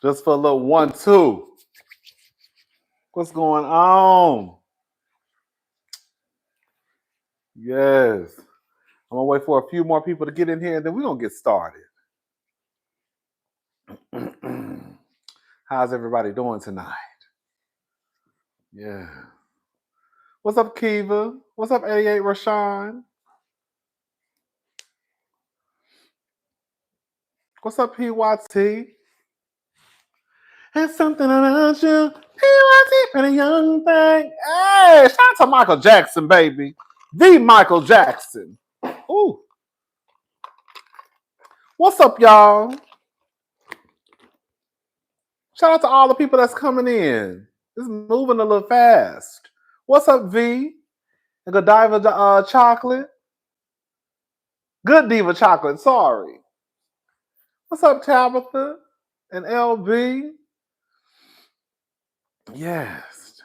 Just for a little 1-2. What's going on? Yes. I'm going to wait for a few more people to get in here, and then we're going to get started. How's everybody doing tonight? Yeah. What's up, Kiva? What's up, 88 Rashawn? What's up, PYT? It's something about you, PYT, pretty young thing. Hey, shout out to Michael Jackson, baby. The Michael Jackson. Ooh. What's up, y'all? Shout out to all the people that's coming in. It's moving a little fast. What's up, V? And Godiva Chocolate? Good Diva Chocolate, sorry. What's up, Tabitha? And LB? Yes.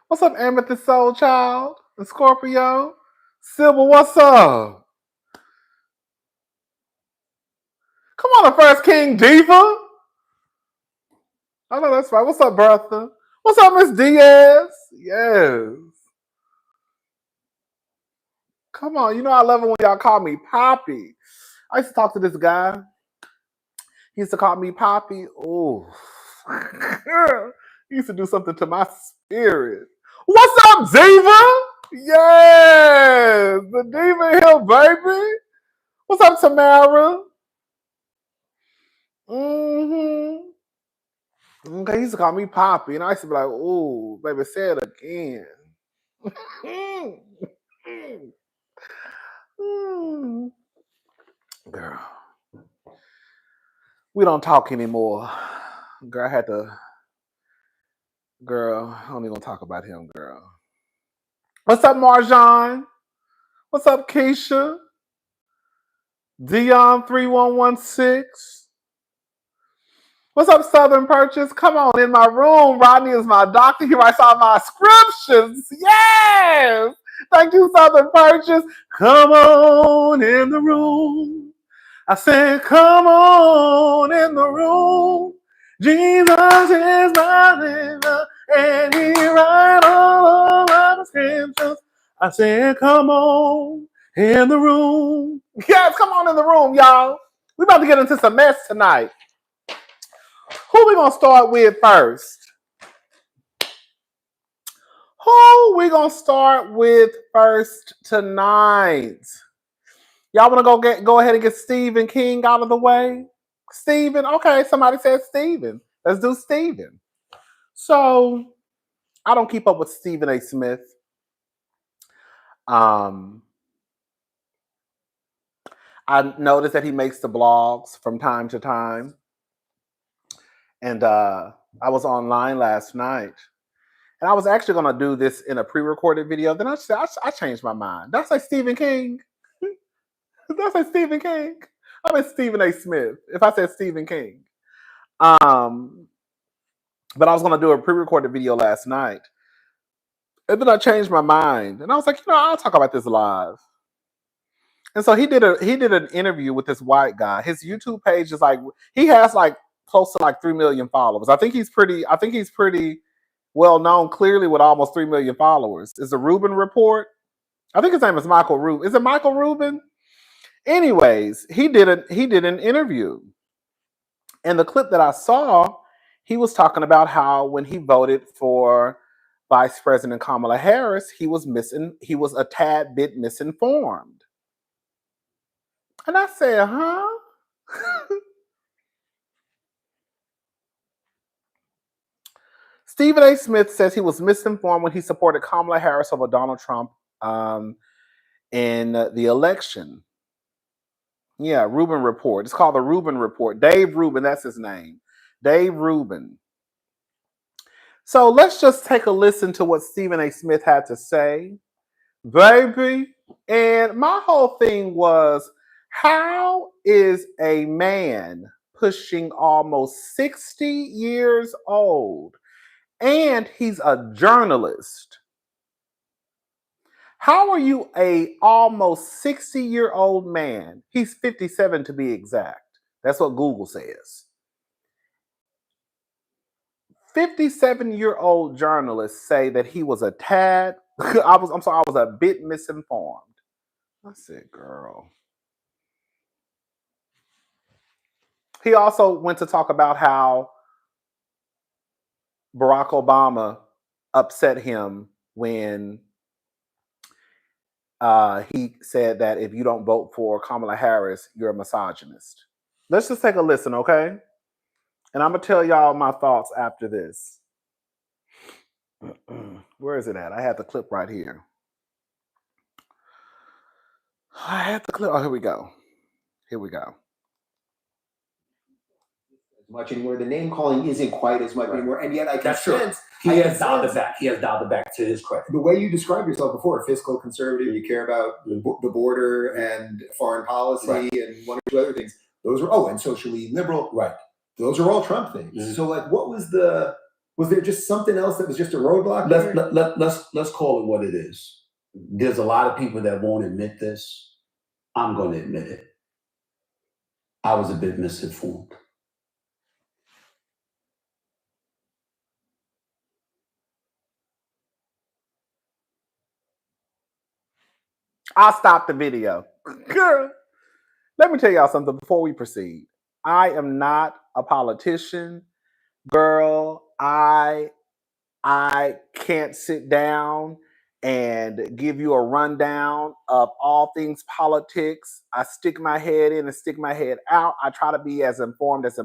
What's up, Amethyst Soul Child? And Scorpio? Sybil, what's up? Come on, the First King Diva. I know that's right. What's up, Bertha? What's up, Miss Diaz? Yes. Come on, you know I love it when y'all call me Poppy. I used to talk to this guy. He used to call me Poppy. Oh. He used to do something to my spirit. What's up, Diva? Yes! The Diva Hill, baby. What's up, Tamara? Mm-hmm. Okay, he used to call me Poppy, and I used to be like, "Oh, baby, say it again." Girl, we don't talk anymore. Girl, I had to. Girl, I don't even gonna talk about him, girl. What's up, Marjan? What's up, Keisha? Dion3116. What's up, Southern Purchase? Come on in my room. Rodney is my doctor. He writes all my scriptures. Yes! Thank you, Southern Purchase. Come on in the room. I said, come on in the room. Jesus is my Savior, and He writes all of my scriptures. I said, come on in the room. Yes, come on in the room, y'all. We about to get into some mess tonight. Who we gonna start with first? Who we gonna start with first tonight? Y'all wanna go ahead and get Stephen King out of the way? Stephen, okay, somebody said Stephen. Let's do Stephen. So I don't keep up with Stephen A. Smith. I noticed that he makes the blogs from time to time. And I was online last night. And I was actually going to do this in a pre-recorded video. Then I changed my mind. Did I say Stephen King? Did I say Stephen King? I meant Stephen A. Smith. If I said Stephen King. But I was going to do a pre-recorded video last night. And then I changed my mind. And I was like, I'll talk about this live. And so he did an interview with this white guy. His YouTube page is like, he has like close to like 3 million followers. I think he's pretty well known, clearly, with almost 3 million followers. Is the Rubin Report? I think his name is Michael Rubin. Is it Michael Rubin? Anyways, he did an interview. And the clip that I saw, he was talking about how when he voted for Vice President Kamala Harris, he was a tad bit misinformed. And I said, huh? Stephen A. Smith says he was misinformed when he supported Kamala Harris over Donald Trump in the election. Yeah, Rubin Report. It's called the Rubin Report. Dave Rubin, that's his name. Dave Rubin. So let's just take a listen to what Stephen A. Smith had to say, baby. And my whole thing was, how is a man pushing almost 60 years old, and he's a journalist? How are you a almost 60-year-old man? He's 57 to be exact. That's what Google says. 57-year-old journalists say that he was a tad, I was a bit misinformed. I said, girl. He also went to talk about how Barack Obama upset him when he said that if you don't vote for Kamala Harris, you're a misogynist. Let's just take a listen, okay? And I'm going to tell y'all my thoughts after this. Where is it at? I have the clip right here. I have the clip. Oh, here we go. Here we go. Much anymore. The name calling isn't quite as much anymore, and yet I can sense he has dialed it back. He has dialed it back to his credit. The way you described yourself before, fiscal conservative, you care about the border and foreign policy and one or two other things. Those are and socially liberal. Right. Those are all Trump things. Mm-hmm. So, like, what was was there just something else that was just a roadblock? Let's call it what it is. There's a lot of people that won't admit this. I'm going to admit it. I was a bit misinformed. I'll stop the video. Girl, let me tell y'all something before we proceed. I am not a politician. Girl, I can't sit down and give you a rundown of all things politics. I stick my head in and stick my head out. I try to be as informed as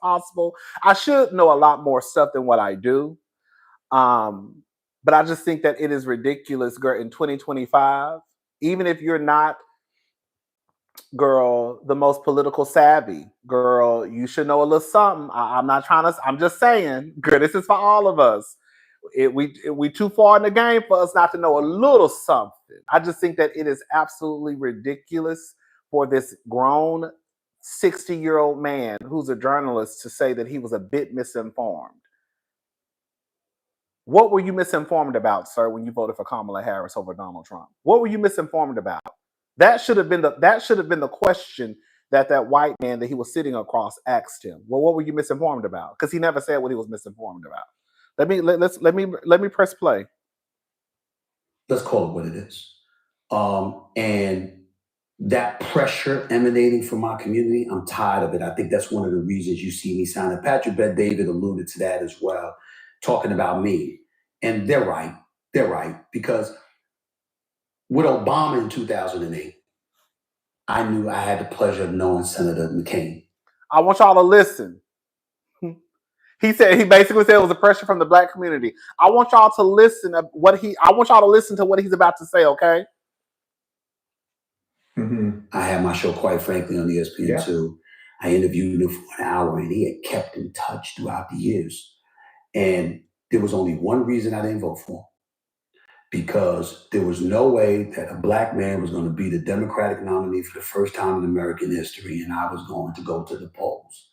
possible. I should know a lot more stuff than what I do. But I just think that it is ridiculous, girl, in 2025, even if you're not, girl, the most political savvy, girl, you should know a little something. I'm not trying to, I'm just saying, girl, this is for all of us. We too far in the game for us not to know a little something. I just think that it is absolutely ridiculous for this grown 60-year-old man who's a journalist to say that he was a bit misinformed. What were you misinformed about, sir, when you voted for Kamala Harris over Donald Trump? What were you misinformed about? That should have been the question that white man that he was sitting across asked him. Well, what were you misinformed about? Because he never said what he was misinformed about. Let me press play. Let's call it what it is. And that pressure emanating from my community, I'm tired of it. I think that's one of the reasons you see me signing. Patrick Bet-David alluded to that as well, talking about me. And they're right. They're right. Because with Obama in 2008, I knew I had the pleasure of knowing Senator McCain. I want y'all to listen. He basically said it was a pressure from the black community. I want y'all to listen to what he's about to say, okay? Mm-hmm. I had my show, quite frankly, on ESPN2. I interviewed him for an hour, and he had kept in touch throughout the years. And there was only one reason I didn't vote for him. Because there was no way that a black man was going to be the Democratic nominee for the first time in American history, and I was going to go to the polls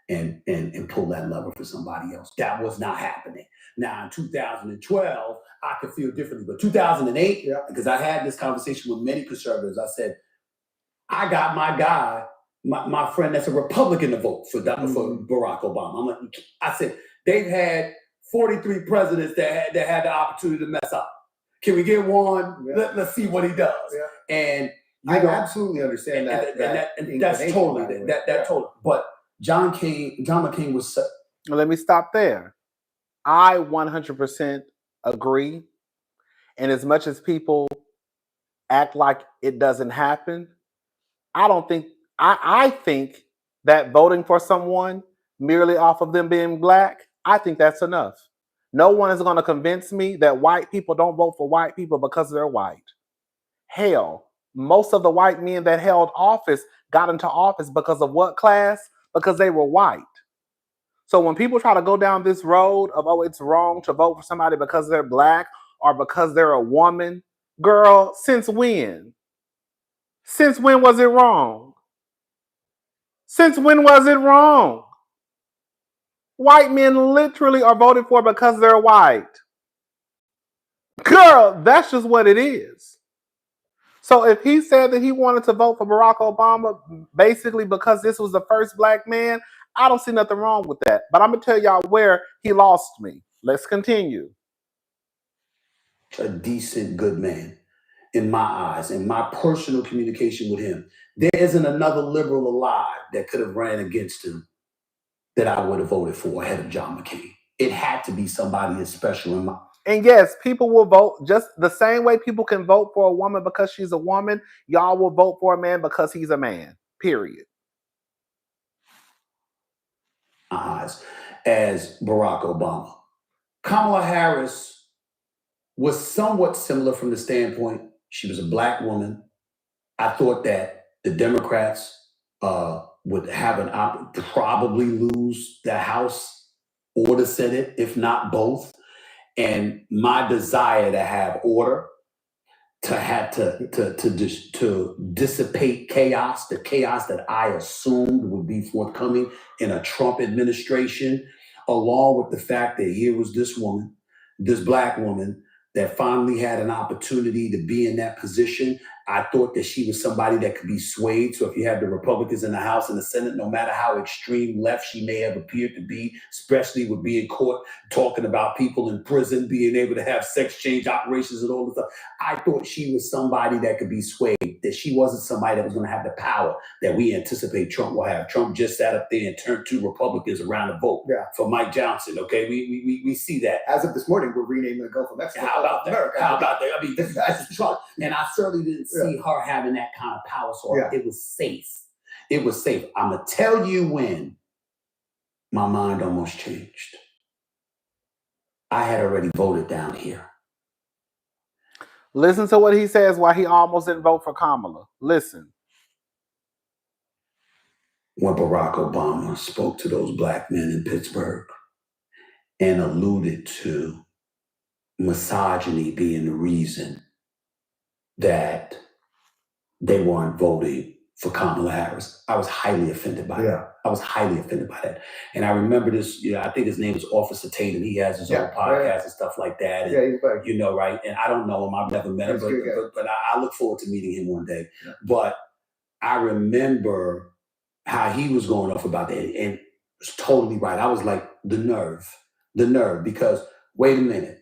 and pull that lever for somebody else. That was not happening. Now, in 2012, I could feel differently. But 2008, because I had this conversation with many conservatives, I said, I got my guy, my friend that's a Republican to vote for Barack Obama. I said, they've had 43 presidents that had the opportunity to mess up. Can we get one? Yeah. Let's see what he does. Yeah. And I absolutely understand that. That's totally totally. But John McCain was. Let me stop there. I 100% agree. And as much as people act like it doesn't happen, I think that voting for someone merely off of them being black, I think that's enough. No one is going to convince me that white people don't vote for white people because they're white. Hell, most of the white men that held office got into office because of what class? Because they were white. So when people try to go down this road of, oh, it's wrong to vote for somebody because they're black or because they're a woman, girl, since when? Since when was it wrong? Since when was it wrong? White men literally are voted for because they're white. Girl, that's just what it is. So if he said that he wanted to vote for Barack Obama, basically because this was the first black man, I don't see nothing wrong with that. But I'm going to tell y'all where he lost me. Let's continue. A decent, good man in my eyes, in my personal communication with him. There isn't another liberal alive that could have ran against him that I would have voted for ahead of John McCain. It had to be somebody as special in my... And yes, people will vote just the same way people can vote for a woman because she's a woman. Y'all will vote for a man because he's a man, period. Eyes as Barack Obama. Kamala Harris was somewhat similar from the standpoint she was a black woman. I thought that the Democrats would have probably lose the House or the Senate, if not both. And my desire to have order, to dissipate chaos, the chaos that I assumed would be forthcoming in a Trump administration, along with the fact that here was this woman, this black woman, that finally had an opportunity to be in that position. I thought that she was somebody that could be swayed. So if you had the Republicans in the House and the Senate, no matter how extreme left she may have appeared to be, especially with being caught talking about people in prison, being able to have sex change operations and all this stuff, I thought she was somebody that could be swayed, that she wasn't somebody that was going to have the power that we anticipate Trump will have. Trump just sat up there and turned 2 Republicans around the vote for Mike Johnson. Okay, we see that. As of this morning, we're renaming the Gulf of Mexico. How about that? America. How about that? I mean, that's Trump. And I certainly didn't see her having that kind of power. So it was safe. It was safe. I'm going to tell you when my mind almost changed. I had already voted down here. Listen to what he says why he almost didn't vote for Kamala. Listen. When Barack Obama spoke to those black men in Pittsburgh and alluded to misogyny being the reason that they weren't voting for Kamala Harris, I was highly offended by that. I was highly offended by that. And I remember this, I think his name is Officer Tate, and he has his own podcast and stuff like that. And, he's back. Right? And I don't know him. I've never met him, but I look forward to meeting him one day. Yeah. But I remember how he was going off about that. And it was totally right. I was like, the nerve, because wait a minute.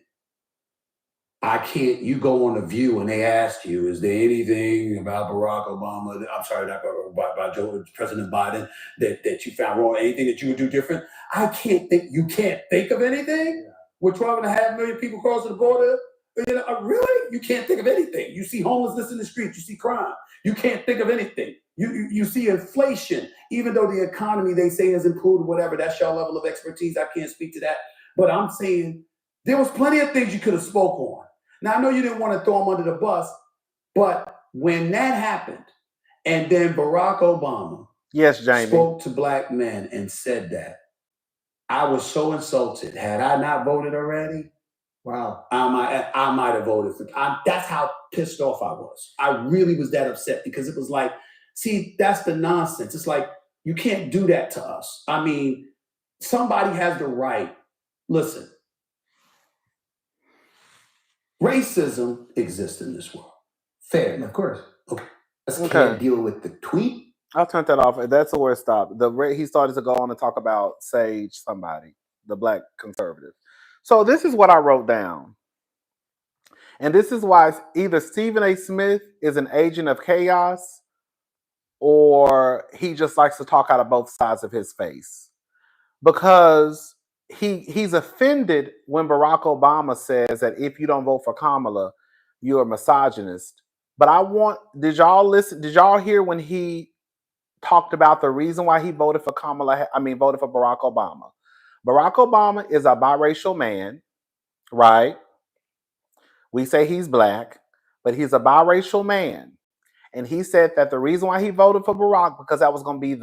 You go on The View and they asked you, is there anything about Barack Obama, I'm sorry, not about President Biden, that you found wrong, anything that you would do different? You can't think of anything? With 12.5 million people crossing the border? Really? You can't think of anything. You see homelessness in the streets, you see crime. You can't think of anything. You see inflation, even though the economy, they say, has improved, whatever, that's your level of expertise. I can't speak to that. But I'm saying there was plenty of things you could have spoke on. Now, I know you didn't want to throw him under the bus, but when that happened, and then Barack Obama spoke to black men and said that, I was so insulted. Had I not voted already, wow, I might have voted for. That's how pissed off I was. I really was that upset because it was like, see, that's the nonsense. It's like, you can't do that to us. I mean, somebody has the right. Listen. Racism exists in this world. Fair. Of course. Okay. Let's can't deal with the tweet. I'll turn that off. That's where it stopped. He started to go on and talk about Sage somebody, the black conservative. So this is what I wrote down. And this is why either Stephen A. Smith is an agent of chaos or he just likes to talk out of both sides of his face. Because he's offended when Barack Obama says that if you don't vote for Kamala, you're a misogynist. But did y'all listen? Did y'all hear when he talked about the reason why he voted for voted for Barack Obama? Barack Obama is a biracial man, right? We say he's black, but he's a biracial man. And he said that the reason why he voted for Barack, because that was going to be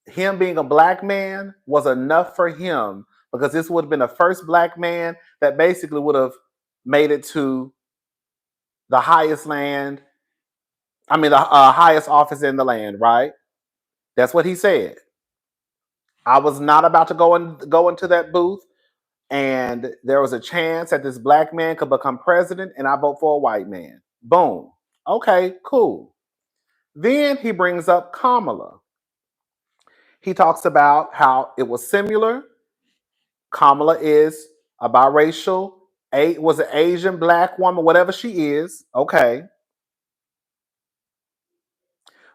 him being a black man was enough for him, because this would have been the first black man that basically would have made it to the highest highest office in the land, right? That's what he said. I was not about to go into that booth and there was a chance that this black man could become president, and I vote for a white man. Boom. Okay, cool. Then he brings up Kamala. He talks about how it was similar. Kamala is a biracial, was an Asian black woman, whatever she is. Okay.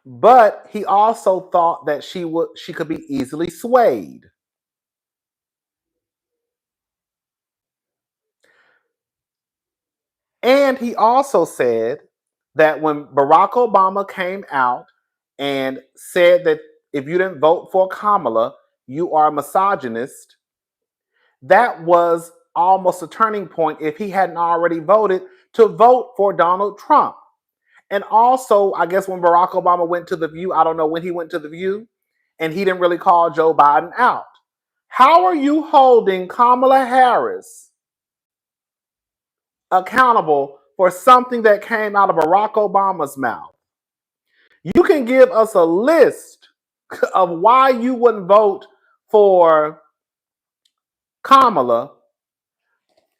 But he also thought that she could be easily swayed. And he also said that when Barack Obama came out and said that if you didn't vote for Kamala, you are a misogynist, that was almost a turning point if he hadn't already voted to vote for Donald Trump. And also, I guess when Barack Obama went to The View, I don't know when he went to The View, and he didn't really call Joe Biden out. How are you holding Kamala Harris accountable for something that came out of Barack Obama's mouth? You can give us a list of why you wouldn't vote for Kamala.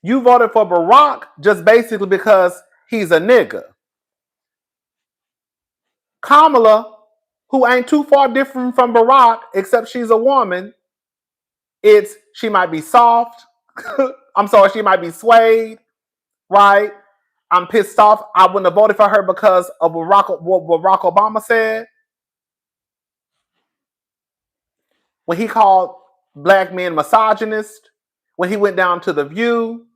You voted for Barack just basically because he's a nigga. Kamala, who ain't too far different from Barack, except she's a woman, she might be soft. I'm sorry, she might be swayed, right? I'm pissed off. I wouldn't have voted for her because of what Barack Obama said. When he called black men misogynist, when he went down to The View.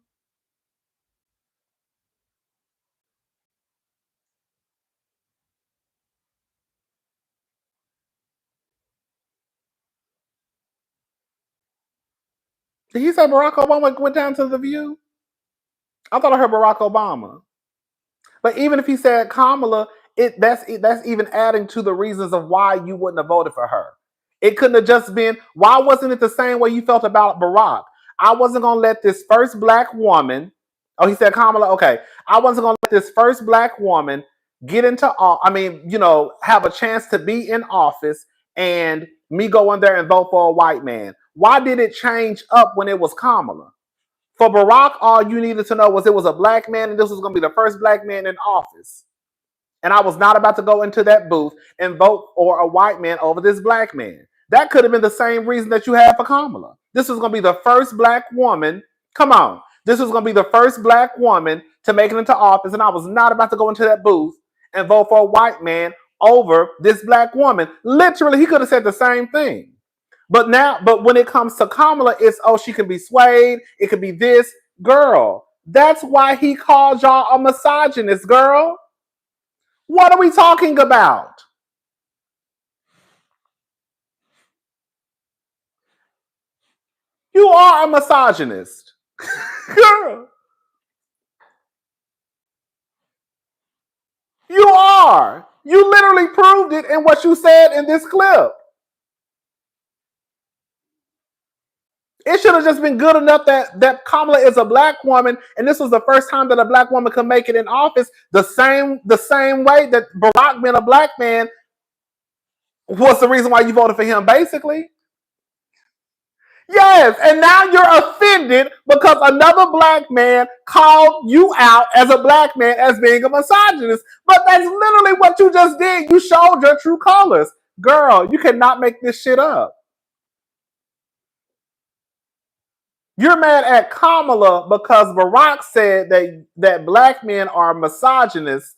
Did he say Barack Obama went down to The View? I thought I heard Barack Obama. But even if he said Kamala, that's even adding to the reasons of why you wouldn't have voted for her. It couldn't have just been, why wasn't it the same way you felt about Barack? I wasn't going to let this first black woman, he said Kamala, okay. I wasn't going to let this first black woman get into, have a chance to be in office and me go in there and vote for a white man. Why did it change up when it was Kamala? For Barack, all you needed to know was it was a black man and this was going to be the first black man in office. And I was not about to go into that booth and vote for a white man over this black man. That could have been the same reason that you had for Kamala. This was going to be the first black woman. Come on. This was going to be the first black woman to make it into office. And I was not about to go into that booth and vote for a white man over this black woman. Literally, he could have said the same thing. But when it comes to Kamala, it's, she can be swayed. It could be this. Girl, that's why he called y'all a misogynist, girl. What are we talking about? You are a misogynist. Girl. You are. You literally proved it in what you said in this clip. It should have just been good enough that Kamala is a black woman, and this was the first time that a black woman could make it in office. The same way that Barack being a black man was the reason why you voted for him, basically. Yes, and now you're offended because another black man called you out as a black man as being a misogynist. But that's literally what you just did. You showed your true colors. Girl, you cannot make this shit up. You're mad at Kamala because Barack said that black men are misogynists.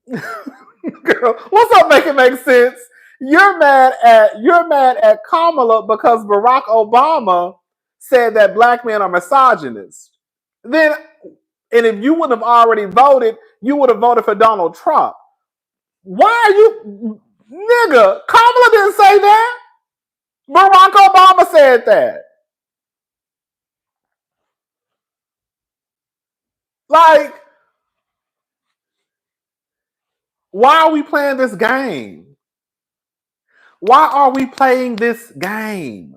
Girl, what's up? Make it make sense. You're mad at Kamala because Barack Obama said that black men are misogynists. And if you would have already voted, you would have voted for Donald Trump. Why are you, nigga? Kamala didn't say that. Barack Obama said that. Like, why are we playing this game? Why are we playing this game?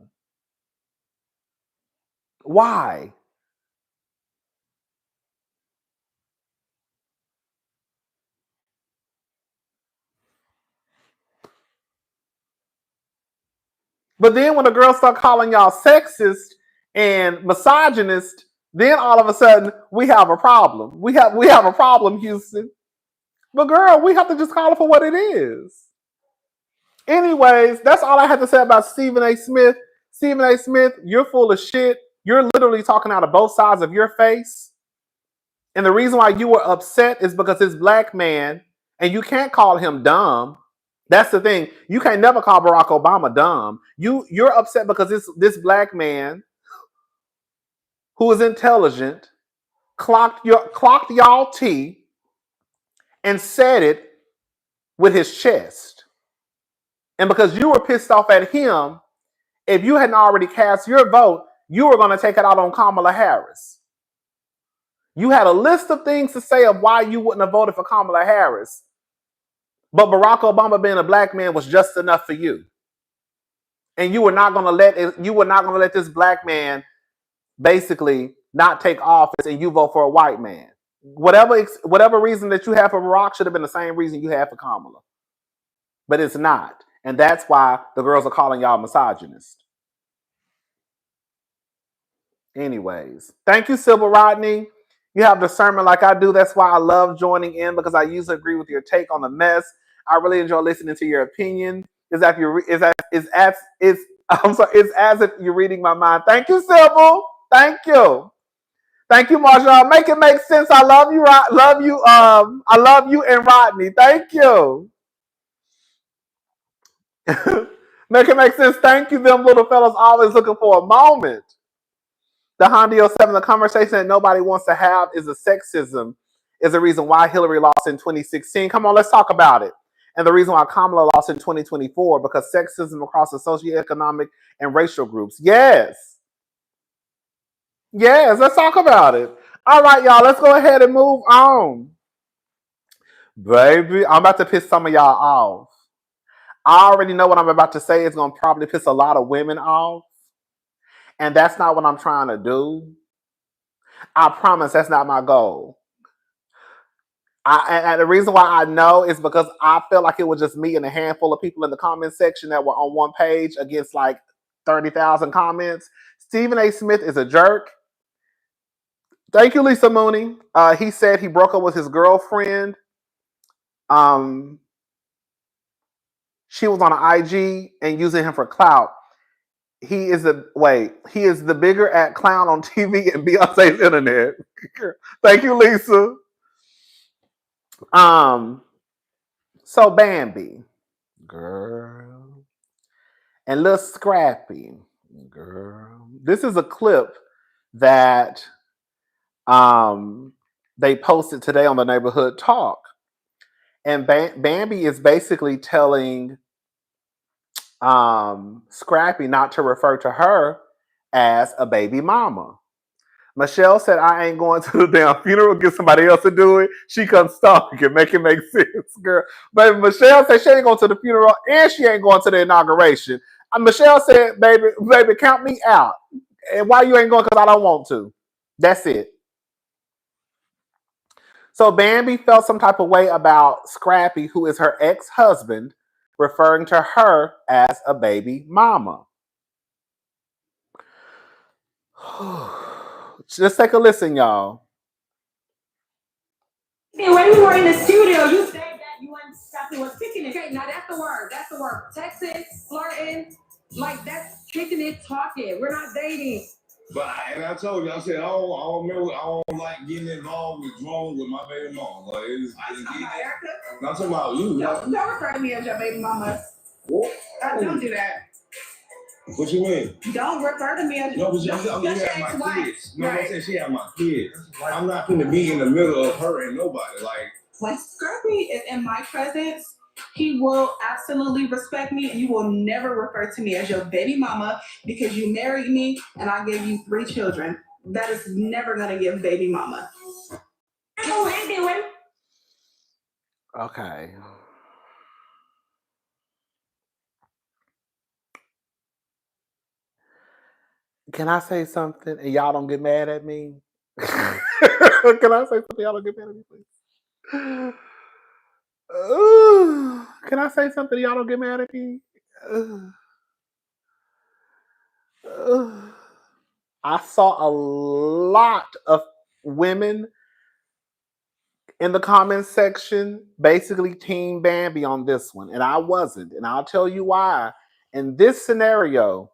Why? But then when the girls start calling y'all sexist and misogynist, then all of a sudden we have a problem. We have a problem, Houston. But girl, we have to just call it for what it is. Anyways, that's all I had to say about Stephen A. Smith. Stephen A. Smith, you're full of shit. You're literally talking out of both sides of your face. And the reason why you were upset is because this black man, and you can't call him dumb. That's the thing. You can't never call Barack Obama dumb. You're upset because this black man who is intelligent clocked y'all tea and said it with his chest. And because you were pissed off at him, if you hadn't already cast your vote, you were going to take it out on Kamala Harris. You had a list of things to say of why you wouldn't have voted for Kamala Harris. But Barack Obama being a black man was just enough for you. And you were not going to let this black man basically not take office and you vote for a white man. Whatever reason that you have for Barack should have been the same reason you had for Kamala. But it's not. And that's why the girls are calling y'all misogynist. Anyways, thank you, Sybil Rodney. You have discernment like I do. That's why I love joining in, because I usually agree with your take on the mess. I really enjoy listening to your opinion. It's as if you're reading my mind. Thank you, Sybil. Thank you. Thank you, Marshall. Make it make sense. I love you. I love you and Rodney. Thank you. Make it make sense. Thank you, them little fellas always looking for a moment. The Hondio 7, the conversation that nobody wants to have is a sexism, is the reason why Hillary lost in 2016. Come on, let's talk about it. And the reason why Kamala lost in 2024, because sexism across the socioeconomic and racial groups. Yes, let's talk about it. All right, y'all, let's go ahead and move on. Baby, I'm about to piss some of y'all off. I already know what I'm about to say is going to probably piss a lot of women off. And that's not what I'm trying to do. I promise that's not my goal. And the reason why I know is because I felt like it was just me and a handful of people in the comment section that were on one page against like 30,000 comments. Stephen A. Smith is a jerk. Thank you, Lisa Mooney. He said he broke up with his girlfriend. She was on an IG and using him for clout. He is the bigger at clown on TV and Beyonce's internet. Thank you, Lisa. So Bambi, girl, and little Scrappy, girl. This is a clip that they posted today on the Neighborhood Talk, and Bambi is basically telling Scrappy not to refer to her as a baby mama. Michelle said, I ain't going to the damn funeral, get somebody else to do it. She couldn't stop it, make it make sense, girl. But Michelle said she ain't going to the funeral and she ain't going to the inauguration. Michelle said, baby, count me out. And why you ain't going? Because I don't want to. That's it. So Bambi felt some type of way about Scrappy, who is her ex-husband, referring to her as a baby mama. Just take a listen, y'all. And when we were in the studio, you said that you and Scrappy was kicking it. Okay, now that's the word. That's the word. Texting, flirting, like that's kicking it, talking. We're not dating. But I told you, I said, I don't like getting involved with drones with my baby mama. Like, I'm talking about you. Don't refer to me as your baby mama. What? Don't do that. What you mean? Don't refer to me as no, but she had my kids. No, right. I'm saying she had my kids. I'm not going to be in the middle of her and nobody. Like, when Scrappy is in my presence, he will absolutely respect me, and you will never refer to me as your baby mama because you married me and I gave you 3 children. That is never gonna give baby mama. Okay. Can I say something and y'all don't get mad at me? Can I say something y'all don't get mad at me, please? Can I say something y'all don't get mad at me? I saw a lot of women in the comments section basically team Bambi on this one, and I wasn't, and I'll tell you why. In this scenario,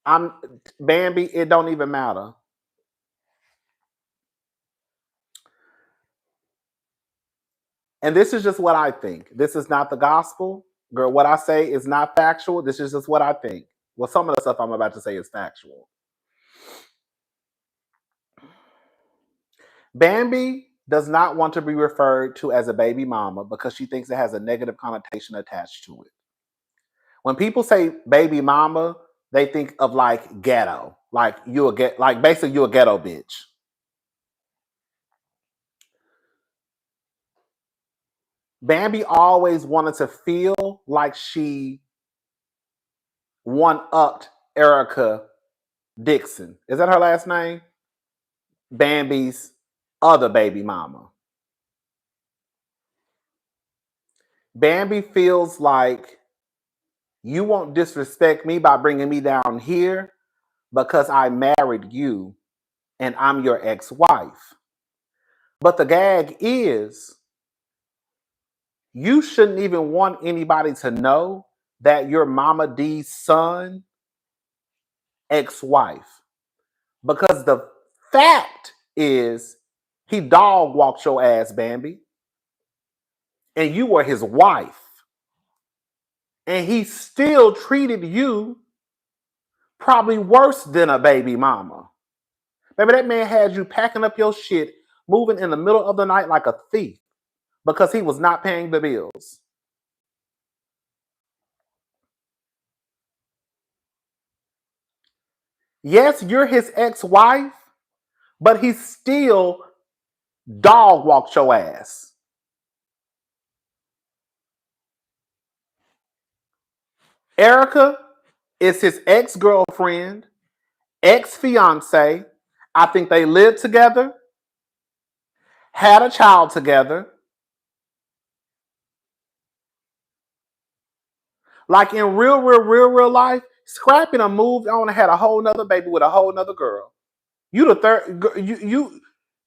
I'm Bambi, it don't even matter. And this is just what I think. This is not the gospel. Girl, what I say is not factual. This is just what I think. Well, some of the stuff I'm about to say is factual. Bambi does not want to be referred to as a baby mama because she thinks it has a negative connotation attached to it. When people say baby mama, they think of like ghetto, like basically you a ghetto bitch. Bambi always wanted to feel like she one-upped Erica Dixon. Is that her last name? Bambi's other baby mama. Bambi feels like you won't disrespect me by bringing me down here because I married you and I'm your ex-wife. But the gag is, you shouldn't even want anybody to know that you're Mama D's son, ex-wife. Because the fact is, he dog walked your ass, Bambi. And you were his wife. And he still treated you probably worse than a baby mama. Baby, that man had you packing up your shit, moving in the middle of the night like a thief because he was not paying the bills. Yes, you're his ex-wife, but he still dog walked your ass. Erica is his ex-girlfriend, ex-fiance. I think they lived together, had a child together. Like in real life, Scrappy done moved on and had a whole nother baby with a whole nother girl. You the third.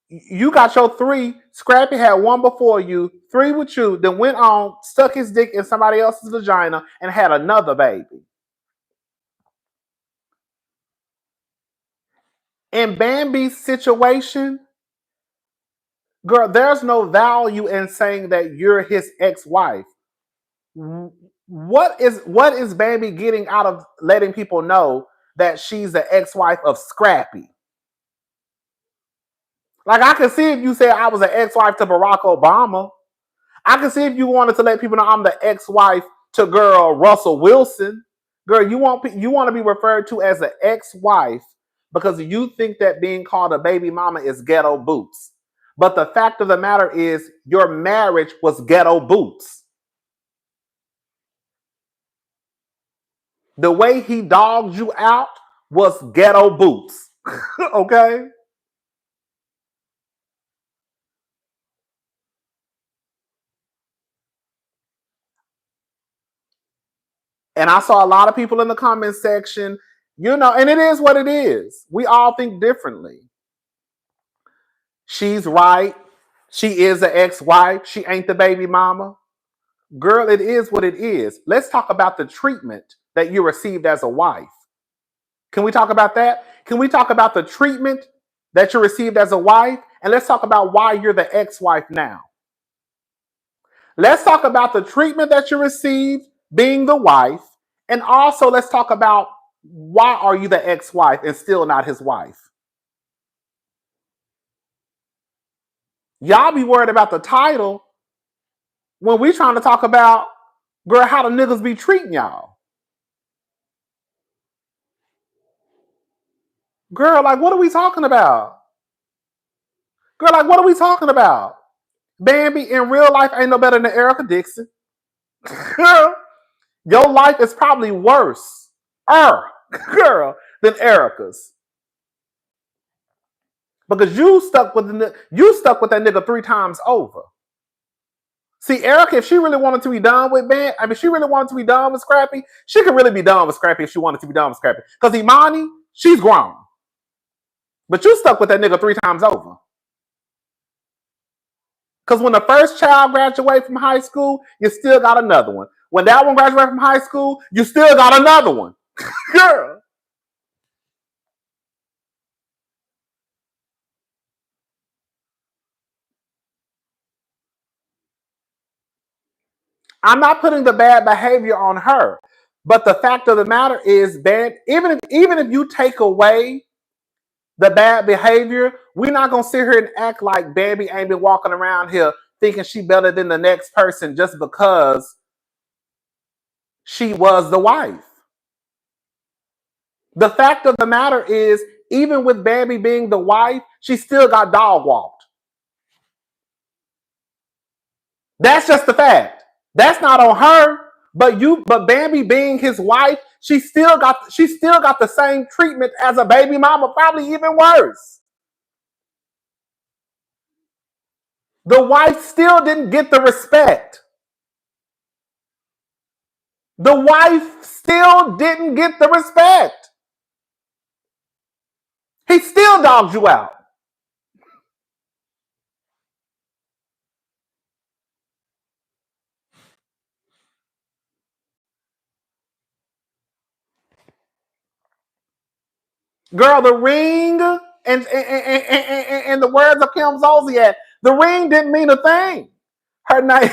You got your 3. Scrappy had 1 before you, 3 with you, then went on, stuck his dick in somebody else's vagina, and had another baby. In Bambi's situation, girl, there's no value in saying that you're his ex-wife. What is Bambi getting out of letting people know that she's the ex-wife of Scrappy? Like, I can see if you said I was an ex-wife to Barack Obama. I can see if you wanted to let people know I'm the ex-wife to girl Russell Wilson. Girl, you want to be referred to as an ex-wife because you think that being called a baby mama is ghetto boots. But the fact of the matter is your marriage was ghetto boots. The way he dogged you out was ghetto boots. Okay? And I saw a lot of people in the comment section, and it is what it is. We all think differently. She's right. She is an ex-wife. She ain't the baby mama. Girl, it is what it is. Let's talk about the treatment that you received as a wife. Can we talk about that? Can we talk about the treatment that you received as a wife? And let's talk about why you're the ex-wife now. Let's talk about the treatment that you received being the wife. And also let's talk about why are you the ex-wife and still not his wife? Y'all be worried about the title when we trying to talk about, girl, how the niggas be treating y'all. Girl, like, what are we talking about? Girl, like, what are we talking about? Bambi in real life ain't no better than Erica Dixon. Girl, your life is probably worse, girl, than Erica's. Because you stuck with that nigga 3 times over. See, Erica, if she really wanted to be done with she really wanted to be done with Scrappy, she could really be done with Scrappy if she wanted to be done with Scrappy. Because Imani, she's grown. But you stuck with that nigga 3 times over. Because when the first child graduates from high school, you still got another one. When that one graduates from high school, you still got another one. Girl. I'm not putting the bad behavior on her. But the fact of the matter is, even if you take away the bad behavior, we're not going to sit here and act like Bambi ain't been walking around here thinking she better than the next person just because she was the wife. The fact of the matter is, even with Bambi being the wife, she still got dog walked. That's just the fact. That's not on her. But Bambi being his wife, she still got the same treatment as a baby mama, probably even worse. The wife still didn't get the respect. The wife still didn't get the respect. He still dogs you out. Girl, the ring, and the words of Kim Zolciak, the ring didn't mean a thing.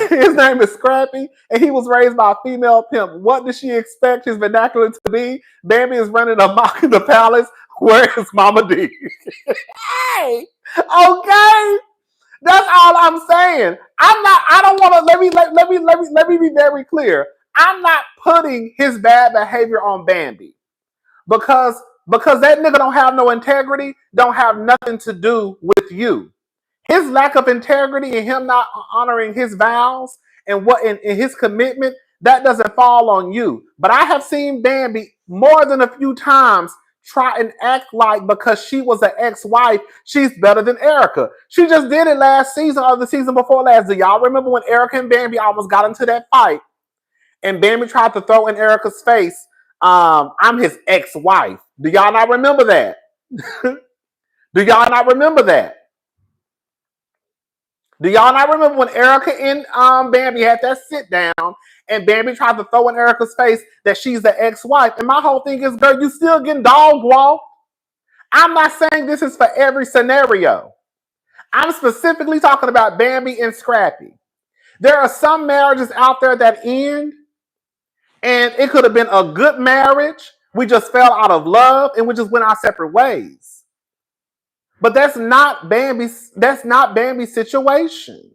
His name is Scrappy, and he was raised by a female pimp. What did she expect his vernacular to be? Bambi is running amok in the palace. Where is Mama D? Hey, okay. That's all I'm saying. I don't want to. Let me be very clear. I'm not putting his bad behavior on Bambi because that nigga don't have no integrity. Don't have nothing to do with you. His lack of integrity and him not honoring his vows and what in his commitment, that doesn't fall on you. But I have seen Bambi more than a few times try and act like because she was an ex-wife, she's better than Erica. She just did it last season or the season before last. Do y'all remember when Erica and Bambi almost got into that fight? And Bambi tried to throw in Erica's face, I'm his ex-wife. Do y'all not remember that? Do y'all not remember that? Do y'all not remember when Erica and Bambi had that sit down and Bambi tried to throw in Erica's face that she's the ex-wife? And my whole thing is, girl, you still getting dog walked. I'm not saying this is for every scenario. I'm specifically talking about Bambi and Scrappy. There are some marriages out there that end, and it could have been a good marriage. We just fell out of love and we just went our separate ways. But that's not Bambi's situation.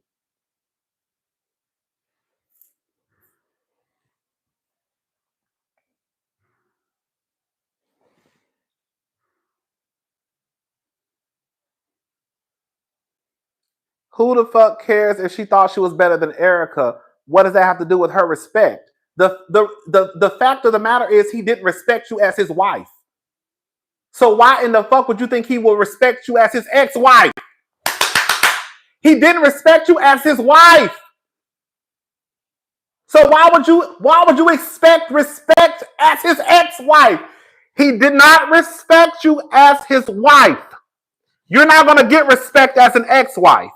Who the fuck cares if she thought she was better than Erica? What does that have to do with her respect? The fact of the matter is he didn't respect you as his wife. So why in the fuck would you think he will respect you as his ex-wife? He didn't respect you as his wife. So why would you expect respect as his ex-wife? He did not respect you as his wife. You're not going to get respect as an ex-wife.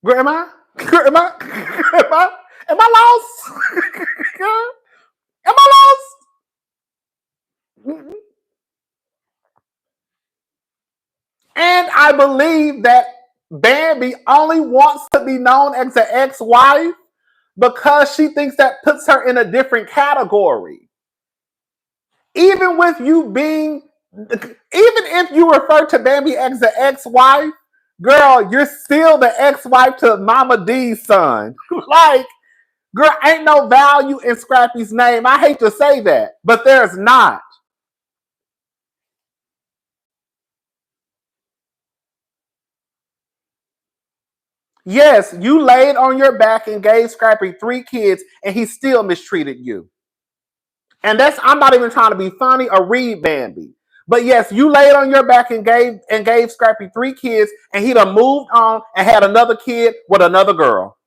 Am I lost? Am I lost? And I believe that Bambi only wants to be known as an ex-wife because she thinks that puts her in a different category. Even if you refer to Bambi as the ex-wife, girl, you're still the ex-wife to Mama D's son. Like, girl, ain't no value in Scrappy's name. I hate to say that, but there's not. Yes, you laid on your back and gave Scrappy 3 kids, and he still mistreated you. And I'm not even trying to be funny or read Bambi. But yes, you laid on your back and gave Scrappy 3 kids, and he done moved on and had another kid with another girl.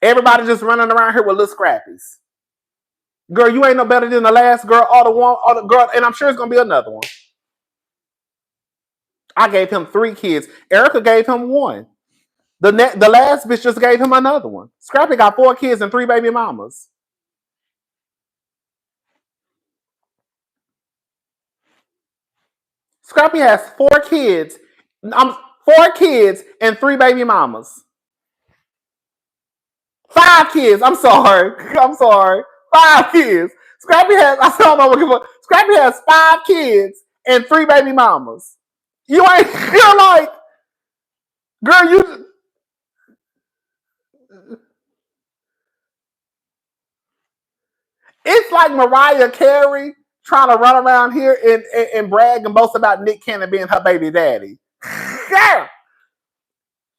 Everybody just running around here with little Scrappies. Girl, you ain't no better than the last girl or the girl, and I'm sure it's gonna be another one. I gave him 3 kids. Erica gave him 1. The last bitch just gave him another one. Scrappy got 4 kids and 3 baby mamas. Scrappy has 4 kids. 4 kids and 3 baby mamas. 5 kids. I'm sorry. 5 kids. Scrappy has 5 kids and 3 baby mamas. You're like, girl, you. It's like Mariah Carey trying to run around here and brag and boast about Nick Cannon being her baby daddy. Yeah.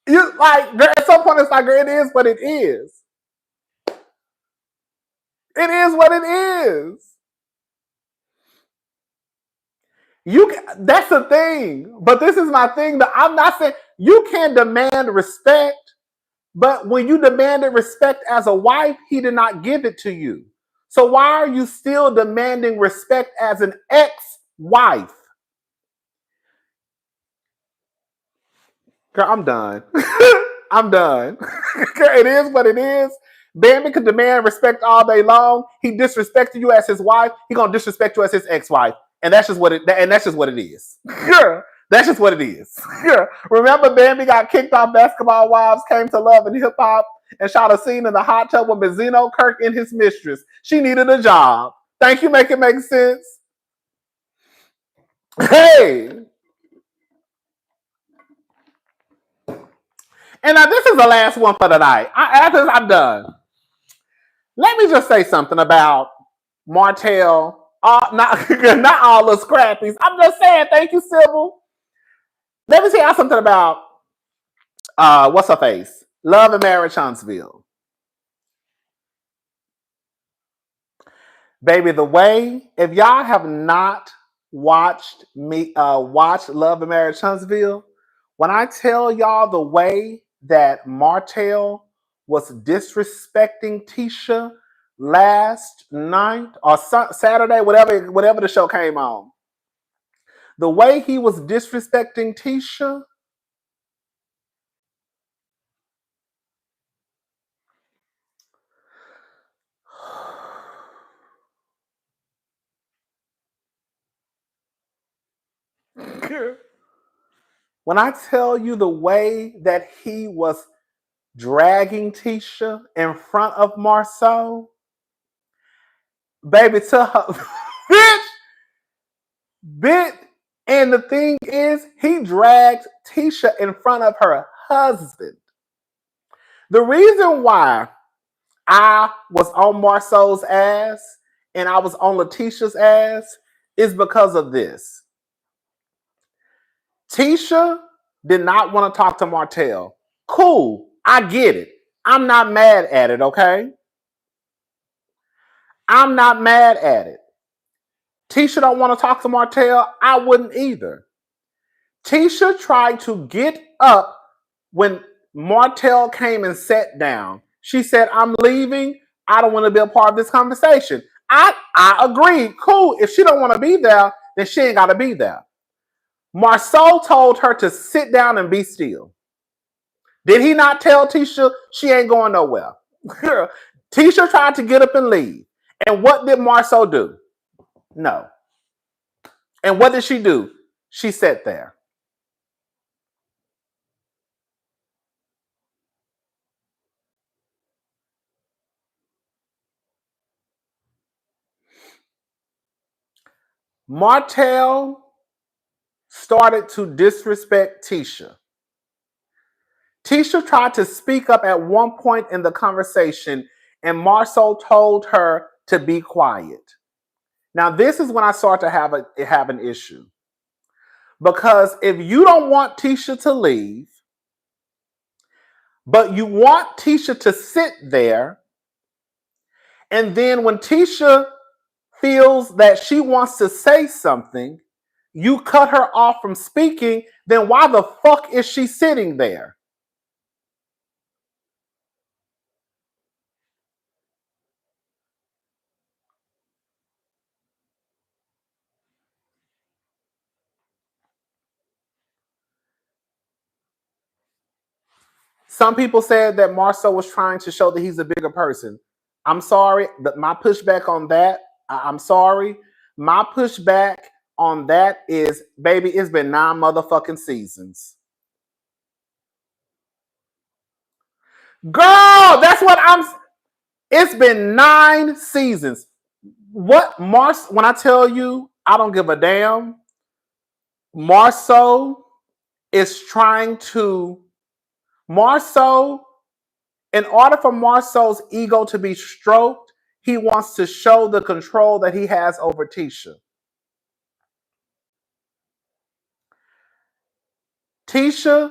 You like, girl, at some point it's like, girl, it is what it is. It is what it is. That's the thing. But this is my thing that I'm not saying you can demand respect, but when you demanded respect as a wife, he did not give it to you. So why are you still demanding respect as an ex-wife? Girl, I'm done. I'm done. It is what it is. Bambi can demand respect all day long. He disrespected you as his wife. He gonna disrespect you as his ex-wife, and that's just what it. And that's just what it is. That's just what it is. Remember, Bambi got kicked off Basketball Wives, came to Love and Hip Hop, and shot a scene in the hot tub with Benzino Kirk and his mistress. She needed a job. Thank you. Make it make sense. Hey. And now this is the last one for tonight. After this, I'm done. Let me just say something about Martel. Not all the Scrappies. I'm just saying, thank you, Sybil. Let me tell you something about what's her face? Love and Marriage Huntsville. Baby, the way, if y'all have not watched Love and Marriage Huntsville, when I tell y'all the way that Martel was disrespecting Tisha last night or Saturday, whatever the show came on, the way he was disrespecting Tisha, when I tell you the way that he was dragging Tisha in front of Marceau, baby, to her, bitch. And the thing is, he dragged Tisha in front of her husband. The reason why I was on Marceau's ass and I was on Letitia's ass is because of this. Tisha did not want to talk to Martel. Cool, I get it. I'm not mad at it, okay? I'm not mad at it. Tisha don't want to talk to Martel. I wouldn't either. Tisha tried to get up when Martel came and sat down. She said, I'm leaving. I don't want to be a part of this conversation. I agreed. Cool. If she don't want to be there, then she ain't got to be there. Marceau told her to sit down and be still. Did he not tell Tisha she ain't going nowhere? Tisha tried to get up and leave. And what did Marceau do? No. And what did she do? She sat there. Martel started to disrespect Tisha. Tisha tried to speak up at one point in the conversation, and Marceau told her to be quiet. Now, this is when I start to have an issue. Because if you don't want Tisha to leave, but you want Tisha to sit there, and then when Tisha feels that she wants to say something, you cut her off from speaking, then why the fuck is she sitting there? Some people said that Marcel was trying to show that he's a bigger person. I'm sorry. My pushback on that, I'm sorry. My pushback on that is, baby, it's been 9 motherfucking seasons. Girl, that's what it's been 9 seasons. When I tell you, I don't give a damn. Marcel is trying to, in order for Marcel's ego to be stroked, he wants to show the control that he has over Tisha. Tisha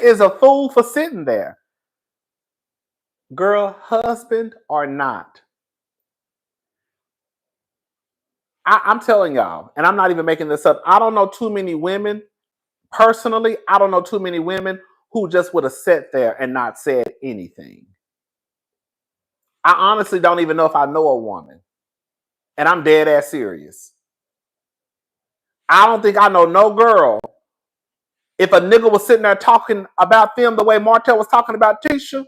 is a fool for sitting there. Girl, husband or not. I'm telling y'all, and I'm not even making this up. I don't know too many women, personally, I don't know too many women who just would have sat there and not said anything. I honestly don't even know if I know a woman. And I'm dead ass serious. I don't think I know no girl. If a nigga was sitting there talking about them the way Martel was talking about Tisha,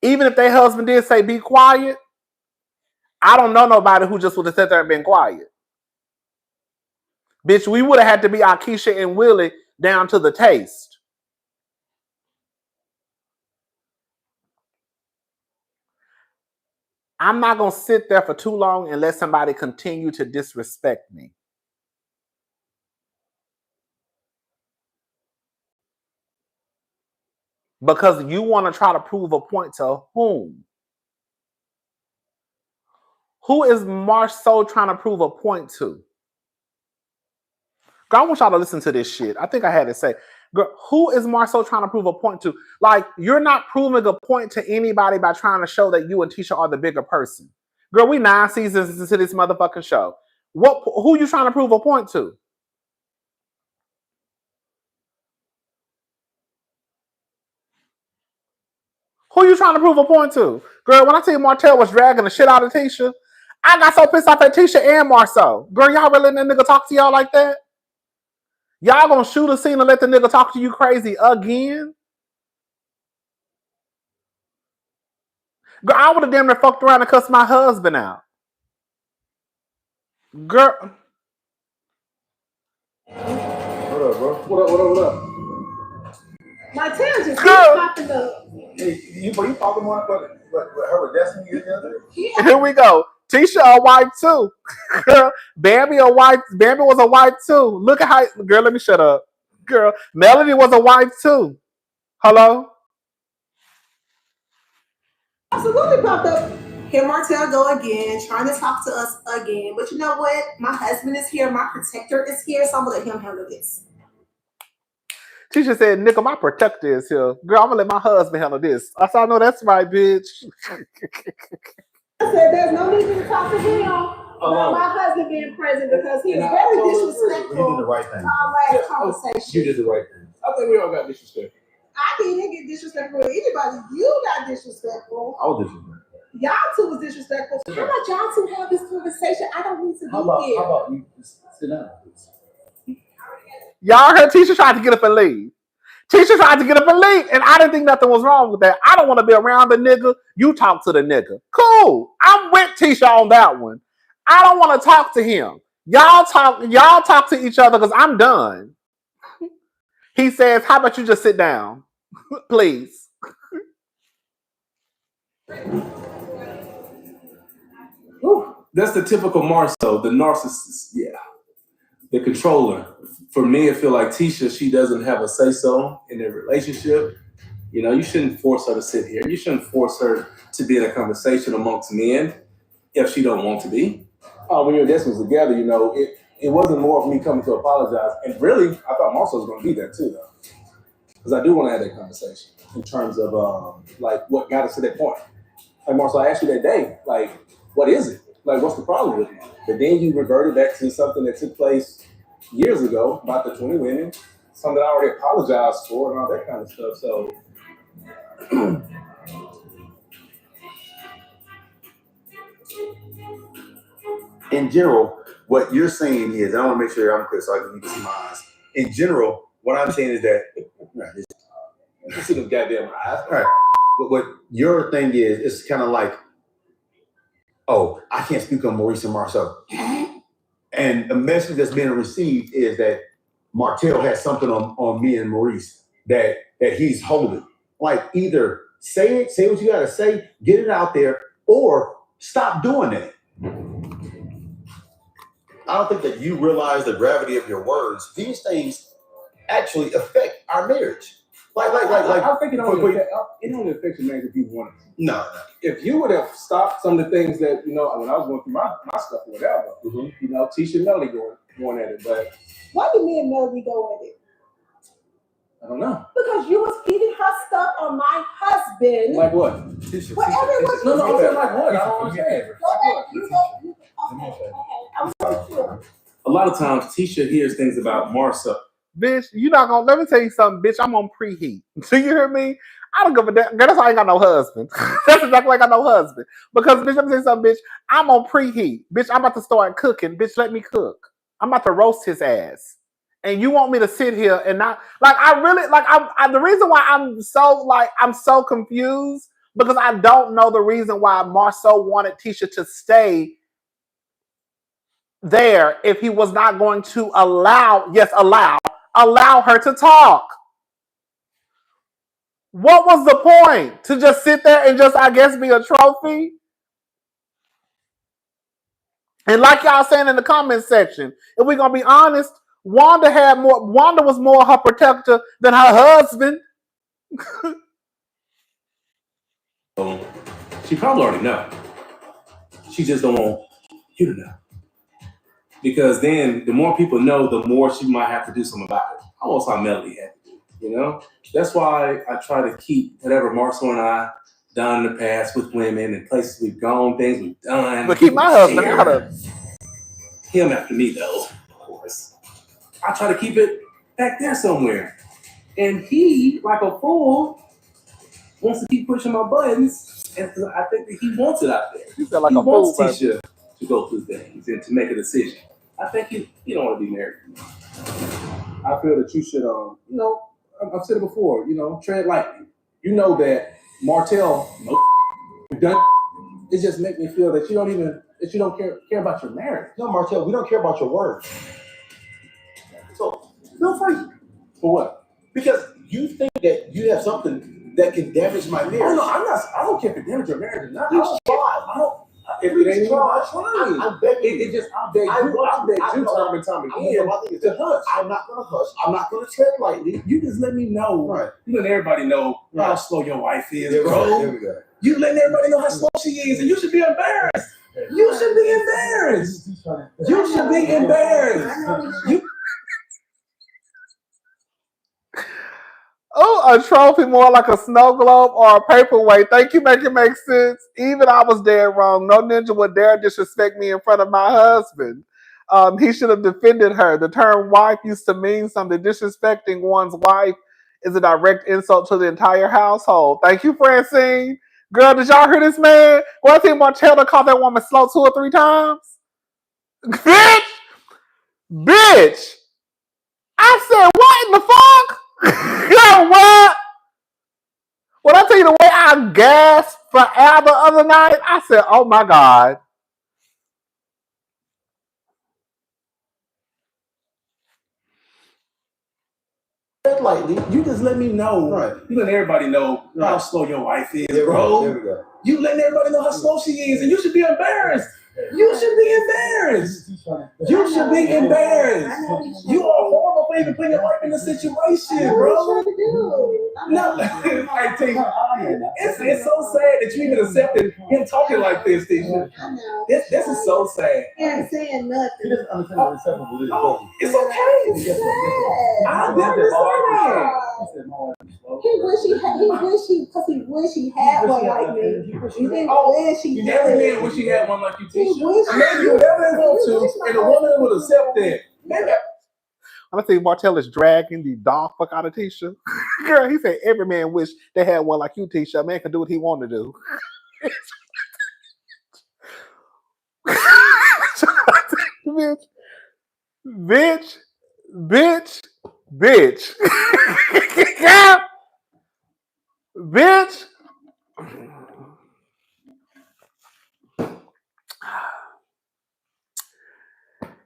even if their husband did say be quiet, I don't know nobody who just would have sat there and been quiet. Bitch, we would have had to be Akeisha and Willie down to the taste. I'm not going to sit there for too long and let somebody continue to disrespect me. Because you want to try to prove a point to whom? Who is Marceau trying to prove a point to? Girl, I want y'all to listen to this shit. I think I had to say. Girl, who is Marceau trying to prove a point to? Like, you're not proving a point to anybody by trying to show that you and Tisha are the bigger person. Girl, we 9 seasons into this motherfucking show. Who you trying to prove a point to? Who you trying to prove a point to? Girl, when I tell you Martel was dragging the shit out of Tisha, I got so pissed off at Tisha and Marceau. Girl, y'all really letting that nigga talk to y'all like that? Y'all gonna shoot a scene and let the nigga talk to you crazy again? Girl, I would have damn near fucked around and cussed my husband out. Girl. What up, bro? What up? Martel just keeps popping up. Hey, you talking more about her with Destiny together? Yeah. Here we go. Tisha a wife too. Girl, Bambi a wife. Bambi was a wife too. Look at how. Girl, let me shut up. Girl, Melody was a wife too. Hello? Absolutely popped up. Here Martel go again, trying to talk to us again. But you know what? My husband is here. My protector is here. So I'm going to let him handle this. Tisha said, nigga, my protector is here. Girl, I'm going to let my husband handle this. I said, I know that's right, bitch. I said, there's no need to talk to him about my husband being present because he was very disrespectful. You did the right thing. Our last conversation. You did the right thing. I think we all got disrespectful. I didn't get disrespectful with anybody. You got disrespectful. I was disrespectful. Y'all two was disrespectful. How about y'all two have this conversation? I don't need to be here. How about you just sit down, please? Y'all heard Tisha tried to get up and leave. Tisha tried to get up and leave, and I didn't think nothing was wrong with that. I don't want to be around the nigga. You talk to the nigga. Cool. I'm with Tisha on that one. I don't want to talk to him. Y'all talk to each other because I'm done. He says, how about you just sit down? Please. That's the typical Marceau, the narcissist. Yeah. The controller. For me, I feel like Tisha, she doesn't have a say-so in their relationship. You know, you shouldn't force her to sit here. You shouldn't force her to be in a conversation amongst men if she don't want to be. When you and Destiny was together, you know, it wasn't more of me coming to apologize. And really, I thought Marceau was going to be there too, though. Because I do want to have that conversation in terms of, like, what got us to that point. Like Marcel, I asked you that day, like, what is it? Like, what's the problem with it? But then you reverted back to something that took place years ago about the 20 women, something that I already apologized for and all that kind of stuff. So in general, what you're saying is, I want to make sure I'm clear so I can give you some eyes. In general, what I'm saying is that, you see them goddamn eyes. All right. But what your thing is, it's kind of like, oh, I can't speak on Maurice and Marcel. And the message that's being received is that Martel has something on me and Maurice that he's holding. Like, either say it, say what you got to say, get it out there, or stop doing it. I don't think that you realize the gravity of your words. These things actually affect our marriage. I think it only affects your marriage if you wanted to. No. If you would have stopped some of the things that, when I was going through my stuff or whatever, Tisha and Melody going at it, but why did me and Melody go at it? I don't know. Because you was feeding her stuff on my husband. Like what? Whatever it was. No, I'm saying like what? I don't understand. Okay. I'm so sure. A lot of times, Tisha hears things about Marcel. Bitch, you're not gonna let me tell you something, bitch. I'm on preheat. Do you hear me? I don't give a damn. That's why I ain't got no husband. That's exactly why I got no husband. Because bitch, let me tell you something, bitch. I'm on preheat. Bitch, I'm about to start cooking. Bitch, let me cook. I'm about to roast his ass. And you want me to sit here and not like I really like I'm the reason why I'm so confused because I don't know the reason why Marcel wanted Tisha to stay there if he was not going to allow her to talk. What was the point? To just sit there and just, I guess, be a trophy? And like y'all saying in the comment section, if we're gonna be honest, Wanda was more her protector than her husband. She probably already know. She just don't want you to know. Because then the more people know, the more she might have to do something about it. Almost like Melody had to do, That's why I try to keep whatever Marcel and I done in the past with women and places we've gone, things we've done. But keep my husband out of him after me, though, of course. I try to keep it back there somewhere. And he, like a fool, wants to keep pushing my buttons. And I think that he wants it out there. You feel like he a wants fool, Tisha to go through things and to make a decision. I think he don't want to be married. I feel that you should, I've said it before, tread lightly. You know that Martel, it just makes me feel that you don't care about your marriage. No, Martel, we don't care about your words. So feel free. For what? Because you think that you have something that can damage my marriage. Oh, no, I don't care if it damages your marriage or not. If it ain't about trying, I beg you. I beg you time and time again to hush. I'm not going to hush. I'm not going to tread lightly. You just let me know. Right. You let everybody know how slow your wife is, There bro. we go. You letting everybody know how slow she is, and you should be embarrassed. You should be embarrassed. You should be embarrassed. Oh, a trophy more like a snow globe or a paperweight. Thank you, make it make sense. Even I was dead wrong. No ninja would dare disrespect me in front of my husband. He should have defended her. The term wife used to mean something. Disrespecting one's wife is a direct insult to the entire household. Thank you, Francine. Girl, did y'all hear this man? Well, I think Martel called that woman slow 2 or 3 times. Bitch! I said, what in the fuck? Yo, what? When I tell you the way I gasped for Al the other night, I said, oh my God. Lightly. You just let me know. Right. You let everybody know how slow your wife is, bro. There we go. You letting everybody know how slow she is, and you should be embarrassed. You should be embarrassed. You should be embarrassed. You are horrible for even putting your wife in the situation, bro. No, I tell you, it's so sad that you even accepted him talking like this, Tisha. This is so sad. And saying nothing. It's okay. I definitely say that. He wish he, because he wish he had one like me. He wish he Every man wish he had one like you, Tisha. wish- Maybe whatever they want to, and a woman would accept that. Maybe. I think Martel is dragging the dog fuck out of Tisha. Girl, he said every man wish they had one like you, Tisha. A man can do what he want to do. bitch. Bitch.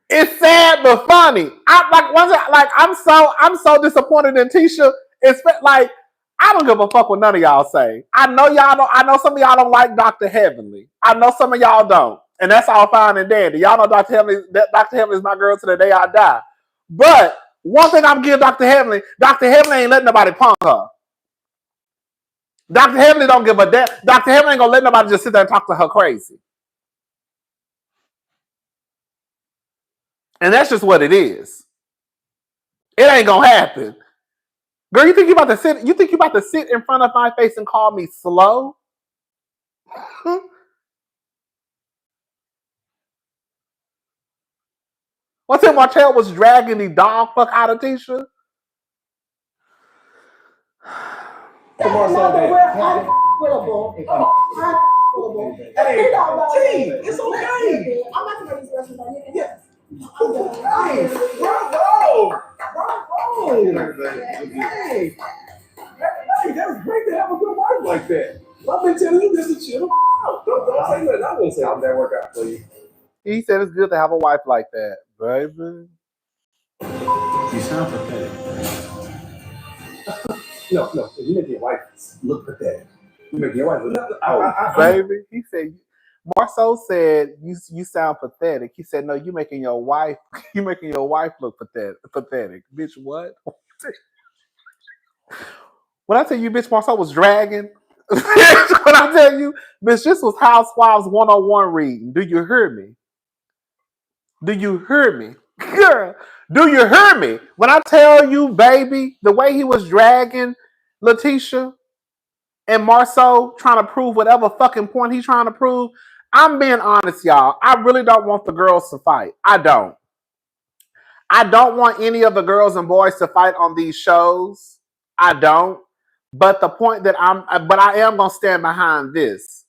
It's sad but funny. I'm so disappointed in Tisha. It's like I don't give a fuck what none of y'all say. I know y'all don't. I know some of y'all don't like Dr. Heavenly. I know some of y'all don't, and that's all fine and dandy. Y'all know Dr. Heavenly. Dr. Heavenly is my girl to the day I die. But one thing I'm giving Dr. Heavenly ain't letting nobody punk her. Dr. Heavenly don't give a damn. Dr. Heavenly ain't gonna let nobody just sit there and talk to her crazy. And that's just what it is. It ain't gonna happen. Girl, you think you about to sit in front of my face and call me slow? What's it? Martel was dragging the dog fuck out of Tisha? That's another real unfillable. Hey, T, it's okay. I'm not gonna use the rest of my name. Yeah. Hey, bravo! Hey, that was great to have a good wife like that. I've been telling you this to chill. Don't say nothing. I won't say. How'd that work out for you? He said it's good to have a wife like that, baby. You sound pathetic. No. You make your wife look pathetic. You make your wife look Baby, he said. Marceau said you sound pathetic. He said, no, you making your wife look pathetic. Bitch, what? When I tell you, bitch, Marceau was dragging. When I tell you, bitch, this was Housewives 101 reading. Do you hear me? Do you hear me? Girl, do you hear me? When I tell you, baby, the way he was dragging Letitia and Marceau trying to prove whatever fucking point he's trying to prove, I'm being honest, y'all. I really don't want the girls to fight. I don't. I don't want any of the girls and boys to fight on these shows. I don't. But the point that I am going to stand behind this.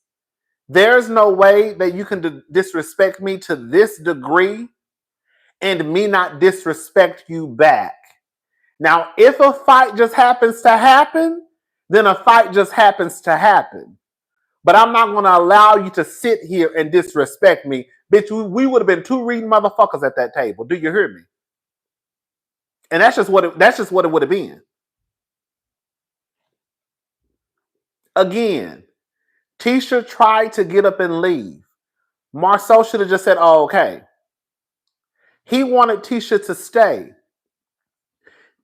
There's no way that you can disrespect me to this degree and me not disrespect you back. Now, if a fight just happens to happen, then a fight just happens to happen. But I'm not going to allow you to sit here and disrespect me. Bitch, we would have been two reading motherfuckers at that table. Do you hear me? And that's just what it would have been. Again, Tisha tried to get up and leave. Marceau should have just said, oh, okay. He wanted Tisha to stay.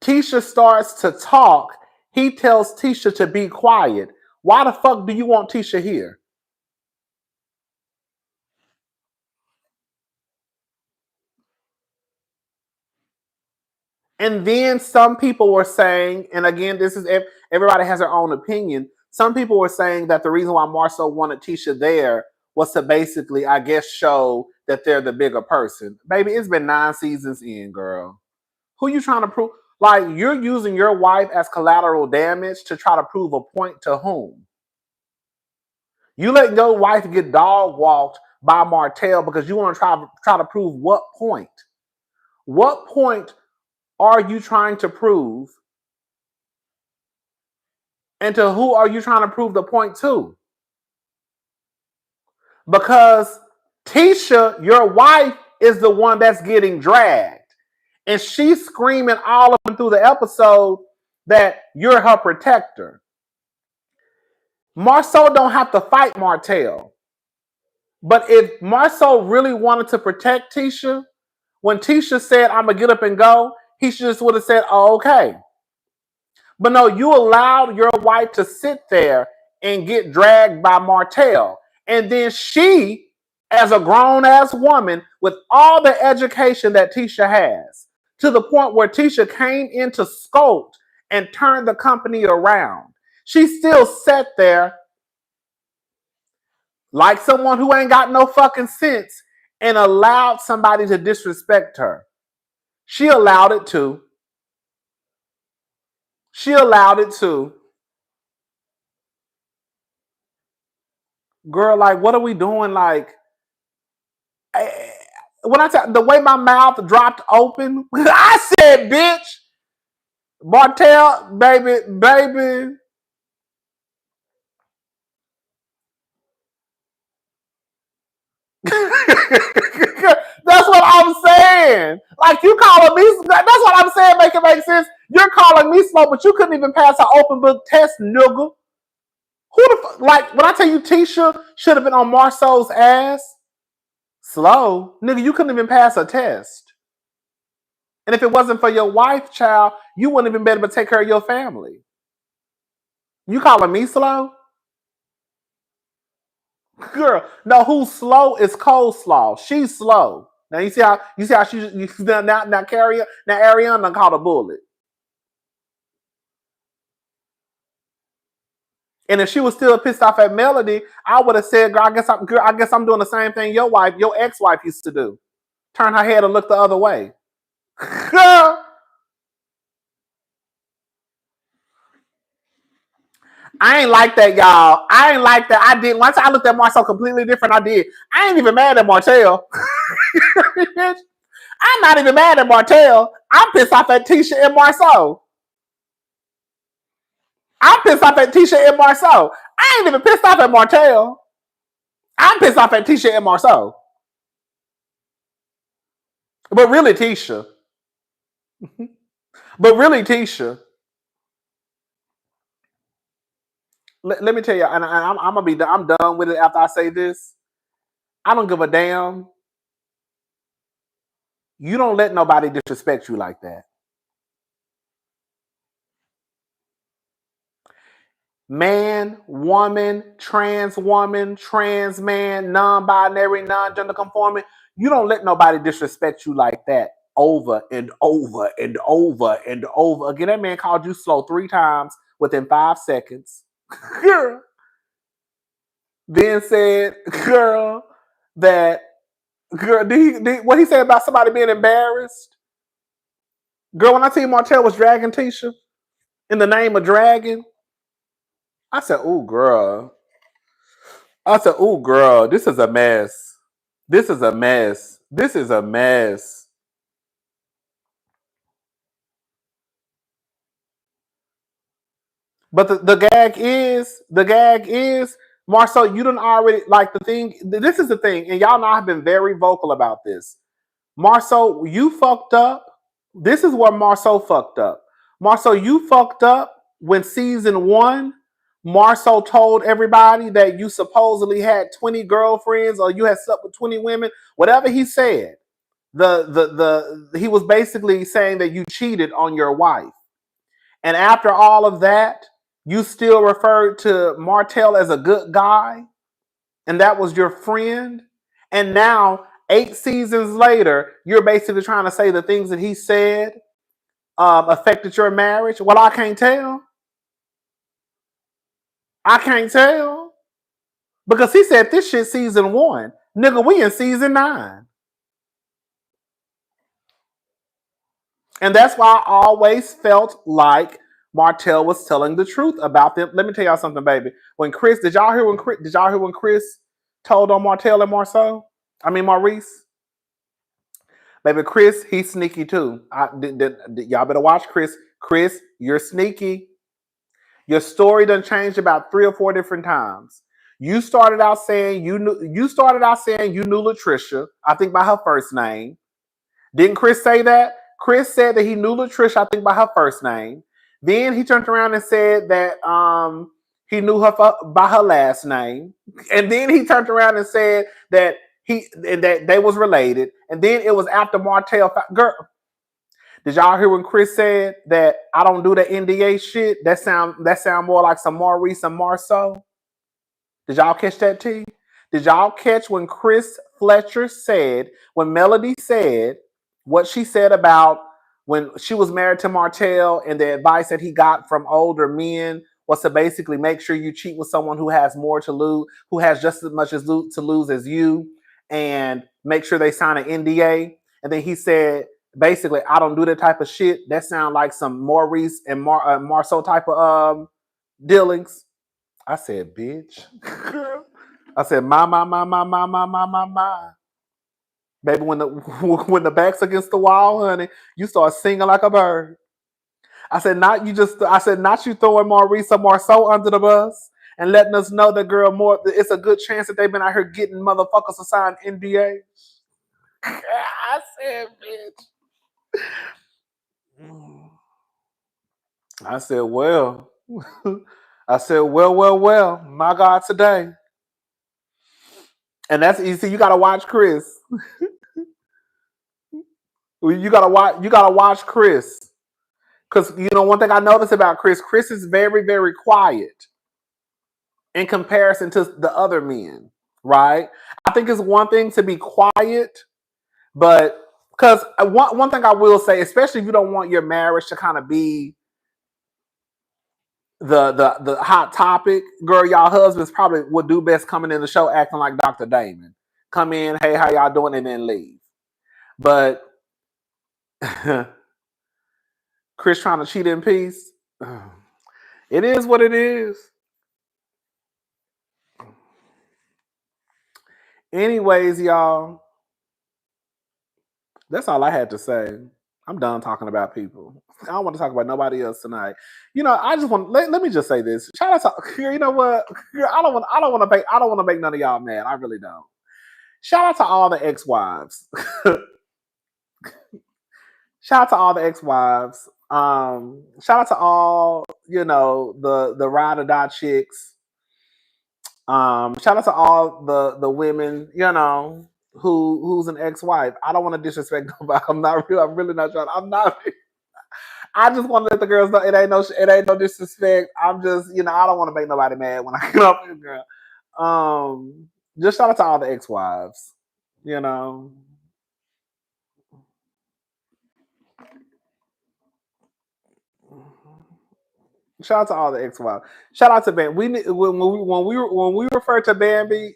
Tisha starts to talk. He tells Tisha to be quiet. Why the fuck do you want Tisha here? And then some people were saying, and again, this is everybody has their own opinion. Some people were saying that the reason why Marceau wanted Tisha there was to basically, I guess, show that they're the bigger person. Baby, it's been 9 seasons in, girl. Who you trying to prove? Like, you're using your wife as collateral damage to try to prove a point to whom? You let your wife get dog walked by Martel because you want to try to prove what point? What point are you trying to prove? And to who are you trying to prove the point to? Because Tisha, your wife, is the one that's getting dragged. And she's screaming all up through the episode that you're her protector. Marceau don't have to fight Martel. But if Marceau really wanted to protect Tisha, when Tisha said, I'm going to get up and go, he just would have said, oh, okay. But no, you allowed your wife to sit there and get dragged by Martel. And then she, as a grown-ass woman, with all the education that Tisha has, to the point where Tisha came into Scope and turned the company around. She still sat there like someone who ain't got no fucking sense and allowed somebody to disrespect her. She allowed it to. She allowed it to. Girl, like, what are we doing? Like, when I tell the way my mouth dropped open, I said, bitch, Martel, baby. That's what I'm saying. Like, you calling me, that's what I'm saying, make it make sense. You're calling me slow, but you couldn't even pass an open book test, nigga. Who the fuck? Like, when I tell you Tisha should have been on Marceau's ass, slow, nigga, you couldn't even pass a test. And if it wasn't for your wife, child, you wouldn't even be able to take care of your family. You calling me slow? Girl, no, who's slow is coleslaw. She's slow. Now you see how she now carry now Ariana caught a bullet. And if she was still pissed off at Melody, I would have said, girl, I guess I'm doing the same thing your ex-wife used to do. Turn her head and look the other way. Girl. I ain't like that, y'all. I ain't like that. I did. Once I looked at Marcel completely different, I did. I ain't even mad at Martel. I'm not even mad at Martel. I'm pissed off at Tisha and Marceau. I'm pissed off at Tisha and Marceau. I ain't even pissed off at Martel. I'm pissed off at Tisha and Marceau. But really, Tisha. Let me tell you, and I'm done with it after I say this. I don't give a damn. You don't let nobody disrespect you like that. Man, woman, trans man, non-binary, non-gender conforming. You don't let nobody disrespect you like that over and over and over and over again. That man called you slow 3 times within 5 seconds. Girl. Then said, girl, that, girl, what he said about somebody being embarrassed? Girl, when I tell you Martel was dragging Tisha in the name of dragging, I said, ooh, girl. This is a mess. This is a mess. This is a mess. But the gag is, Marcel, you done already, like, the thing, this is the thing, and y'all know I've been very vocal about this. Marcel, you fucked up. This is where Marcel fucked up. Marcel, you fucked up when season 1, Marcel told everybody that you supposedly had 20 girlfriends or you had slept with 20 women. Whatever he said, he was basically saying that you cheated on your wife. And after all of that, you still referred to Martel as a good guy, and that was your friend. And now, 8 seasons later, you're basically trying to say the things that he said affected your marriage. Well, I can't tell. Because he said this shit season 1. Nigga, we in season 9. And that's why I always felt like Martel was telling the truth about them. Let me tell y'all something, baby. Did y'all hear when Chris told on Martel and Maurice? Baby, Chris, he's sneaky too. Y'all better watch Chris. Chris, you're sneaky. Your story done changed about 3 or 4 different times. You started out saying you knew Latricia, I think by her first name. Didn't Chris say that? Chris said that he knew Latricia, I think by her first name. Then he turned around and said that he knew her by her last name. And then he turned around and said that that they was related. And then it was after Martel. Girl, did y'all hear when Chris said that I don't do the NDA shit? That sound more like some Maurice and Marceau. Did y'all catch that, T? Did y'all catch when Chris Fletcher said, when Melody said what she said about when she was married to Martel and the advice that he got from older men was to basically make sure you cheat with someone who has more to lose, who has just as much to lose as you, and make sure they sign an NDA. And then he said, basically, I don't do that type of shit. That sound like some Maurice and Marceau type of dealings. I said, bitch. I said, my. Baby, when the back's against the wall, honey, you start singing like a bird. I said, not you throwing Maurice or Marceau under the bus and letting us know that it's a good chance that they've been out here getting motherfuckers to sign NDA. I said, bitch. I said, well. I said, well, my God, today. And that's easy. You gotta watch Chris. You gotta watch Chris. Because one thing I noticed about Chris is very, very quiet in comparison to the other men, right? I think it's one thing to be quiet, but because one thing I will say, especially if you don't want your marriage to kind of be the hot topic, girl, y'all husbands probably would do best coming in the show acting like Dr. Damon. Come in, hey, how y'all doing, and then leave. But Chris trying to cheat in peace, it is what it is. Anyways, y'all, that's all I had to say. I'm done talking about people. I don't want to talk about nobody else tonight. I just want let me just say this. Shout out to you know what? I don't want to make none of y'all mad. I really don't. Shout out to all the ex-wives. Shout out to all the ex-wives. Shout out to all the ride or die chicks. Shout out to all the women who's an ex-wife. I don't want to disrespect nobody. I'm really not trying. I'm not. I just want to let the girls know it ain't no disrespect. I'm just I don't want to make nobody mad when I get up here, girl. Just shout out to all the ex-wives. Shout out to all the ex-wives. Shout out to Bambi. When we refer to Bambi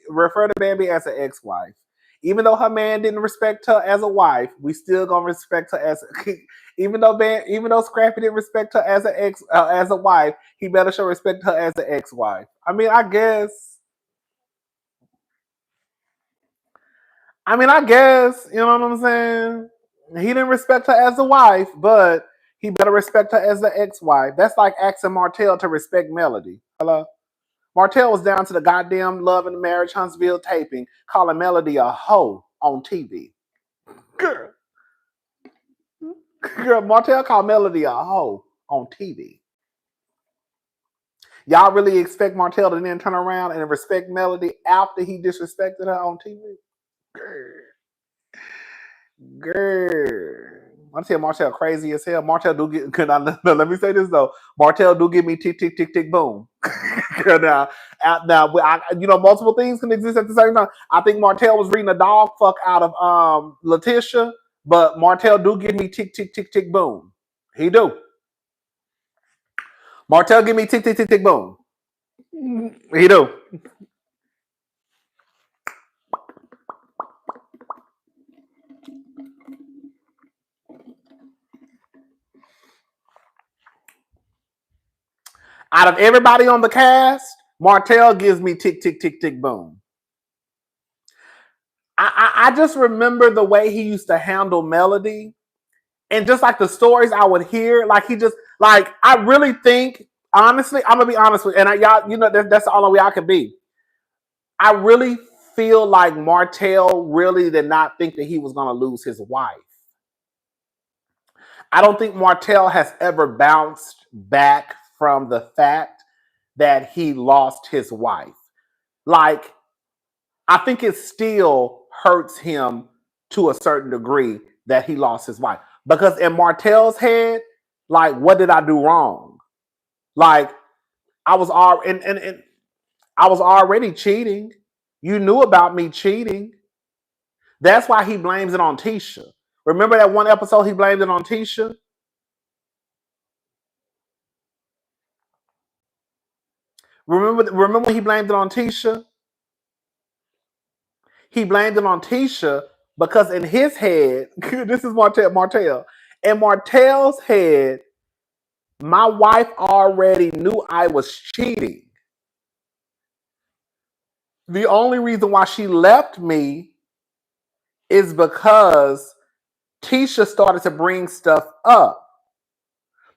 as an ex-wife. Even though her man didn't respect her as a wife, we still gonna respect her as. Even though Scrappy didn't respect her as a wife, he better show respect her as an ex-wife. I mean, I guess. You know what I'm saying? He didn't respect her as a wife, but he better respect her as the ex-wife. That's like asking Martel to respect Melody. Hello? Martel was down to the goddamn Love and Marriage Huntsville taping, calling Melody a hoe on TV. Girl, Martel called Melody a hoe on TV. Y'all really expect Martel to then turn around and respect Melody after he disrespected her on TV? Girl. I tell Martel crazy as hell. Martel do get. Let me say this though. Martel do give me tick tick tick tick boom. now, multiple things can exist at the same time. I think Martel was reading a dog fuck out of Letitia, but Martel do give me tick tick tick tick boom. He do. Martel give me tick tick tick tick boom. He do. Out of everybody on the cast, Martel gives me tick, tick, tick, tick, boom. I just remember the way he used to handle Melody. And just like the stories I would hear, I really think, honestly, I'm going to be honest with you. And y'all, that's the only way I could be. I really feel like Martel really did not think that he was going to lose his wife. I don't think Martel has ever bounced back from the fact that he lost his wife. I think it still hurts him to a certain degree that he lost his wife. Because in Martel's head, what did I do wrong? I was already cheating. You knew about me cheating. That's why he blames it on Tisha. Remember that one episode he blamed it on Tisha? Remember when he blamed it on Tisha? He blamed it on Tisha because in his head, this is Martel. In Martel's head, my wife already knew I was cheating. The only reason why she left me is because Tisha started to bring stuff up.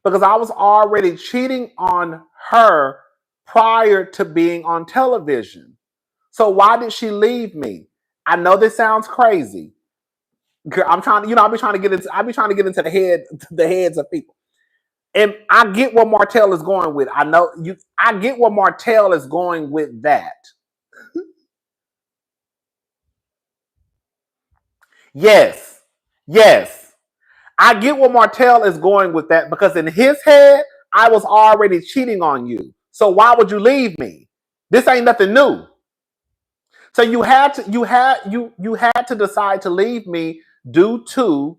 Because I was already cheating on her prior to being on television. So why did she leave me? I know this sounds crazy. I'm trying to, I'll be trying to get into the heads of people. And I get what Martel is going with. I get what Martel is going with that. Yes. I get what Martel is going with that because in his head, I was already cheating on you. So why would you leave me? This ain't nothing new. So you had to decide to leave me due to,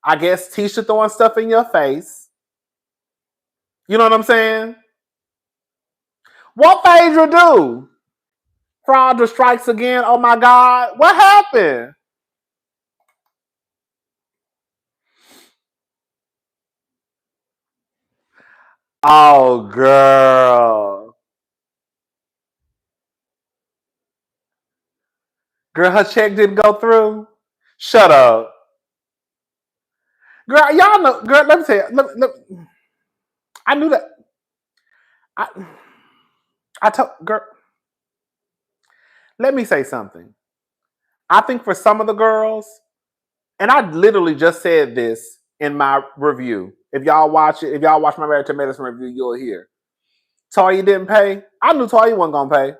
I guess, Tisha throwing stuff in your face. You know what I'm saying? What Phaedra do? Phaedra strikes again. Oh my God. What happened? Oh, girl. Girl, her check didn't go through? Shut up. Girl, y'all know. Girl, let me tell you. I knew that. I told, girl, let me say something. I think for some of the girls, and I literally just said this in my review. If y'all watch my Married to Medicine review, you'll hear. Toya didn't pay. I knew Toya wasn't going to pay.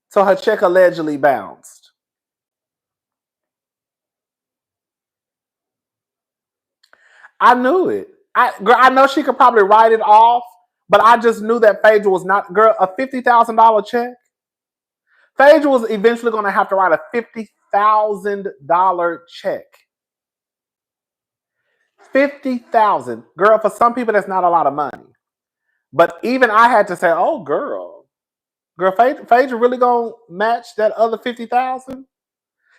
So her check allegedly bounced. I knew it. I know she could probably write it off, but I just knew that Phaedra was not, girl, a $50,000 check. Phaedra was eventually going to have to write a $50,000 check. $50,000. Girl, for some people, that's not a lot of money. But even I had to say, oh, girl, Phaedra really going to match that other $50,000?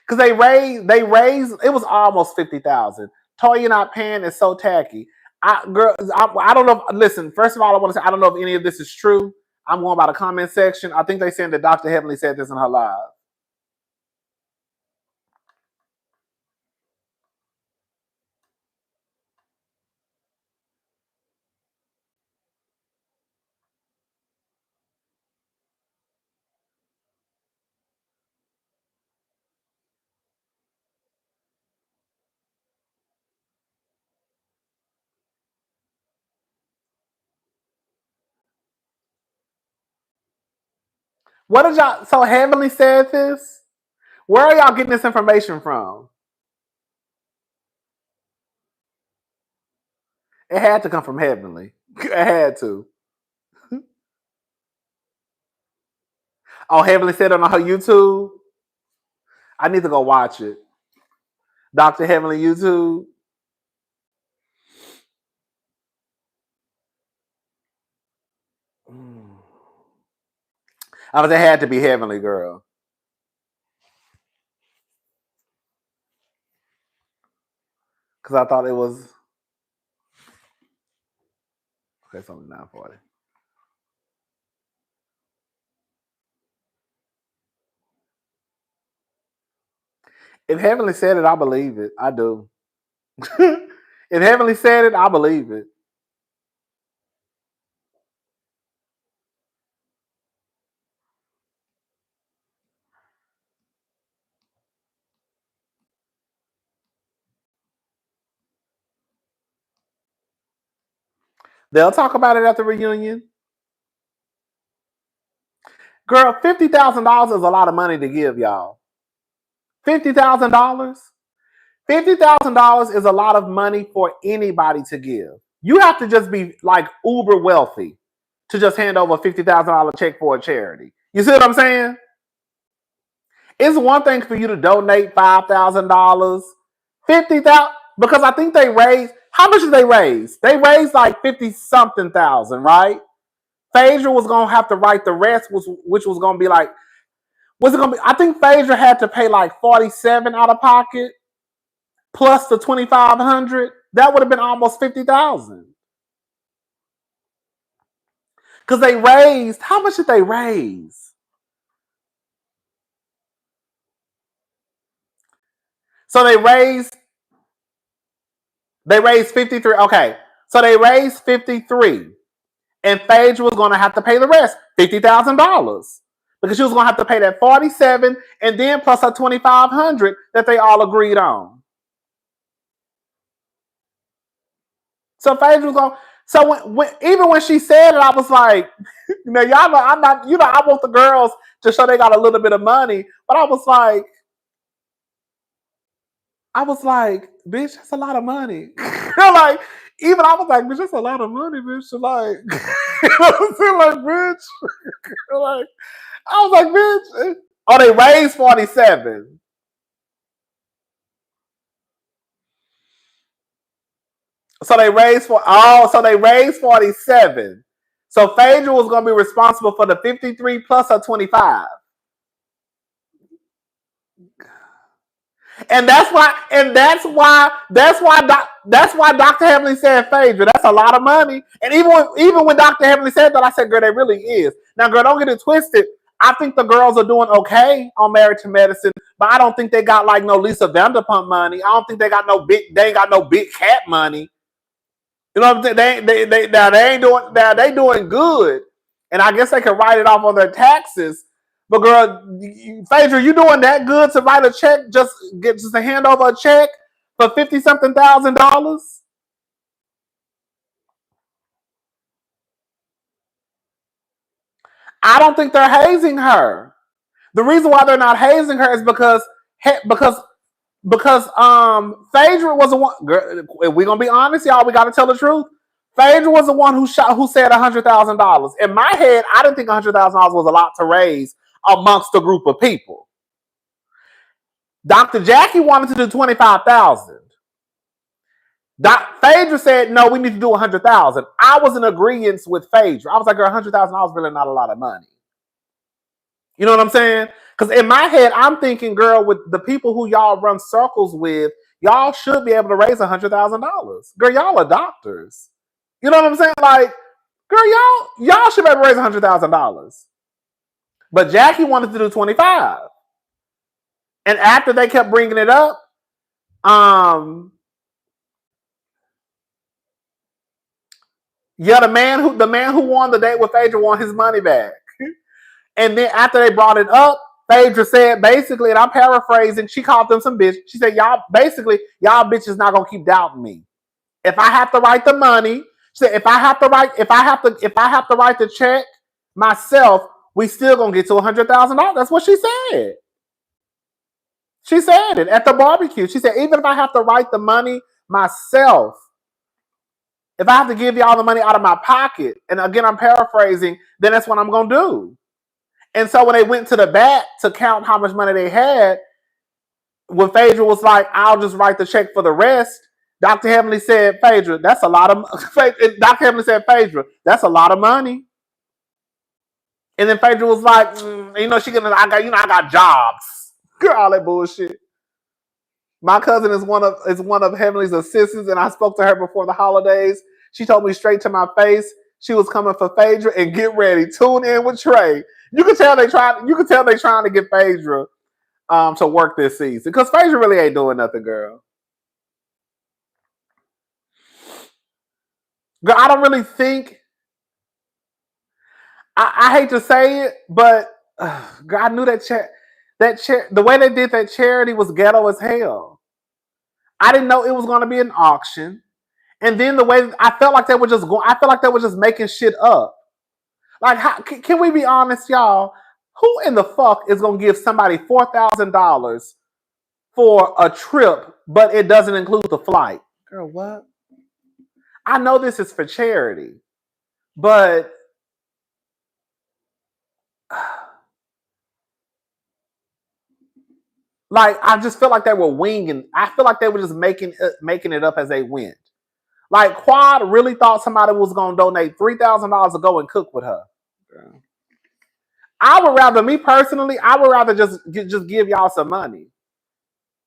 Because they raised, it was almost $50,000. Toya not paying is so tacky. I don't know. Listen, first of all, I want to say, I don't know if any of this is true. I'm going by the comment section. I think they saying that Dr. Heavenly said this in her live. What did y'all, so Heavenly said this? Where are y'all getting this information from? It had to come from Heavenly. It had to. Oh, Heavenly said it on her YouTube? I need to go watch it. Dr. Heavenly YouTube. It had to be Heavenly, girl. Because I thought it was. Okay, it's only 9:40. If Heavenly said it, I believe it. I do. If Heavenly said it, I believe it. They'll talk about it at the reunion. Girl, $50,000 is a lot of money to give, y'all. $50,000? $50,000 is a lot of money for anybody to give. You have to just be like uber wealthy to just hand over a $50,000 check for a charity. You see what I'm saying? It's one thing for you to donate $5,000, $50,000. because I think they raised, how much did they raise? They raised like 50-something thousand, right? Phaedra was going to have to write the rest, which was going to be like, was it going to be, I think Phaedra had to pay like 47 out of pocket plus the 2,500. That would have been almost 50,000. Because they raised, how much did they raise? So they raised 53. Okay. So they raised 53. And Phaedra was going to have to pay the rest, $50,000. Because she was going to have to pay that 47 and then plus her 2,500 that they all agreed on. So Phaedra was going. So even when she said it, I was like, y'all know I'm not. I want the girls to show they got a little bit of money, but I was like, bitch, that's a lot of money. Like, even I was like, bitch, that's a lot of money, bitch. Like, bitch. Like, I was like, bitch. Oh, they raised 47. So they raised 47. So Phaedra was going to be responsible for the 53 plus her 25. And that's why Dr. Heavenly said, Phaedra, that's a lot of money. And even when Dr. Heavenly said that, I said, girl, that really is. Now, girl, don't get it twisted. I think the girls are doing okay on Married to Medicine, but I don't think they got like no Lisa Vanderpump money. I don't think they ain't got no big cat money. You know what I'm saying? They doing good. And I guess they can write it off on their taxes. But girl, Phaedra, you doing that good to write a check, just to hand over a check for $50-something thousand? I don't think they're hazing her. The reason why they're not hazing her is because Phaedra was the one. Girl, if we're gonna be honest, y'all, we gotta tell the truth. Phaedra was the one who said $100,000. In my head, I didn't think $100,000 was a lot to raise amongst a group of people. Dr. Jackie wanted to do 25,000. Phaedra said, no, we need to do 100,000. I was in agreement with Phaedra. I was like, girl, $100,000 really not a lot of money. You know what I'm saying? Because in my head, I'm thinking, girl, with the people who y'all run circles with, y'all should be able to raise $100,000. Girl, y'all are doctors. You know what I'm saying? Like, girl, y'all should be able to raise $100,000. But Jackie wanted to do 25. And after they kept bringing it up, the man who won the date with Phaedra won his money back. And then after they brought it up, Phaedra said basically, and I'm paraphrasing, she called them some bitch. She said, y'all bitches not gonna keep doubting me. If I have to write the money, she said, if I have to write the check myself, we still gonna get to $100,000. That's what she said. She said it at the barbecue. She said, even if I have to write the money myself, if I have to give y'all the money out of my pocket, and again, I'm paraphrasing, then that's what I'm gonna do. And so when they went to the back to count how much money they had, when Phaedra was like, I'll just write the check for the rest, Dr. Heavenly said, Phaedra, that's a lot of Dr. Heavenly said, Phaedra, that's a lot of money. And then Phaedra was like, I got jobs. Girl, all that bullshit. My cousin is one of Heavenly's assistants, and I spoke to her before the holidays. She told me straight to my face she was coming for Phaedra, and get ready. Tune in with Trey. You can tell they trying to get Phaedra to work this season, because Phaedra really ain't doing nothing, girl. Girl, I don't really think. I hate to say it, but girl, I knew the way they did that charity was ghetto as hell. I didn't know it was going to be an auction, and then the way I felt like they were just making shit up. Like, can we be honest, y'all? Who in the fuck is going to give somebody $4,000 for a trip, but it doesn't include the flight? Girl, what? I know this is for charity, but Like, I just feel like they were winging. I feel like they were just making it up as they went. Like, Quad really thought somebody was going to donate $3,000 to go and cook with her. I would rather, me personally, I would rather just give y'all some money.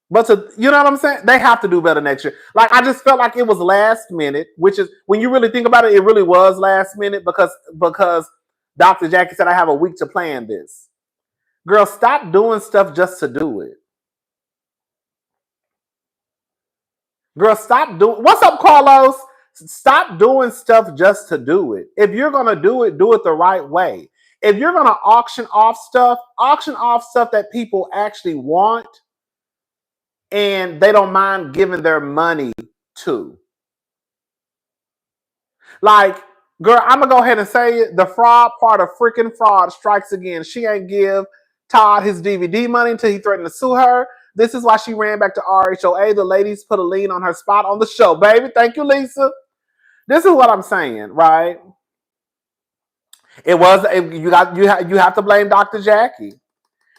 But you know what I'm saying? They have to do better next year. Like, I just felt like it was last minute, which is, when you really think about it, it really was last minute because Dr. Jackie said, I have a week to plan this. Girl, stop doing stuff just to do it. Girl, stop doing. What's up, Carlos? Stop doing stuff just to do it. If you're gonna do it the right way. If you're gonna auction off stuff that people actually want and they don't mind giving their money to. Like, girl, I'm gonna go ahead and say it. The fraud part of freaking fraud strikes again. She ain't give Todd his DVD money until he threatened to sue her. This is why she ran back to RHOA. The ladies put a lien on her spot on the show, baby. Thank you, Lisa. This is what I'm saying, right? It was you have to blame Dr. Jackie.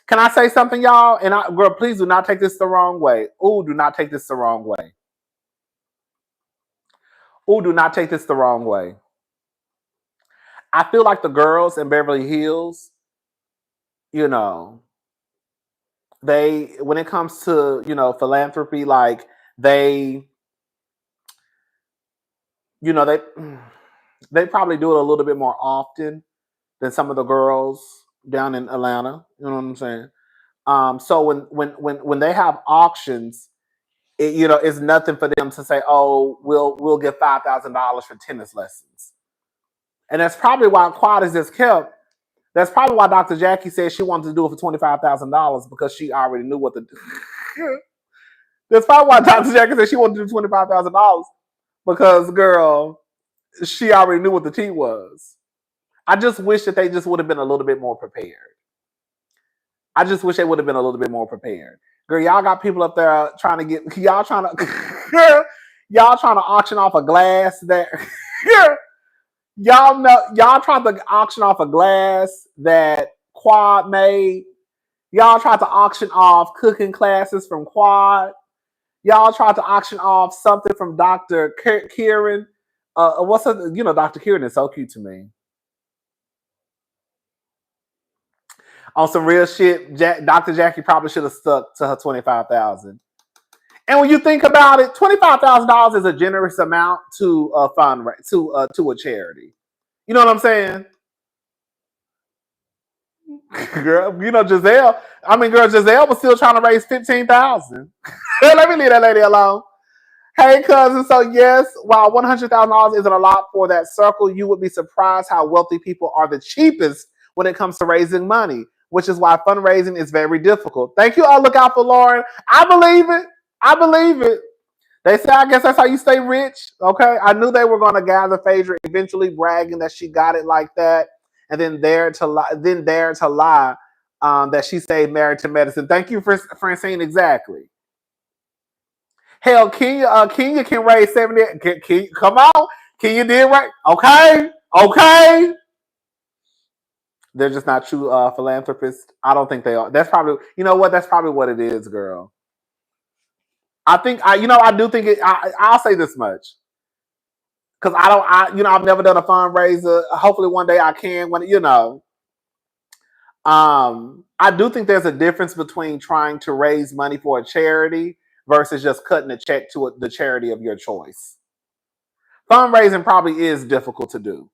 Can I say something, y'all? And girl, please do not take this the wrong way. Ooh, do not take this the wrong way. Ooh, do not take this the wrong way. I feel like the girls in Beverly Hills, you know, when it comes to, philanthropy, like they probably do it a little bit more often than some of the girls down in Atlanta. You know what I'm saying? So when they have auctions, it's nothing for them to say, oh, we'll give $5,000 for tennis lessons. And that's probably why Quad is just kept. That's probably why Dr. Jackie said she wanted to do it for $25,000 because she already knew what to do. That's probably why Dr. Jackie said she wanted to do $25,000 because, girl, she already knew what the tea was. I just wish that they just would have been a little bit more prepared. I just wish they would have been a little bit more prepared. Girl, y'all got people up there trying to auction off a glass that y'all tried to auction off a glass that Quad made. Y'all tried to auction off cooking classes from Quad. Y'all tried to auction off something from Dr. Kieran. Dr. Kieran is so cute to me. On some real shit, Dr. Jackie probably should have stuck to her $25,000. And when you think about it, $25,000 is a generous amount to a to a charity. You know what I'm saying? Girl, Giselle was still trying to raise $15,000. Let me leave that lady alone. Hey, cousin. So yes, while $100,000 isn't a lot for that circle, you would be surprised how wealthy people are the cheapest when it comes to raising money, which is why fundraising is very difficult. Thank you. I'll look out for Lauren. I believe it. They say, I guess that's how you stay rich. Okay. I knew they were going to gather Phaedra, eventually bragging that she got it like that. And then dare to lie that she stayed married to medicine. Thank you, Francine. Exactly. Hell, Kenya can raise 70. Come on. Kenya did right. Okay. They're just not true philanthropists. I don't think they are. That's probably, that's probably what it is, girl. I do think it. I'll say this much. Because I've never done a fundraiser. Hopefully one day I can I do think there's a difference between trying to raise money for a charity versus just cutting a check to the charity of your choice. Fundraising probably is difficult to do.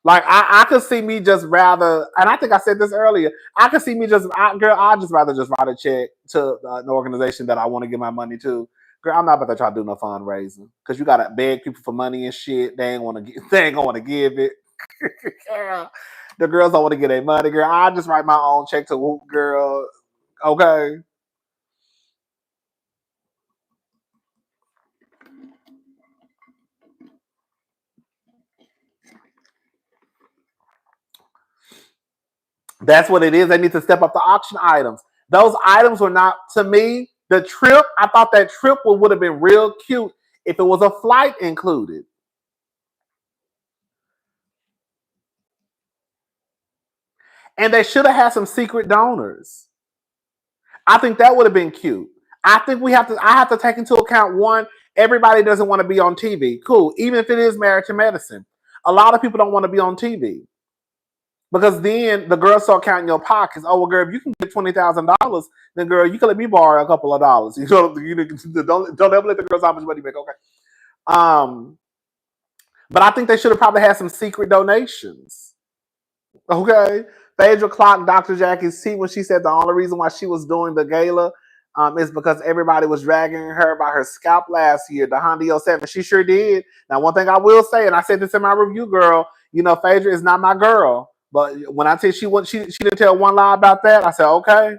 Like I could see me just rather, and I think I said this earlier. I could see me I'd just rather just write a check to an organization that I want to give my money to. Girl, I'm not about to try to do no fundraising because you gotta beg people for money and shit. They ain't gonna want to give it. The girls don't want to get their money, girl. I just write my own check to Whoop, girl. Okay. That's what it is. They need to step up the auction items. Those items were not, to me, the trip. I thought that trip would have been real cute if it was a flight included. And they should have had some secret donors. I think that would have been cute. I think I have to take into account one, everybody doesn't want to be on TV. Cool. Even if it is Married to Medicine. A lot of people don't want to be on TV. Because then the girls start counting your pockets. Oh, well, girl, if you can get $20,000, then girl, you can let me borrow a couple of dollars. You know, don't ever let the girls how much money you make. Okay. But I think they should have probably had some secret donations. Okay. Phaedra clocked Dr. Jackie's seat when she said the only reason why she was doing the gala is because everybody was dragging her by her scalp last year, the Honda 07. She sure did. Now, one thing I will say, and I said this in my review, girl, you know, Phaedra is not my girl. But when I tell you she didn't tell one lie about that, I said, okay.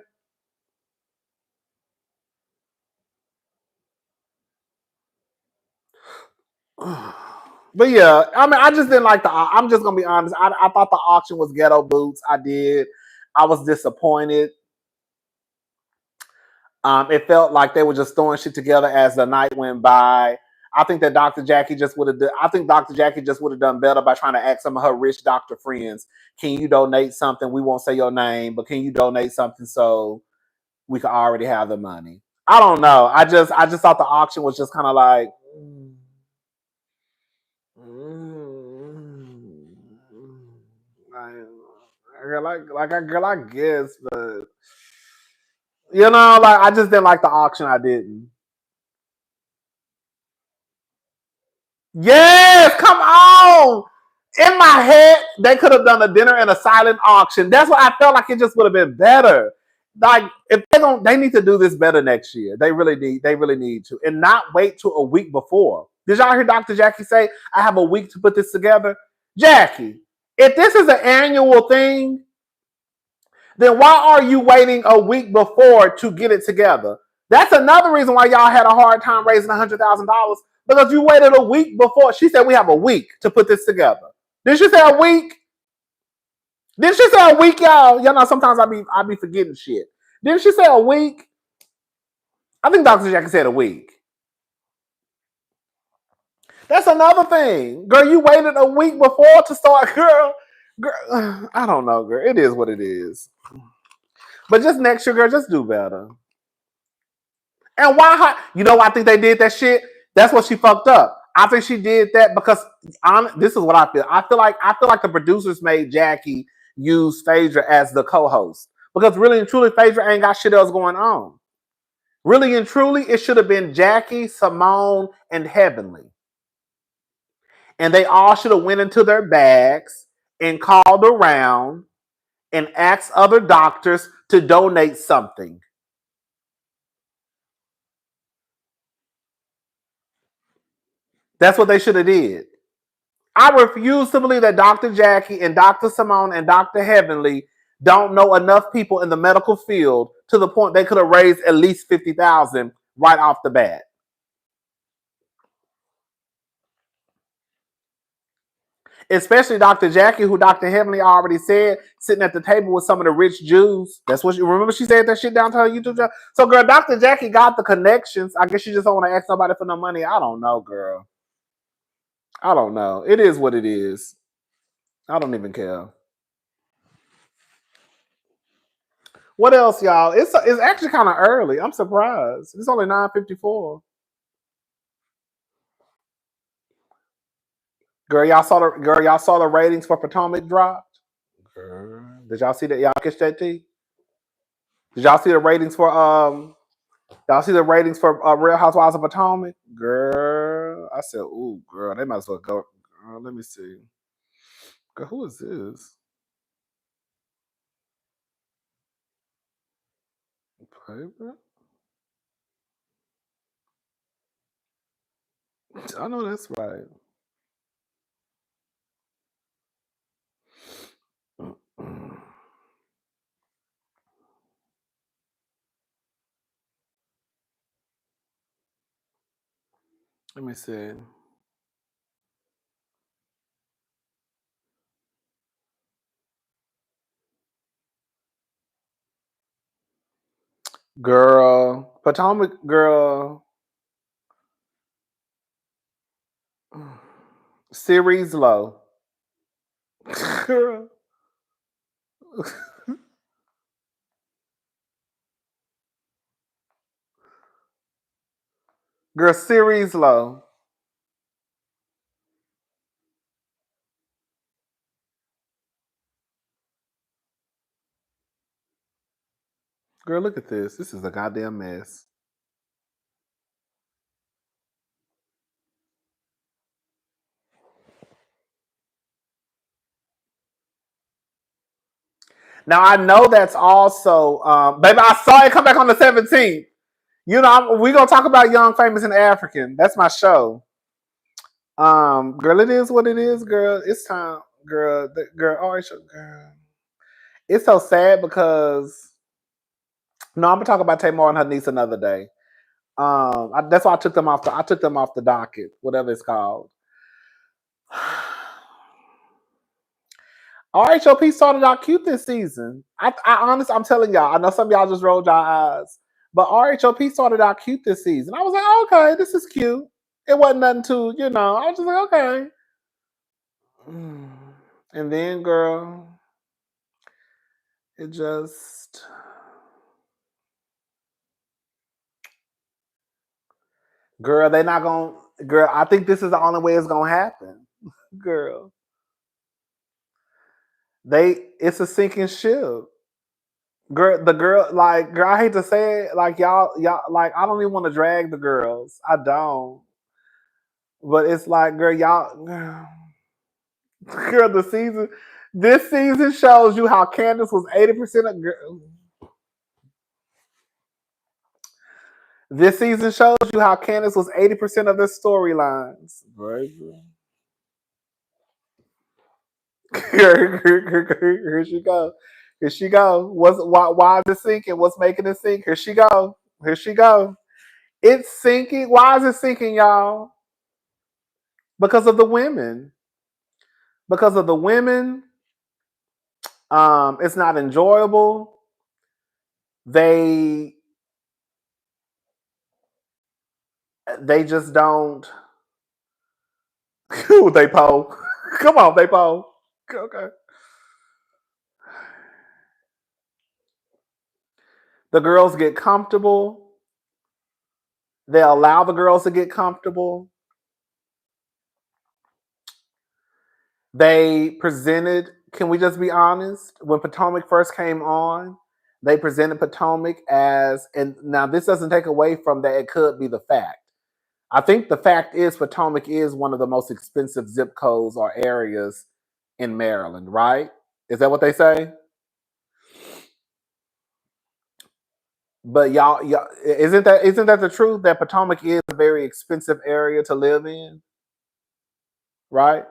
But yeah, I mean, I just didn't like I'm just going to be honest. I thought the auction was ghetto boots. I did. I was disappointed. It felt like they were just throwing shit together as the night went by. I think that Dr. Jackie just would have done better by trying to ask some of her rich doctor friends, can you donate something? We won't say your name, but can you donate something so we could already have the money? I don't know. I just thought the auction was just kind of like, I guess, but you know, like I just didn't like the auction. I didn't. Yes, come on. In my head, they could have done a dinner and a silent auction. That's why I felt like it just would have been better. Like if they need to do this better next year. They really need to, and not wait till a week before. Did y'all hear Dr. Jackie say, I have a week to put this together? Jackie, if this is an annual thing, then why are you waiting a week before to get it together? That's another reason why y'all had a hard time raising $100,000 because you waited a week before. She said we have a week to put this together. Did she say a week? Did she say a week, y'all? Y'all know sometimes I be forgetting shit. Didn't she say a week? I think Dr. Jackie said a week. That's another thing. Girl, you waited a week before to start, girl. I don't know, girl. It is what it is. But just next year, girl, just do better. And why? You know why I think they did that shit? That's what she fucked up. I think she did that because this is what I feel. I feel like the producers made Jackie use Phaedra as the co-host. Because really and truly, Phaedra ain't got shit else going on. Really and truly, it should have been Jackie, Simone, and Heavenly. And they all should have went into their bags and called around and asked other doctors to donate something. That's what they should have did. I refuse to believe that Dr. Jackie and Dr. Simone and Dr. Heavenly don't know enough people in the medical field to the point they could have raised at least $50,000 right off the bat. Especially Dr. Jackie, who Dr. Heavenly already said, sitting at the table with some of the rich Jews. That's what remember she said that shit down to her YouTube channel. So, girl, Dr. Jackie got the connections. I guess she just don't want to ask nobody for no money. I don't know, girl. I don't know. It is what it is. I don't even care. What else, y'all? It's actually kind of early. I'm surprised. It's only 9:54. Girl, y'all saw the ratings for Potomac dropped. Girl, did y'all see that? Y'all catch that tea? Did y'all see the ratings for Real Housewives of Potomac? Girl, I said, ooh, girl, they might as well go. Girl, let me see. Girl, who is this? Paper? I know that's right. Let me see. Girl, Potomac girl. Series low. Girl. Girl, series low. Girl, look at this. This is a goddamn mess. Now I know that's also, baby. I saw it come back on the 17th. You know, we gonna talk about Young, Famous, and African. That's my show. Girl, it is what it is, girl. It's time, girl. Girl, all right, girl. It's so sad because no, I'm gonna talk about Tamar and her niece another day. That's why I took them off. I took them off the docket, whatever it's called. RHOP started out cute this season. I'm telling y'all, I know some of y'all just rolled your eyes, but RHOP started out cute this season. I was like, oh, okay, this is cute. It wasn't nothing to, I was just like, okay. And then, girl, it just, girl, they not gonna, girl, I think this is the only way it's gonna happen. Girl. It's a sinking ship. Girl, I hate to say it, like y'all, like I don't even want to drag the girls. I don't. But it's like, girl, y'all, girl, this season shows you how Candace was 80% of girl. This season shows you how Candace was 80% of the storylines. Here she go. Here she go. Why is it sinking? What's making it sink? Here she go. Here she go. It's sinking. Why is it sinking, y'all? Because of the women. Because of the women. It's not enjoyable. They just don't. They po. Come on, they po. Okay. The girls get comfortable. They allow the girls to get comfortable. They presented, can we just be honest? When Potomac first came on, they presented Potomac as, and now this doesn't take away from that it could be the fact. I think the fact is Potomac is one of the most expensive zip codes or areas in Maryland, right? Is that what they say? But y'all, isn't that the truth that Potomac is a very expensive area to live in? Right?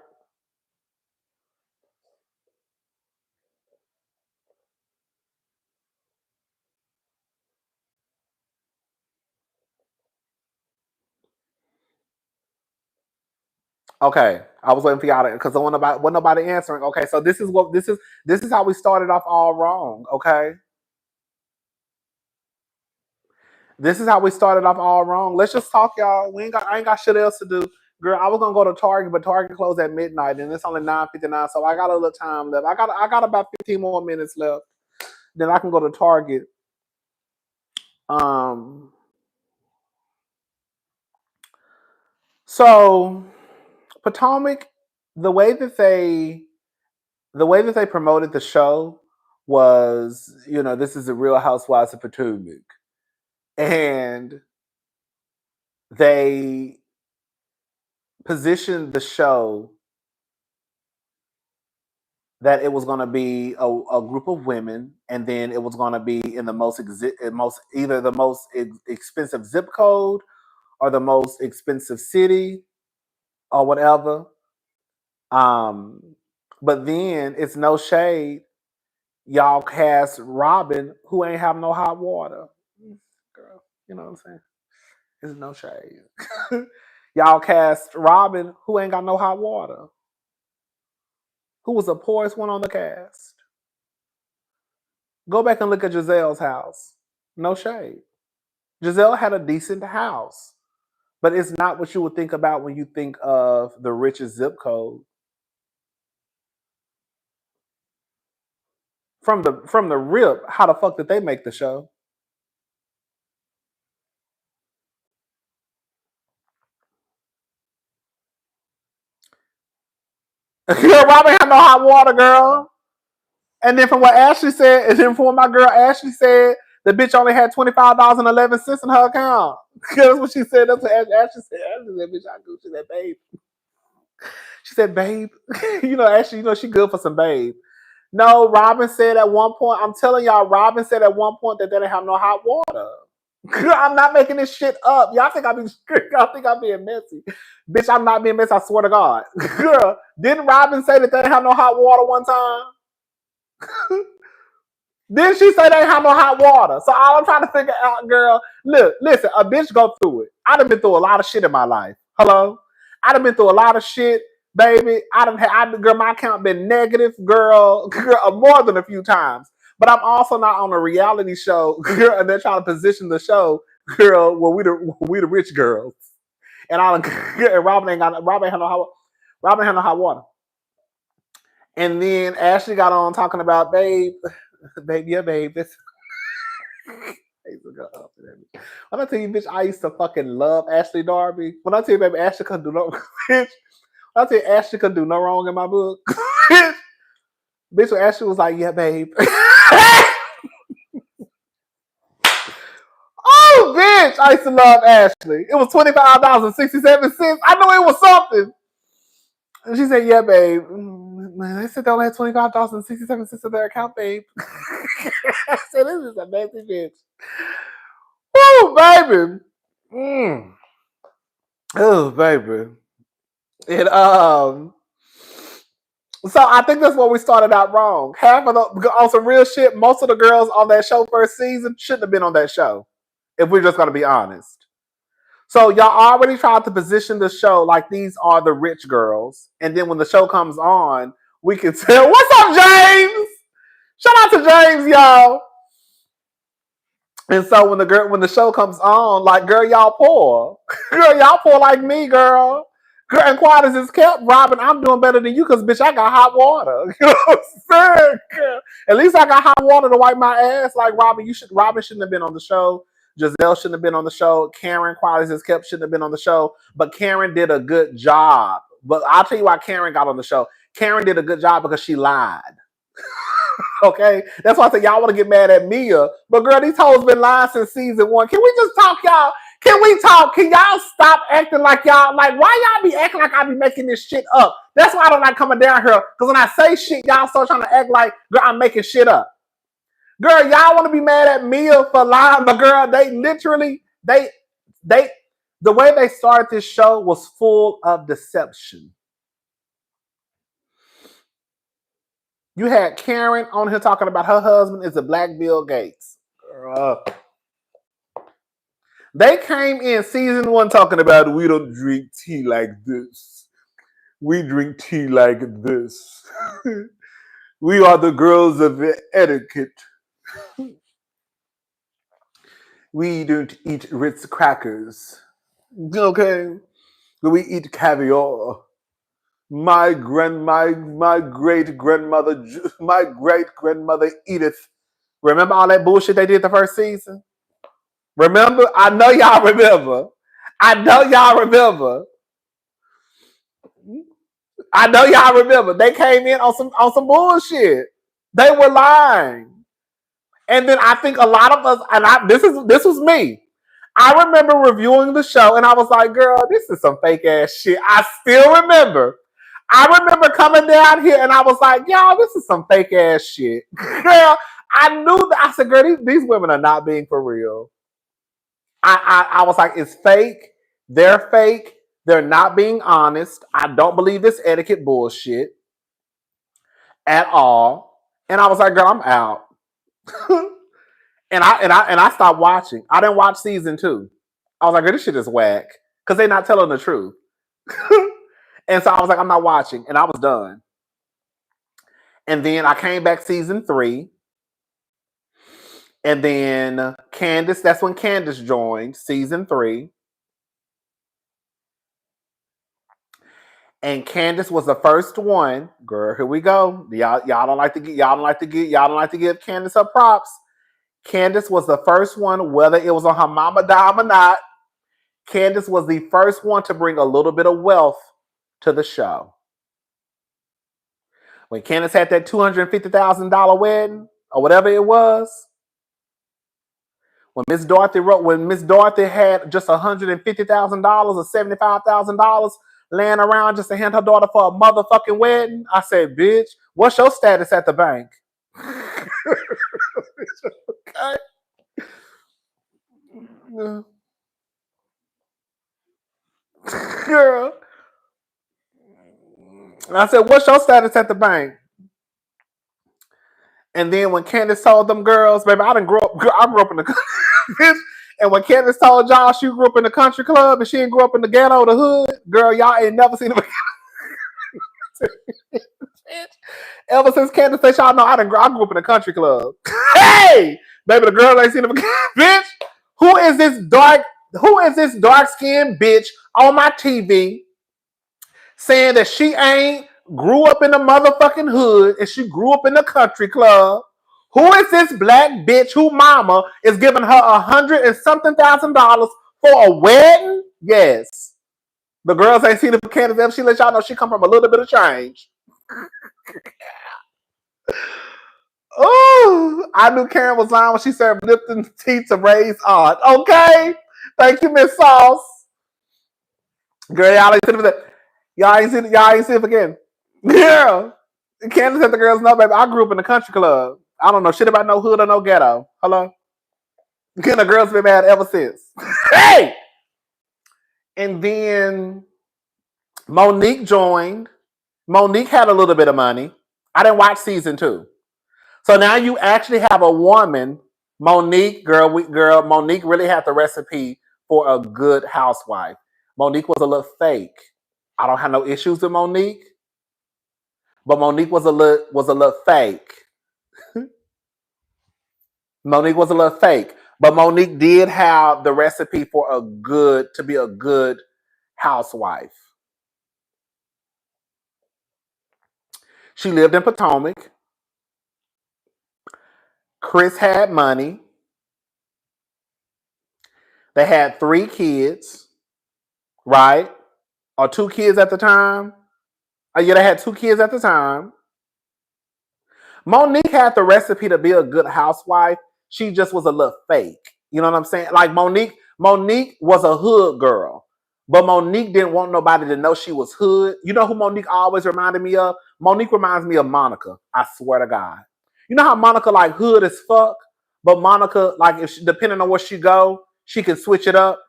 Okay, I was waiting for y'all because wasn't nobody answering. Okay, so this is how we started off all wrong. Okay, this is how we started off all wrong. Let's just talk, y'all. I ain't got shit else to do. Girl, I was gonna go to Target, but Target closed at midnight, and it's only 9:59, so I got a little time left. I got about 15 more minutes left. Then I can go to Target. So Potomac, the way that they promoted the show was, this is the Real Housewives of Potomac. And they positioned the show that it was going to be a group of women, and then it was going to be in either the most expensive zip code or the most expensive city or whatever. But then it's no shade. Y'all cast Robin, who ain't have no hot water. Girl, you know what I'm saying? There's no shade. Y'all cast Robin, who ain't got no hot water. Who was the poorest one on the cast. Go back and look at Giselle's house. No shade. Giselle had a decent house, but it's not what you would think about when you think of the richest zip code. From the rip, how the fuck did they make the show? Girl, Robin had no hot water, girl. And then from what Ashley said, and then from what my girl Ashley said, the bitch only had $25.11 in her account. That's what she said. That's what Ashley said. Ashley said, bitch, I go. She said, babe. She said, babe. Ashley, she good for some babe. No, Robin said at one point, I'm telling y'all, Robin said at one point that they didn't have no hot water. I'm not making this shit up. Y'all think I'm being messy. Bitch, I'm not being messy, I swear to God. Girl, didn't Robin say that they didn't have no hot water one time? Then she say they ain't have no hot water. So all I'm trying to figure out, girl, look, listen, a bitch go through it. I done been through a lot of shit in my life. Hello? I done been through a lot of shit, baby. Girl, my account been negative, girl, more than a few times. But I'm also not on a reality show, girl, and they're trying to position the show, girl, where we the rich girls. And Robin ain't had no hot water. And then Ashley got on talking about, babe, yeah, babe. This. When I tell you, bitch, I used to fucking love Ashley Darby. When I tell you, baby, Ashley couldn't do no bitch. When I tell you, Ashley couldn't do no wrong in my book. Bitch, when Ashley was like, yeah, babe. Oh, bitch, I used to love Ashley. It was $25.67. I knew it was something. And she said, yeah, babe. They said they only had $25.67 in their account, babe. I said, this is a messy bitch. Woo, baby. Oh, baby. And so I think that's where we started out wrong. On some real shit, most of the girls on that show first season shouldn't have been on that show, if we're just gonna be honest. So y'all already tried to position the show like these are the rich girls, and then when the show comes on, we can tell, what's up, James? Shout out to James, y'all. And so when the show comes on, like, girl, y'all poor. Girl, y'all poor like me, girl. Girl, and quiet as it's kept, Robin, I'm doing better than you because, bitch, I got hot water. You know what I'm saying? Girl, at least I got hot water to wipe my ass. Like, Robin shouldn't have been on the show. Giselle shouldn't have been on the show. Karen, quiet as it's kept, shouldn't have been on the show. But Karen did a good job. But I'll tell you why Karen got on the show. Karen did a good job because she lied. Okay, that's why I said y'all want to get mad at Mia, but girl, these hoes been lying since season 1. Can we just talk, y'all? Can we talk? Can y'all stop acting like y'all like? Why y'all be acting like I be making this shit up? That's why I don't like coming down here, because when I say shit, y'all start trying to act like, girl, I'm making shit up. Girl, y'all want to be mad at Mia for lying, but girl, they literally the way they started this show was full of deception. You had Karen on here talking about her husband is a black Bill Gates. They came in season 1 talking about we don't drink tea like this. We drink tea like this. We are the girls of etiquette. We don't eat Ritz crackers. Okay? We eat caviar. My great grandmother Edith. Remember all that bullshit they did the first season? Remember? I know y'all remember. They came in on some bullshit. They were lying. And then I think a lot of us, and this was me. I remember reviewing the show and I was like, girl, this is some fake ass shit. I still remember. I remember coming down here and I was like, y'all, this is some fake ass shit. Girl, I knew that. I said, girl, these women are not being for real. I was like, it's fake. They're fake. They're not being honest. I don't believe this etiquette bullshit at all. And I was like, girl, I'm out. and I stopped watching. I didn't watch season 2. I was like, girl, this shit is whack. Because they're not telling the truth. And so I was like, I'm not watching. And I was done. And then I came back season 3. And then Candace, that's when Candace joined season 3. And Candace was the first one. Girl, here we go. Y'all don't like to give Candace her props. Candace was the first one, whether it was on her mama dime or not. Candace was the first one to bring a little bit of wealth to the show. when Candace had that $250,000 wedding or whatever it was, when Miss Dorothy had just $150,000 or $75,000 laying around just to hand her daughter for a motherfucking wedding, I said, bitch, what's your status at the bank? Okay. Girl. I said, what's your status at the bank? And then when Candace told them girls, baby, I grew up in the country. And when Candace told y'all she grew up in the country club and she didn't grow up in the ghetto, the hood, girl, y'all ain't never seen them. Ever since Candace said, y'all know I grew up in the country club. Hey, baby, the girls ain't seen them. Bitch, who is this dark skinned bitch on my TV saying that she ain't grew up in the motherfucking hood and she grew up in the country club? Who is this black bitch who mama is giving her $100 and something thousand for a wedding? Yes. The girls ain't seen the Candace. She let y'all know she come from a little bit of change. Oh, I knew Karen was lying when she served Lipton tea to raise aunt. Okay. Thank you, Miss Sauce. Girl, y'all ain't seen it. Y'all ain't seen it again. Girl. Candace let the girls know, baby, I grew up in the country club. I don't know shit about no hood or no ghetto. Hello? The girls been mad ever since. Hey! And then Monique joined. Monique had a little bit of money. I didn't watch season 2. So now you actually have a woman, Monique, Monique really had the recipe for a good housewife. Monique was a little fake. I don't have no issues with Monique, but Monique was a little fake. Monique was a little fake, but Monique did have the recipe for to be a good housewife. She lived in Potomac. Chris had money. They had 3 kids, right? Or 2 kids at the time. Yeah, they had 2 kids at the time. Monique had the recipe to be a good housewife. She just was a little fake. You know what I'm saying? Like Monique was a hood girl. But Monique didn't want nobody to know she was hood. You know who Monique always reminded me of? Monique reminds me of Monica. I swear to God. You know how Monica like hood as fuck? But Monica, like if she, depending on where she go, she can switch it up.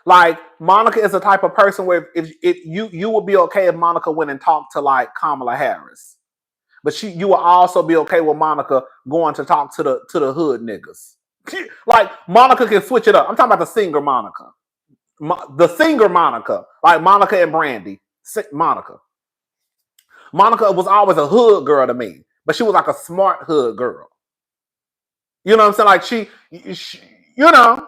Like Monica is the type of person where if you would be okay if Monica went and talked to like Kamala Harris. But you will also be okay with Monica going to talk to the hood niggas. Like Monica can switch it up. I'm talking about the singer Monica. The singer Monica. Like Monica and Brandy. Monica. Monica was always a hood girl to me. But she was like a smart hood girl. You know what I'm saying? Like she you know.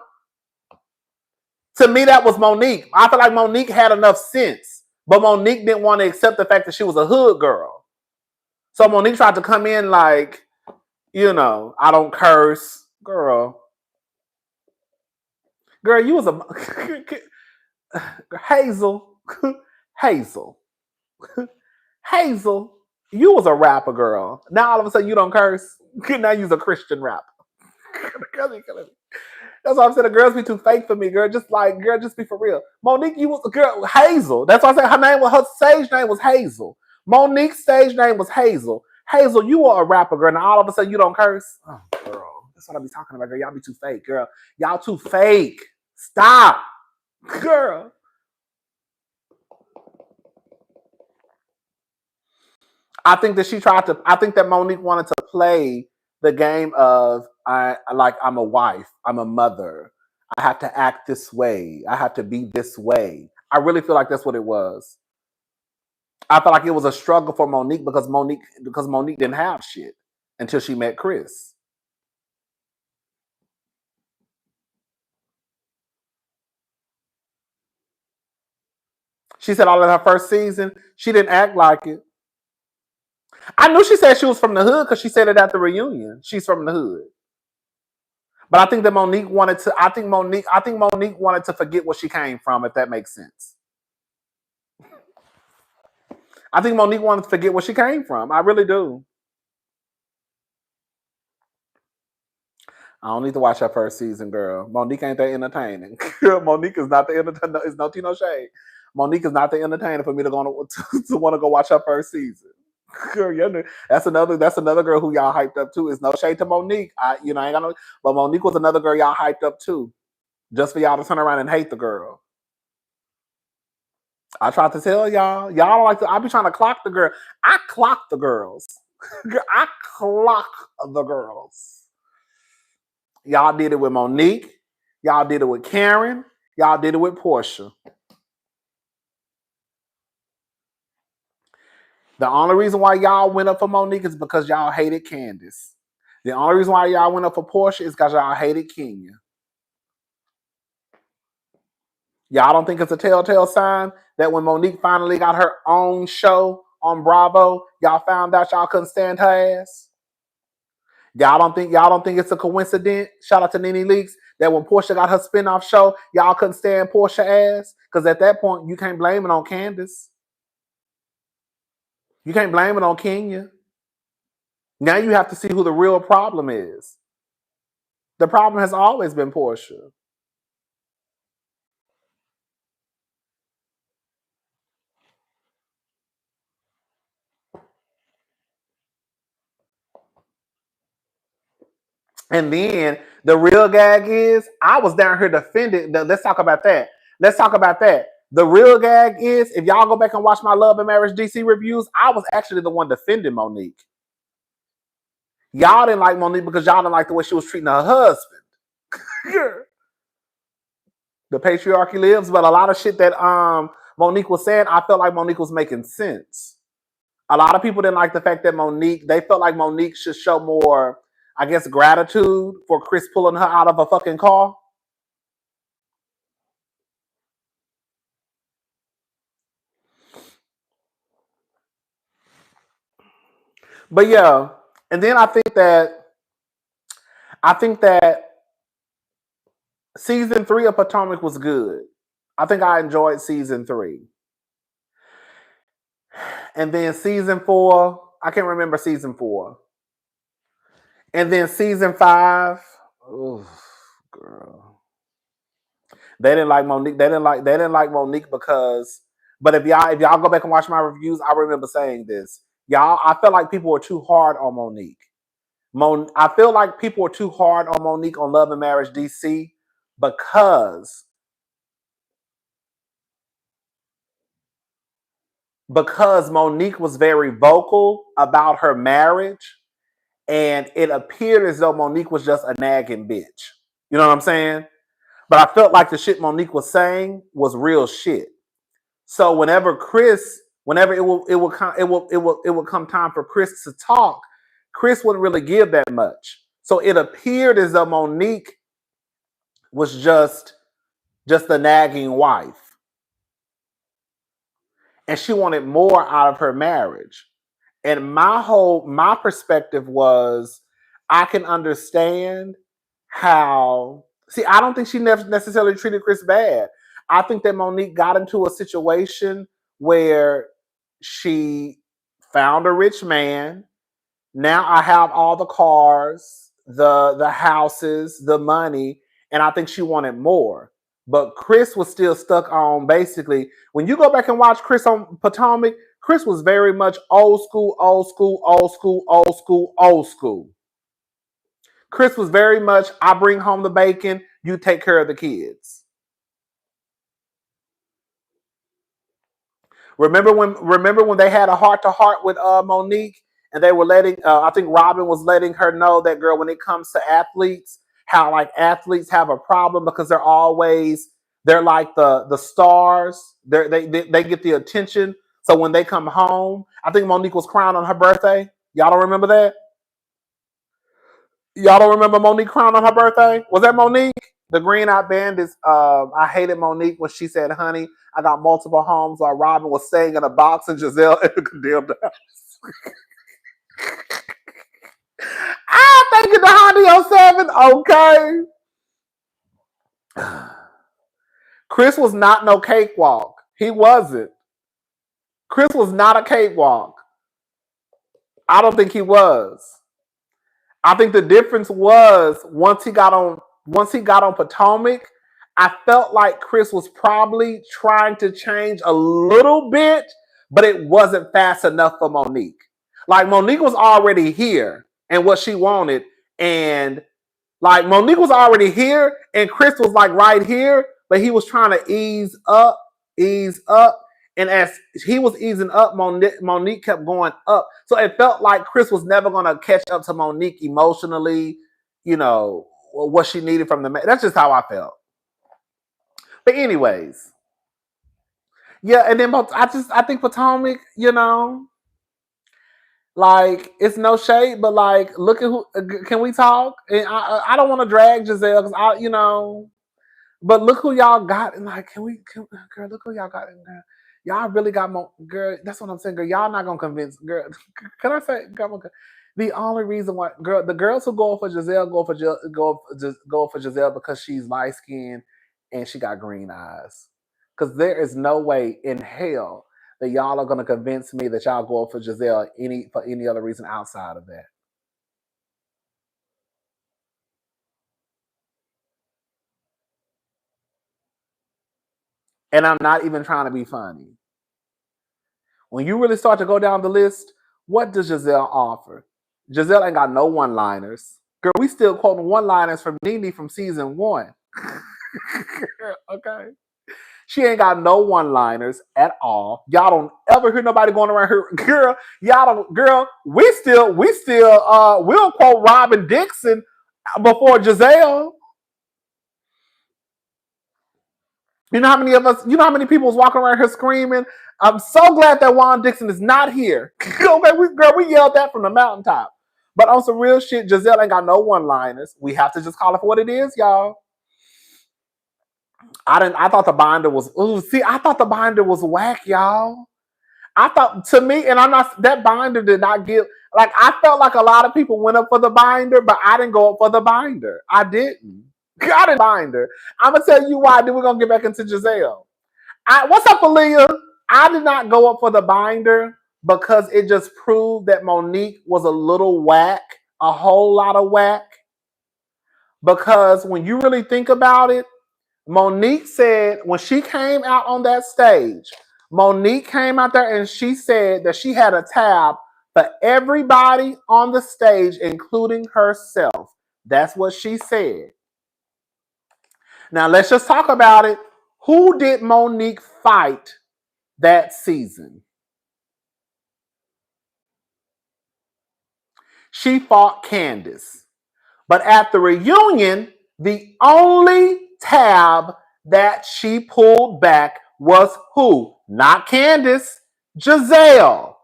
To me, that was Monique. I feel like Monique had enough sense. But Monique didn't want to accept the fact that she was a hood girl. So Monique tried to come in like, you know, I don't curse. Girl, you was a... Hazel, you was a rapper, girl. Now all of a sudden you don't curse. Now you're a Christian rapper. That's why I'm saying the girls be too fake for me, girl. Just be for real. Monique, you was a girl. Hazel. That's why I said her stage name was Hazel. Monique's stage name was Hazel. Hazel, you are a rapper, girl. Now all of a sudden you don't curse. Oh, girl. That's what I be talking about, girl. Y'all be too fake, girl. Y'all too fake. Stop. Girl. I think that Monique wanted to play the game of I'm a wife, I'm a mother. I have to act this way. I have to be this way. I really feel like that's what it was. I felt like it was a struggle for Monique because Monique didn't have shit until she met Chris. She said all in her first season, she didn't act like it. I knew she said she was from the hood because she said it at the reunion. She's from the hood. But I think that Monique wanted to forget where she came from, if that makes sense. I think Monique wanted to forget where she came from. I really do. I don't need to watch her first season, girl. Monique ain't that entertaining. Monique is not the entertainer. It's no tea, no shade. Monique is not the entertainer for me to want to go watch her first season. Girl, that's another girl who y'all hyped up too. It's no shade to Monique. I ain't got no, but Monique was another girl y'all hyped up too, just for y'all to turn around and hate the girl. I tried to tell y'all don't like to. I be trying to clock the girl. I clock the girls. I clock the girls. Y'all did it with Monique. Y'all did it with Karen. Y'all did it with Portia. The only reason why y'all went up for Monique is because y'all hated Candace. The only reason why y'all went up for Portia is because y'all hated Kenya. Y'all don't think it's a telltale sign that when Monique finally got her own show on Bravo, y'all found out y'all couldn't stand her ass? Y'all don't think it's a coincidence? Shout out to Nene Leakes that when Portia got her spinoff show, y'all couldn't stand Portia ass? Because at that point, you can't blame it on Candace. You can't blame it on Kenya. Now you have to see who the real problem is. The problem has always been Portia. And then the real gag is, I was down here defending. Let's talk about that. The real gag is, if y'all go back and watch my Love and Marriage DC reviews, I was actually the one defending Monique. Y'all didn't like Monique because y'all didn't like the way she was treating her husband. The patriarchy lives, but a lot of shit that Monique was saying, I felt like Monique was making sense. A lot of people didn't like the fact that they felt like Monique should show more, I guess, gratitude for Chris pulling her out of a fucking car. But yeah, and then I think that season 3 of Potomac was good. I think I enjoyed season 3. And then season 4, I can't remember season 4. And then season 5, ooh, girl. They didn't like Monique. They didn't like Monique because. But if y'all go back and watch my reviews, I remember saying this. Y'all, I felt like people were too hard on Monique. I feel like people were too hard on Monique on Love and Marriage DC because Monique was very vocal about her marriage, and it appeared as though Monique was just a nagging bitch. You know what I'm saying? But I felt like the shit Monique was saying was real shit. So whenever it would come time for Chris to talk, Chris wouldn't really give that much. So it appeared as though Monique was just a nagging wife. And she wanted more out of her marriage. And my perspective was, I can understand how. See, I don't think she necessarily treated Chris bad. I think that Monique got into a situation where she found a rich man. Now I have all the cars, the houses, the money, and I think she wanted more. But Chris was still stuck on, basically, when you go back and watch Chris on Potomac, Chris was very much old school. Chris was very much, I bring home the bacon, you take care of the kids. Remember when they had a heart-to-heart with Monique, and they were letting, I think Robin was letting her know that, girl, when it comes to athletes, how like athletes have a problem because they're like the stars. They get the attention. So when they come home, I think Monique was crying on her birthday. Y'all don't remember that? Y'all don't remember Monique crying on her birthday? Was that Monique? The Green Eyed Bandits. I hated Monique when she said, honey, I got multiple homes, while Robin was staying in a box in Giselle in the condemned house. I'm thinking the Honda 07. Okay. Chris was not no cakewalk. He wasn't. Chris was not a cakewalk. I don't think he was. I think the difference was once he got on Potomac, I felt like Chris was probably trying to change a little bit, but it wasn't fast enough for Monique. Like Monique was already here and what she wanted, and like Monique was already here and Chris was like right here, but he was trying to ease up. And as he was easing up, Monique kept going up. So it felt like Chris was never going to catch up to Monique emotionally, you know, what she needed from the man. That's just how I felt. But anyways, yeah, and then I think Potomac, you know, like it's no shade, but like look at who. Can we talk? And I don't want to drag Giselle because I, you know, but look who y'all got. And like, girl, look who y'all got in there. Y'all really got more, girl. That's what I'm saying, girl. Y'all not gonna convince, girl. Can I say, girl, the only reason why, girl, the girls who go for Giselle go for Giselle because she's light skinned and she got green eyes. Because there is no way in hell that y'all are gonna convince me that y'all go for Giselle for any other reason outside of that. And I'm not even trying to be funny. When you really start to go down the list, what does Giselle offer? Giselle ain't got no one-liners. Girl, we still quoting one-liners from Nene from season 1. Okay. She ain't got no one-liners at all. Y'all don't ever hear nobody going around here. We'll quote Robin Dixon before Giselle. You know how many people was walking around here screaming, I'm so glad that Juan Dixon is not here. Okay, we yelled that from the mountaintop. But on some real shit, Giselle ain't got no one-liners. We have to just call it for what it is, y'all. I thought the binder was, I thought the binder was whack, y'all. I thought, to me, and that binder did not give, like, I felt like a lot of people went up for the binder, but I didn't go up for the binder. I didn't. I didn't binder. I'm going to tell you why, then we're going to get back into Giselle. What's up, Aaliyah? I did not go up for the binder because it just proved that Monique was a little whack, a whole lot of whack. Because when you really think about it, Monique said when she came out on that stage, Monique came out there and she said that she had a tab for everybody on the stage, including herself. That's what she said. Now, let's just talk about it. Who did Monique fight that season? She fought Candace. But at the reunion, the only tab that she pulled back was who? Not Candace, Giselle.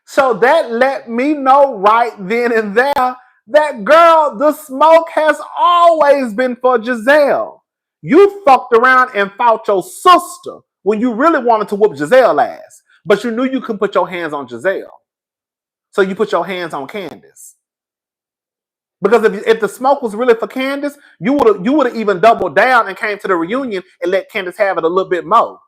So that let me know right then and there that, girl, the smoke has always been for Giselle. You fucked around and fought your sister when you really wanted to whoop Giselle ass. But you knew you couldn't put your hands on Giselle. So you put your hands on Candace. Because if the smoke was really for Candace, you would have even doubled down and came to the reunion and let Candace have it a little bit more.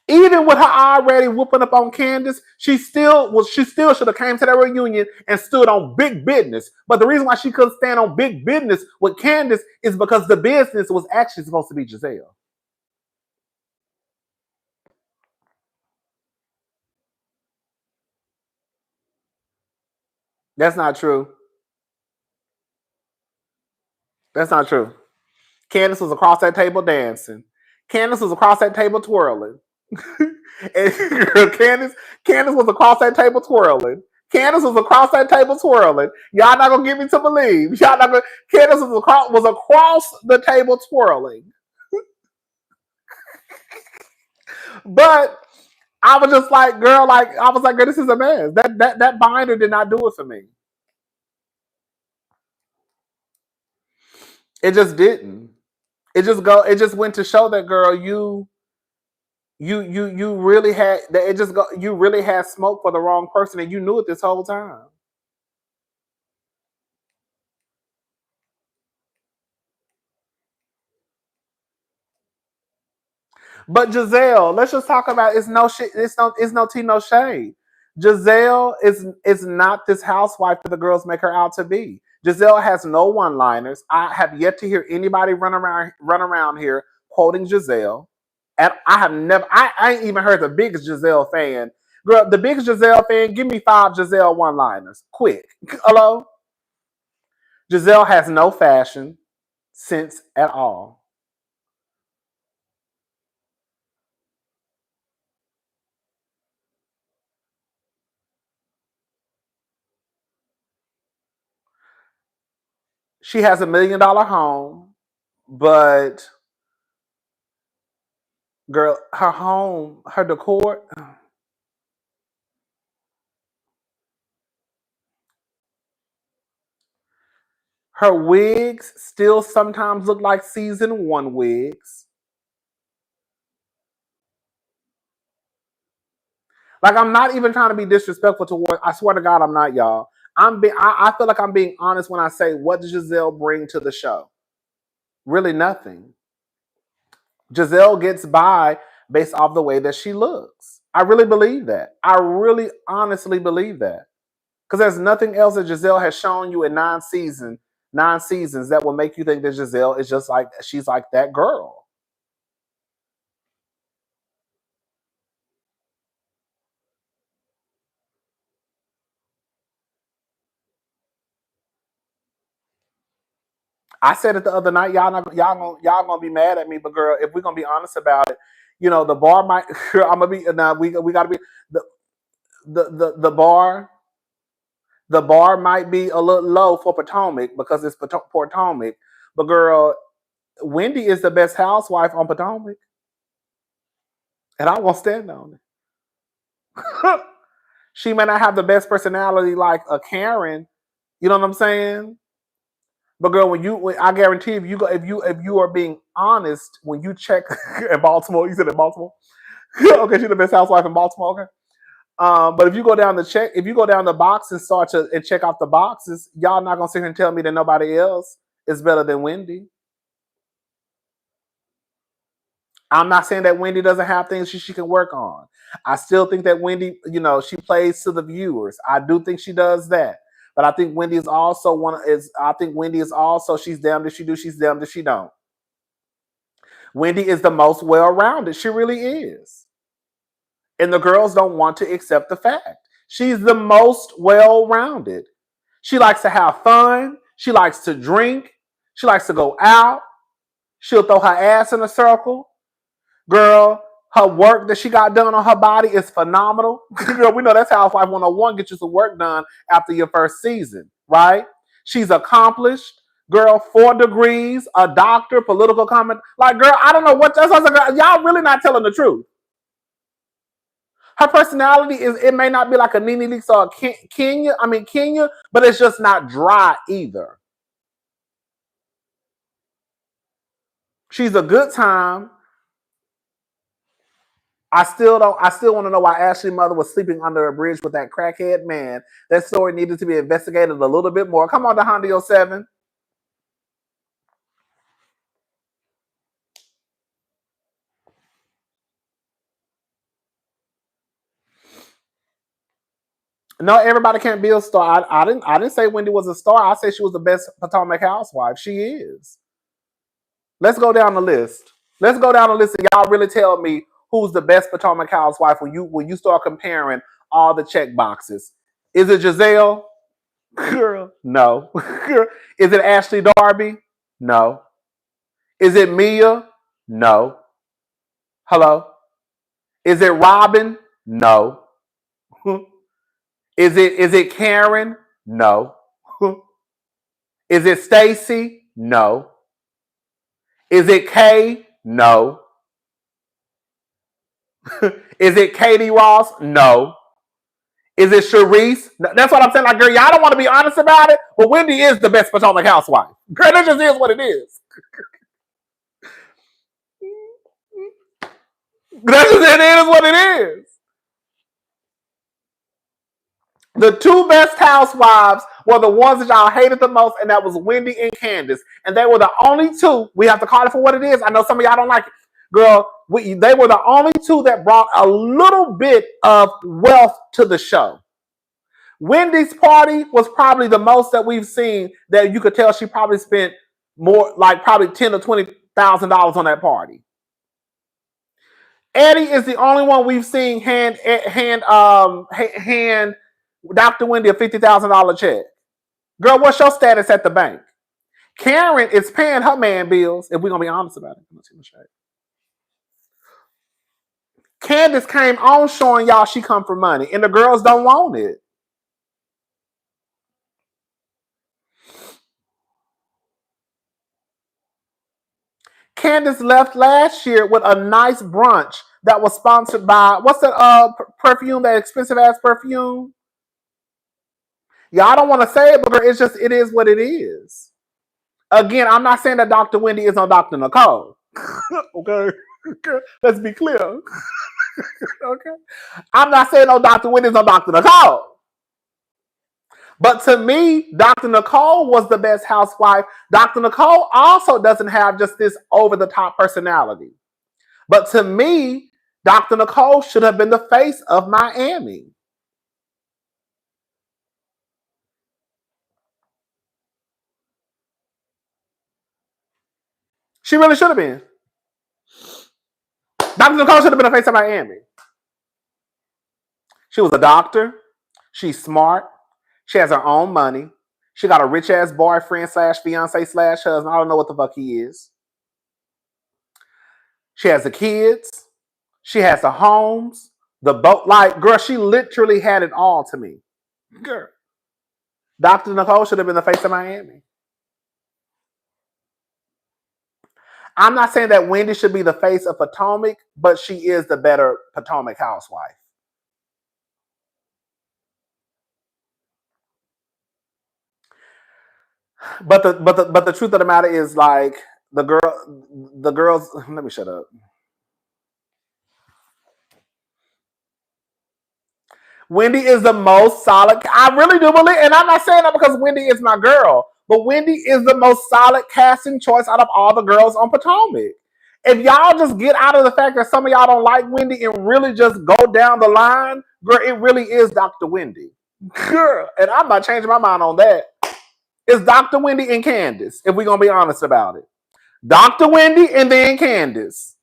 Even with her already whooping up on Candace, she still should have came to that reunion and stood on big business. But the reason why she couldn't stand on big business with Candace is because the business was actually supposed to be Giselle. That's not true. That's not true. Candace was across that table dancing. Candace was across that table twirling. And Candace was across that table twirling. Candace was across that table twirling. Y'all not gonna get me to believe. Candace was across the table twirling. But I was just like, girl, girl, this is a mess. That binder did not do it for me. It just didn't. It just went to show that, girl, you really had you really had smoke for the wrong person, and you knew it this whole time. But Giselle, let's just talk about it's no shit. It's no tea, no shade. Giselle is not this housewife that the girls make her out to be. Giselle has no one-liners. I have yet to hear anybody run around here quoting Giselle. And I ain't even heard the biggest Giselle fan. Girl, the biggest Giselle fan, give me 5 Giselle one-liners. Quick. Hello? Giselle has no fashion sense at all. She has $1 million home, but girl, her home, her decor. Her wigs still sometimes look like season 1 wigs. Like, I'm not even trying to be disrespectful toward. I swear to God, I'm not, y'all. I feel like I'm being honest when I say, what does Giselle bring to the show? Really nothing. Giselle gets by based off the way that she looks. I really believe that. I really honestly believe that. Because there's nothing else that Giselle has shown you in 9 seasons that will make you think that Giselle is just like, she's like that girl. I said it the other night. Y'all gonna be mad at me, but girl, if we're gonna be honest about it, you know, the bar might. I'm gonna be now. We gotta be the bar. The bar might be a little low for Potomac because it's Potomac, but girl, Wendy is the best housewife on Potomac, and I won't stand on it. She may not have the best personality like a Karen. You know what I'm saying? But girl, I guarantee if you are being honest, when you check in Baltimore, you said in Baltimore, okay, she's the best housewife in Baltimore, okay. But if you go down the box and start to check off the boxes, y'all not gonna sit here and tell me that nobody else is better than Wendy. I'm not saying that Wendy doesn't have things she can work on. I still think that Wendy, she plays to the viewers. I do think she does that. But I think Wendy is also she's damned if she do, she's damned if she don't. Wendy is the most well-rounded. She really is. And the girls don't want to accept the fact. She's the most well-rounded. She likes to have fun. She likes to drink. She likes to go out. She'll throw her ass in a circle. Girl, her work that she got done on her body is phenomenal. Girl, we know that's Housewife 101, get you some work done after your first season, right? She's accomplished. Girl, 4 degrees, a doctor, political comment. Like, girl, I don't know what that's. Y'all really not telling the truth. Her personality it may not be like a Nene Leakes or a Kenya, but it's just not dry either. She's a good time. I still want to know why Ashley's mother was sleeping under a bridge with that crackhead man. That story needed to be investigated a little bit more. Come on to Honda 07. No, everybody can't be a star. I didn't say Wendy was a star. I said she was the best Potomac housewife. She is. Let's go down the list. And y'all really tell me who's the best Potomac housewife when you start comparing all the check boxes. Is it Giselle? Girl, no. Is it Ashley Darby? No. Is it Mia? No. Hello? Is it Robin? No. Is it Karen? No. Is it Stacy? No. Is it Kay? No. Is it Katie Ross? No. Is it Sharice? That's what I'm saying. Like, girl, y'all don't want to be honest about it, but Wendy is the best Potomac housewife. Girl, that just is what it is. It is what it is. The 2 best housewives were the ones that y'all hated the most, and that was Wendy and Candace. And they were the only 2. We have to call it for what it is. I know some of y'all don't like it. Girl, they were the only two that brought a little bit of wealth to the show. Wendy's party was probably the most that we've seen that you could tell she probably spent more, like probably $10,000 or $20,000 on that party. Eddie is the only one we've seen hand Dr. Wendy a $50,000 check. Girl, what's your status at the bank? Karen is paying her man bills, if we're going to be honest about it. Candace came on showing y'all she come for money, and the girls don't want it. Candace left last year with a nice brunch that was sponsored by, what's that perfume, that expensive ass perfume? Y'all don't want to say it, but it is what it is. Again, I'm not saying that Dr. Wendy is on Dr. Nicole. Okay. Let's be clear. Okay. I'm not saying no Dr. Wendy is on Dr. Nicole. But to me, Dr. Nicole was the best housewife. Dr. Nicole also doesn't have just this over-the-top personality. But to me, Dr. Nicole should have been the face of Miami. She really should have been. Dr. Nicole should have been the face of Miami. She was a doctor. She's smart. She has her own money. She got a rich-ass boyfriend / fiance / husband. I don't know what the fuck he is. She has the kids. She has the homes. The boat. Like, girl, she literally had it all to me. Girl. Dr. Nicole should have been the face of Miami. I'm not saying that Wendy should be the face of Potomac, but she is the better Potomac housewife. But the truth of the matter is, like, the girls. Let me shut up. Wendy is the most solid. I really do believe, and I'm not saying that because Wendy is my girl, but Wendy is the most solid casting choice out of all the girls on Potomac. If y'all just get out of the fact that some of y'all don't like Wendy and really just go down the line, girl, it really is Dr. Wendy. Girl, and I'm not changing my mind on that. It's Dr. Wendy and Candace, if we're going to be honest about it. Dr. Wendy and then Candace.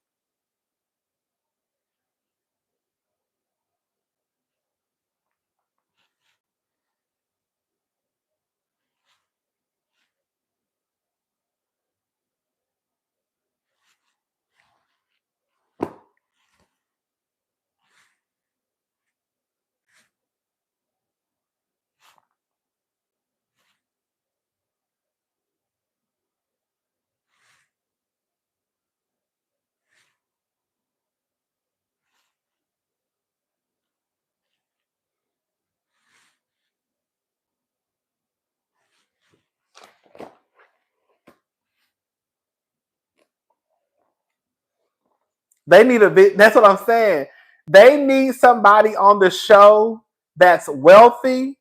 They need that's what I'm saying. They need somebody on the show that's wealthy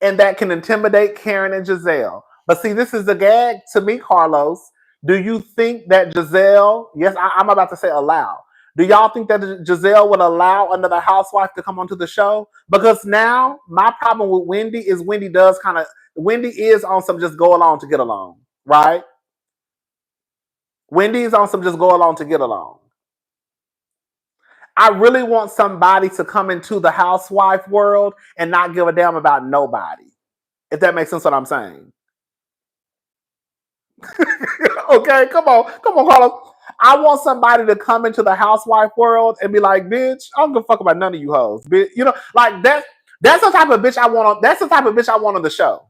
and that can intimidate Karen and Giselle. But see, this is the gag to me, Carlos. Do you think that Giselle, yes, I'm about to say allow. Do y'all think that Giselle would allow another housewife to come onto the show? Because now my problem with Wendy is Wendy is on some just go along to get along, right? Wendy is on some just go along to get along. I really want somebody to come into the housewife world and not give a damn about nobody. If that makes sense what I'm saying. Okay, come on, Carlos. I want somebody to come into the housewife world and be like, bitch, I don't give a fuck about none of you hoes. Bitch, you know, like that's the type of bitch I want that's the type of bitch I want on the show.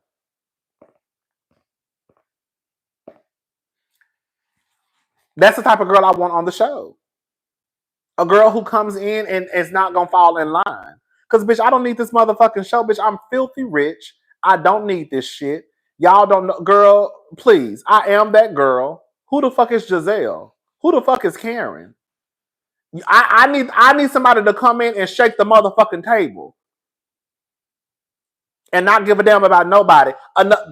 That's the type of girl I want on the show. A girl who comes in and is not gonna fall in line. Because, bitch, I don't need this motherfucking show. Bitch, I'm filthy rich. I don't need this shit. Y'all don't know. Girl, please. I am that girl. Who the fuck is Giselle? Who the fuck is Karen? I need somebody to come in and shake the motherfucking table. And not give a damn about nobody.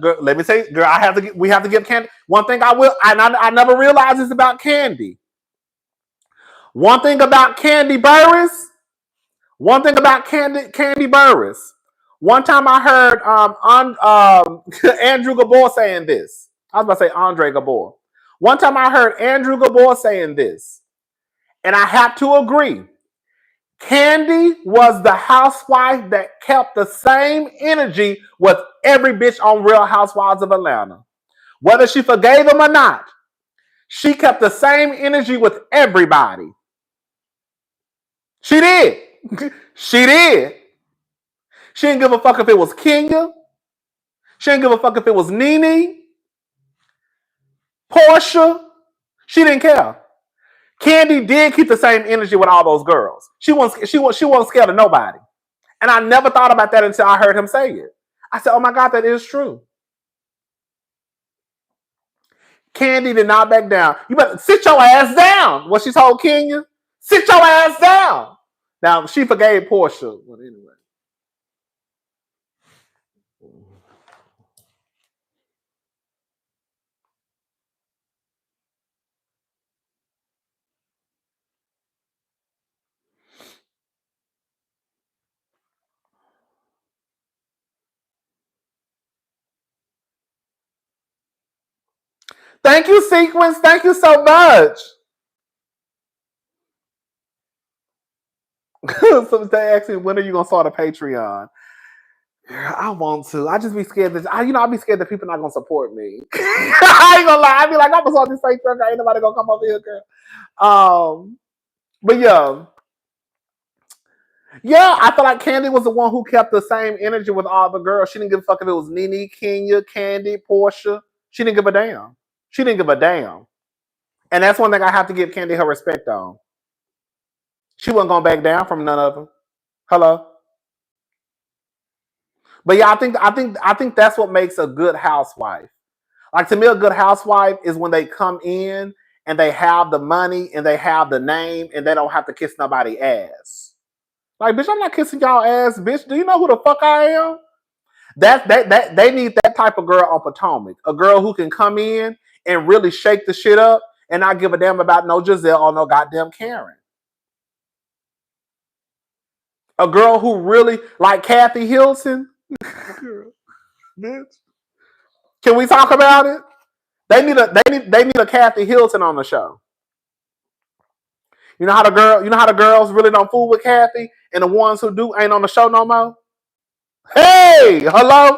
Girl, let me say, girl, we have to give Candy. One thing I will, and I never realized this about Candy. One thing about Candy Burris. Candy Burris. One time I heard Andrew Gabor saying this. I was about to say Andre Gabor. One time I heard Andrew Gabor saying this, and I have to agree. Candy was the housewife that kept the same energy with every bitch on Real Housewives of Atlanta. Whether she forgave them or not, she kept the same energy with everybody. She did. She did. She didn't give a fuck if it was Kenya. She didn't give a fuck if it was Nene, Portia. She didn't care. Candy did keep the same energy with all those girls. She wasn't scared of nobody. And I never thought about that until I heard him say it. I said, oh my God, that is true. Candy did not back down. You better sit your ass down. What she told Kenya? Sit your ass down. Now, she forgave Portia. Well, anyway. Thank you, Sequence. Thank you so much. So they ask me, when are you going to start a Patreon? I want to. I just be scared that, I'll be scared that people not going to support me. I ain't going to lie. I be like, I'm going to start this Patreon. Ain't nobody going to come over here, girl. But yeah. Yeah, I feel like Candy was the one who kept the same energy with all the girls. She didn't give a fuck if it was Nene, Kenya, Candy, Portia. She didn't give a damn. She didn't give a damn. And that's one thing I have to give Candy her respect on. She wasn't going to back down from none of them. Hello? But yeah, I think that's what makes a good housewife. Like, to me, a good housewife is when they come in and they have the money and they have the name and they don't have to kiss nobody's ass. Like, bitch, I'm not kissing y'all ass, bitch. Do you know who the fuck I am? They need that type of girl on Potomac. A girl who can come in and really shake the shit up and not give a damn about no Giselle or no goddamn Karen. A girl who really, like Kathy Hilton. Bitch. Can we talk about it? They need a Kathy Hilton on the show. You know how the girls really don't fool with Kathy, and the ones who do ain't on the show no more? Hey, hello?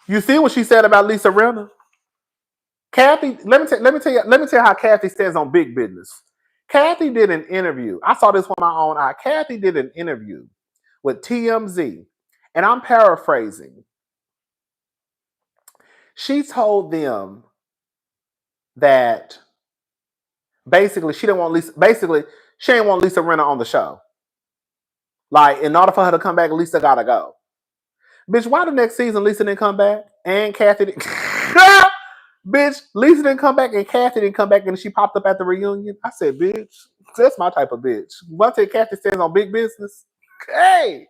You see what she said about Lisa Rinna? Kathy, let me tell you how Kathy stands on big business. Kathy did an interview. I saw this with my own eye. Kathy did an interview with TMZ, and I'm paraphrasing. She told them that basically she didn't want Lisa. Basically, she didn't want Lisa Rinna on the show. Like, in order for her to come back, Lisa gotta go. Bitch, why the next season Lisa didn't come back and Kathy didn't? Bitch, Lisa didn't come back and Kathy didn't come back and she popped up at the reunion. I said, bitch, that's my type of bitch. Once Kathy stands on big business, hey.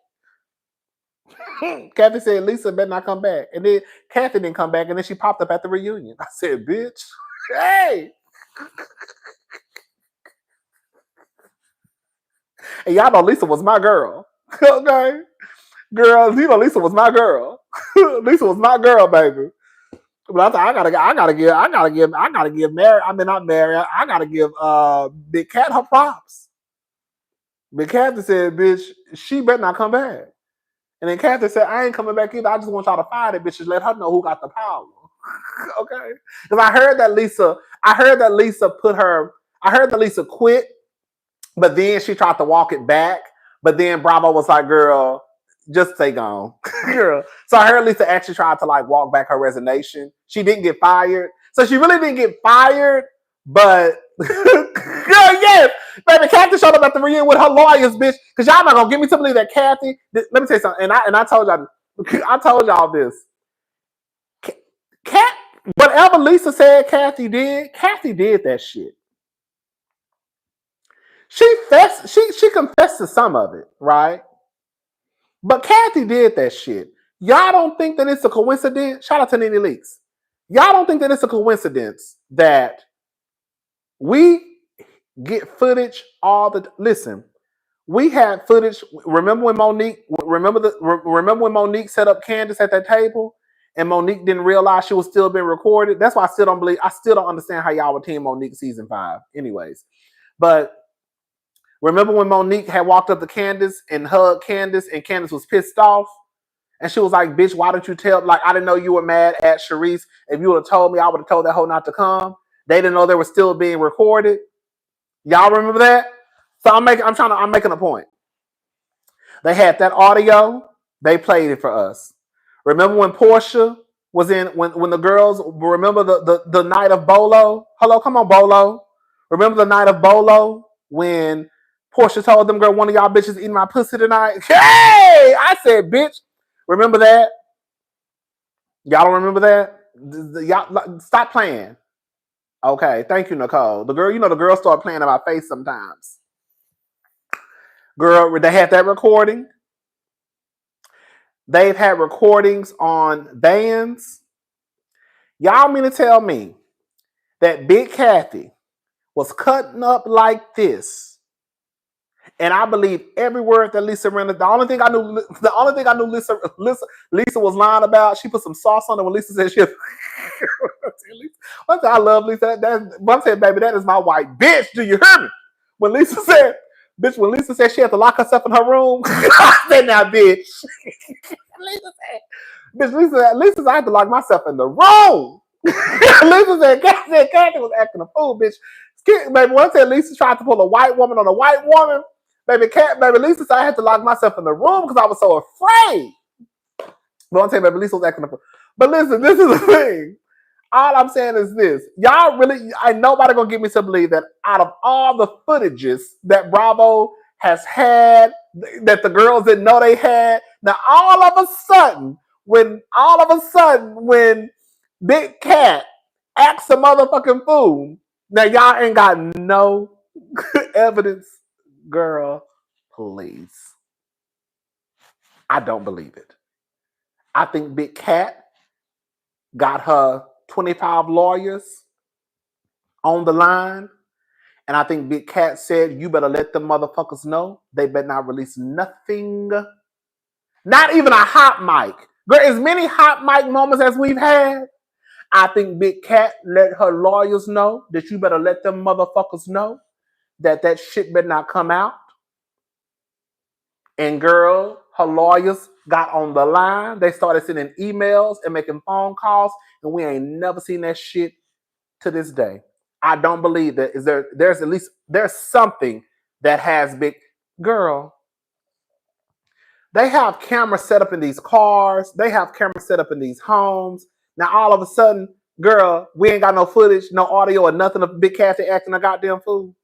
Kathy said Lisa better not come back. And then Kathy didn't come back and then she popped up at the reunion. I said, bitch, hey. And y'all know Lisa was my girl. Okay? Girl, you know Lisa was my girl. Lisa was my girl, baby. But I gotta give Mary. I mean, not Mary. I gotta give Big Cat her props. Big Cat said, "Bitch, she better not come back." And then Kathy said, "I ain't coming back either. I just want y'all to find it, bitches. Let her know who got the power." Okay, because I heard that Lisa quit, but then she tried to walk it back. But then Bravo was like, "Girl, just stay gone." Girl. So I heard Lisa actually tried to like walk back her resignation. She didn't get fired. So she really didn't get fired, but girl, yes. Baby, Kathy showed up at the reunion with her lawyers, bitch. Because y'all not gonna get me to believe that Kathy. Let me tell you something. And I told y'all this. Whatever Lisa said Kathy did that shit. She confessed to some of it, right? But Kathy did that shit. Y'all don't think that it's a coincidence? Shout out to Nene Leakes. Y'all don't think that it's a coincidence that we get footage all the listen. We had footage. Remember when Monique? Remember when Monique set up Candace at that table, and Monique didn't realize she was still being recorded. That's why I still don't believe. I still don't understand how y'all would team Monique season 5. Anyways, but remember when Monique had walked up to Candace and hugged Candace, and Candace was pissed off, and she was like, "Bitch, why didn't you tell? Like, I didn't know you were mad at Sharice. If you would have told me, I would have told that hoe not to come." They didn't know they were still being recorded. Y'all remember that? So I'm making a point. They had that audio. They played it for us. Remember when Portia was in, when the girls, remember the night of Bolo? Hello, come on, Bolo. Remember the night of Bolo when Portia told them, girl, one of y'all bitches eating my pussy tonight? Hey! I said, bitch. Remember that? Y'all don't remember that? Y'all stop playing. Okay, thank you, Nicole. The girl started playing in my face sometimes. Girl, they had that recording. They've had recordings on bands. Y'all mean to tell me that Big Kathy was cutting up like this? And I believe every word that Lisa ran. The only thing I knew Lisa was lying about. She put some sauce on it when Lisa said she. I love Lisa. I'm saying, baby, that is my white bitch. Do you hear me? When Lisa said she had to lock herself in her room, I said, now, bitch. Lisa said, I had to lock myself in the room. Lisa said, Kathy was acting a fool, bitch. Baby, once said Lisa tried to pull a white woman on a white woman, baby Lisa said I had to lock myself in the room because I was so afraid. But I'm saying, baby, Lisa was acting a fool. But listen, this is the thing. All I'm saying is this. Y'all really, nobody gonna get me to believe that out of all the footages that Bravo has had, that the girls didn't know they had, now all of a sudden, when Big Cat acts a motherfucking fool, now y'all ain't got no evidence, girl, please. I don't believe it. I think Big Cat got her 25 lawyers on the line. And I think Big Cat said, you better let them motherfuckers know. They better not release nothing. Not even a hot mic. Girl, as many hot mic moments as we've had, I think Big Cat let her lawyers know that you better let them motherfuckers know that shit better not come out. And girl, her lawyers got on the line. They started sending emails and making phone calls. And we ain't never seen that shit to this day. I don't believe that. There's something that has big girl. They have cameras set up in these cars. They have cameras set up in these homes. Now all of a sudden, girl, we ain't got no footage, no audio, or nothing of Big Kathy acting a goddamn fool.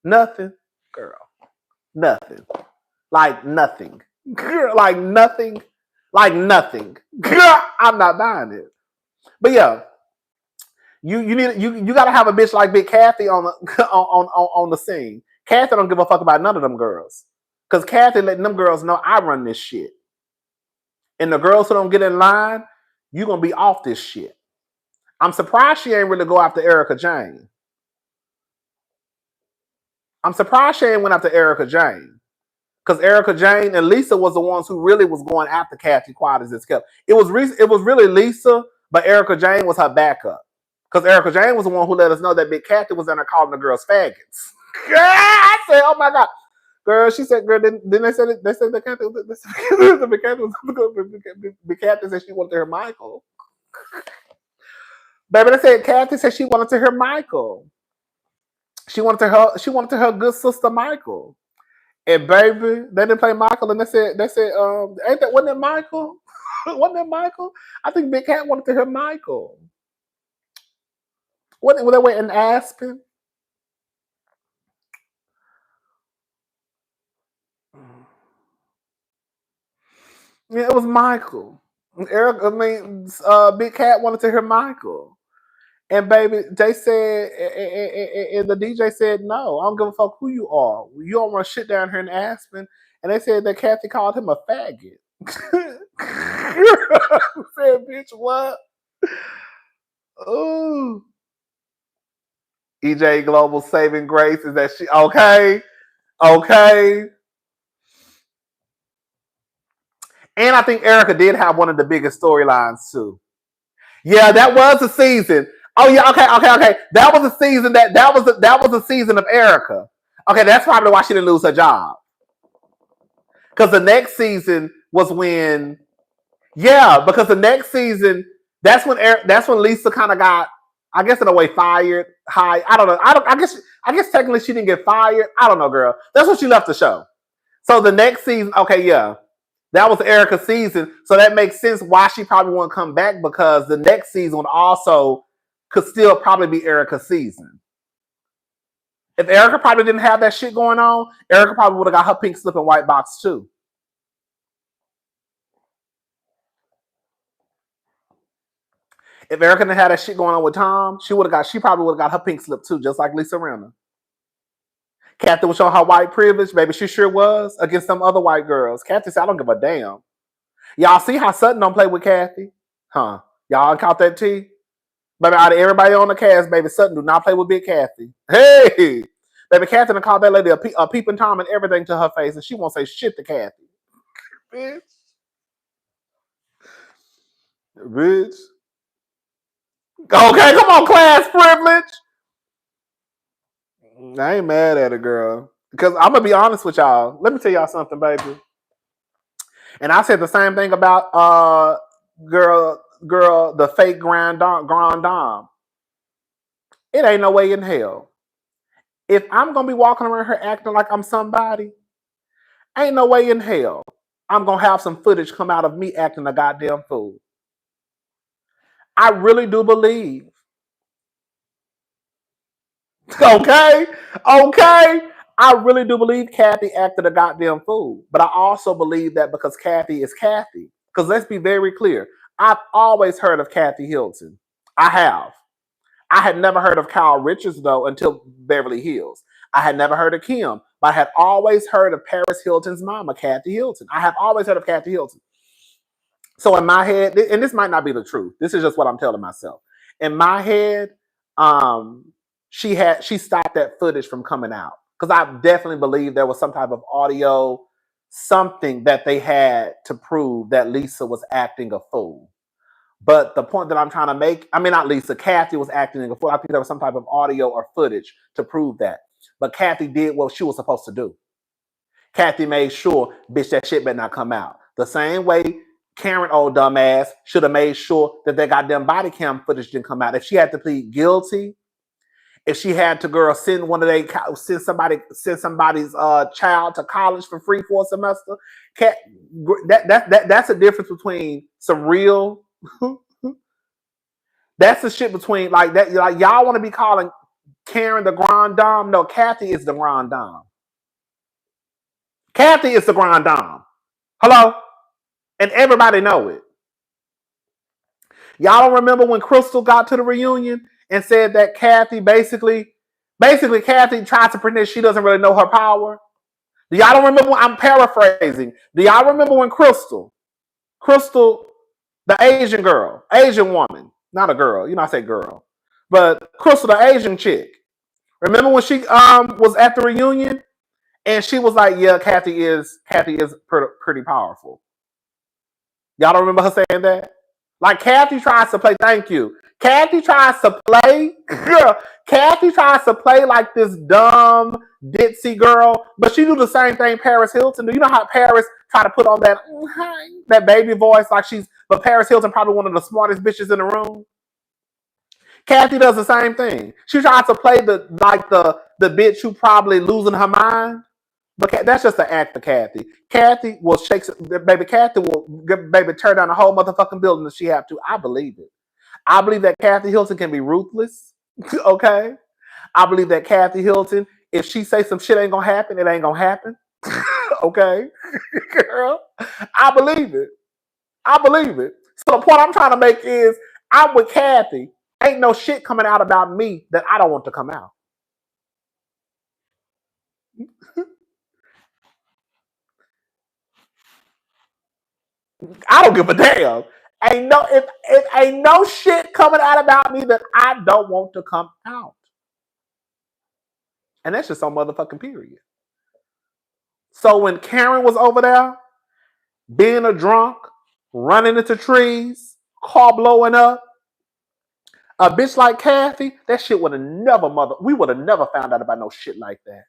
Nothing, girl. Nothing. Like nothing. Girl, like nothing. Like nothing. Girl, I'm not buying it. But yeah. You gotta have a bitch like Big Kathy on the scene. Kathy don't give a fuck about none of them girls. Cause Kathy letting them girls know I run this shit. And the girls who don't get in line, you gonna be off this shit. I'm surprised she ain't really go after Erica Jane. I'm surprised she ain't went after Erica Jane. Cause Erica Jane and Lisa was the ones who really was going after Kathy quiet as it's kept. It was really Lisa, but Erica Jane was her backup. Because Erica Jane was the one who let us know that Big Kathy was in there calling the girls faggots. Girl, I said, oh my God. Girl, she said, girl, then they said Big Kathy Big Kathy said she wanted to hear Michael. Baby, they said Kathy said she wanted to hear Michael. She wanted to her good sister Michael. And baby, they didn't play Michael, and they said, wasn't it Michael? Wasn't it Michael? I think Big Cat wanted to hear Michael. What were they waiting in Aspen? Yeah, it was Michael. Big Cat wanted to hear Michael. And baby, they said, and the DJ said, no, I don't give a fuck who you are. You don't want shit down here in Aspen. And they said that Kathy called him a faggot. Said, bitch, what? Ooh. EJ Global saving grace is that she okay. And I think Erica did have one of the biggest storylines too. Yeah, that was a season. Oh yeah, okay. That was a season that was a season of Erica. Okay, that's probably why she didn't lose her job. Because the next season was when, because the next season that's when Lisa kind of got, I guess in a way, fired. I don't know. I guess technically she didn't get fired. I don't know, girl. That's when she left the show. So the next season, that was Erica's season. So that makes sense why she probably won't come back, because the next season also could still probably be Erica's season. If Erica probably didn't have that shit going on, Erica probably would have got her pink slip and white box too. If Erica didn't have that shit going on with Tom, she probably would have got her pink slip too, just like Lisa Rinna. Kathy was showing her white privilege, baby. She sure was, against some other white girls. Kathy said, I don't give a damn. Y'all see how Sutton don't play with Kathy? Huh? Y'all caught that tea? Baby, out of everybody on the cast, baby, Sutton do not play with Big Kathy. Hey! Baby, Kathy done called that lady a peeping Tom and everything to her face, and she won't say shit to Kathy. Bitch. Okay, come on, class privilege. I ain't mad at it, girl. Because I'm going to be honest with y'all. Let me tell y'all something, baby. And I said the same thing about girl, the fake Grand Dame. It ain't no way in hell. If I'm going to be walking around here acting like I'm somebody, ain't no way in hell I'm going to have some footage come out of me acting a goddamn fool. I really do believe. Okay. I really do believe Kathy acted a goddamn fool. But I also believe that because Kathy is Kathy. Because let's be very clear. I've always heard of Kathy Hilton. I have. I had never heard of Kyle Richards, though, until Beverly Hills. I had never heard of Kim. But I had always heard of Paris Hilton's mama, Kathy Hilton. I have always heard of Kathy Hilton. So in my head, and this might not be the truth. This is just what I'm telling myself. In my head, she stopped that footage from coming out. Because I definitely believe there was some type of audio, something that they had to prove that Lisa was acting a fool. But the point that I'm trying to make, not Lisa, Kathy was acting a fool. I think there was some type of audio or footage to prove that. But Kathy did what she was supposed to do. Kathy made sure, bitch, that shit better not come out. The same way Karen, old dumbass, should have made sure that their goddamn body cam footage didn't come out. If she had to plead guilty, if she had to send somebody's child to college for free for a semester, that's a difference between some real. That's the shit between like that. Like y'all want to be calling Karen the Grand Dame? No, Kathy is the Grand Dame. Kathy is the Grand Dame. Hello, and everybody know it. Y'all don't remember when Crystal got to the reunion and said that Kathy basically Kathy tried to pretend she doesn't really know her power? Do y'all don't remember? I'm paraphrasing. Do y'all remember when Crystal, the Asian girl, Asian woman, not a girl, I say girl, but Crystal, the Asian chick. Remember when she was at the reunion and she was like, "Yeah, Kathy is pretty powerful." Y'all don't remember her saying that? Like Kathy tries to play. Thank you. Kathy tries to play. Kathy tries to play like this dumb ditzy girl, but she do the same thing Paris Hilton do. You know how Paris try to put on that baby voice like but Paris Hilton probably one of the smartest bitches in the room. Kathy does the same thing. She tries to play the bitch who probably losing her mind. But that's just an act for Kathy. Kathy will shake, baby. Kathy will, baby, tear down the whole motherfucking building if she have to. I believe it. I believe that Kathy Hilton can be ruthless. Okay. I believe that Kathy Hilton, if she say some shit ain't gonna happen, it ain't gonna happen. Okay, girl. I believe it. So the point I'm trying to make is, I'm with Kathy. Ain't no shit coming out about me that I don't want to come out. I don't give a damn. Ain't no shit coming out about me that I don't want to come out. And that's just on motherfucking period. So when Karen was over there, being a drunk, running into trees, car blowing up, a bitch like Kathy, that shit would have never we would have never found out about no shit like that.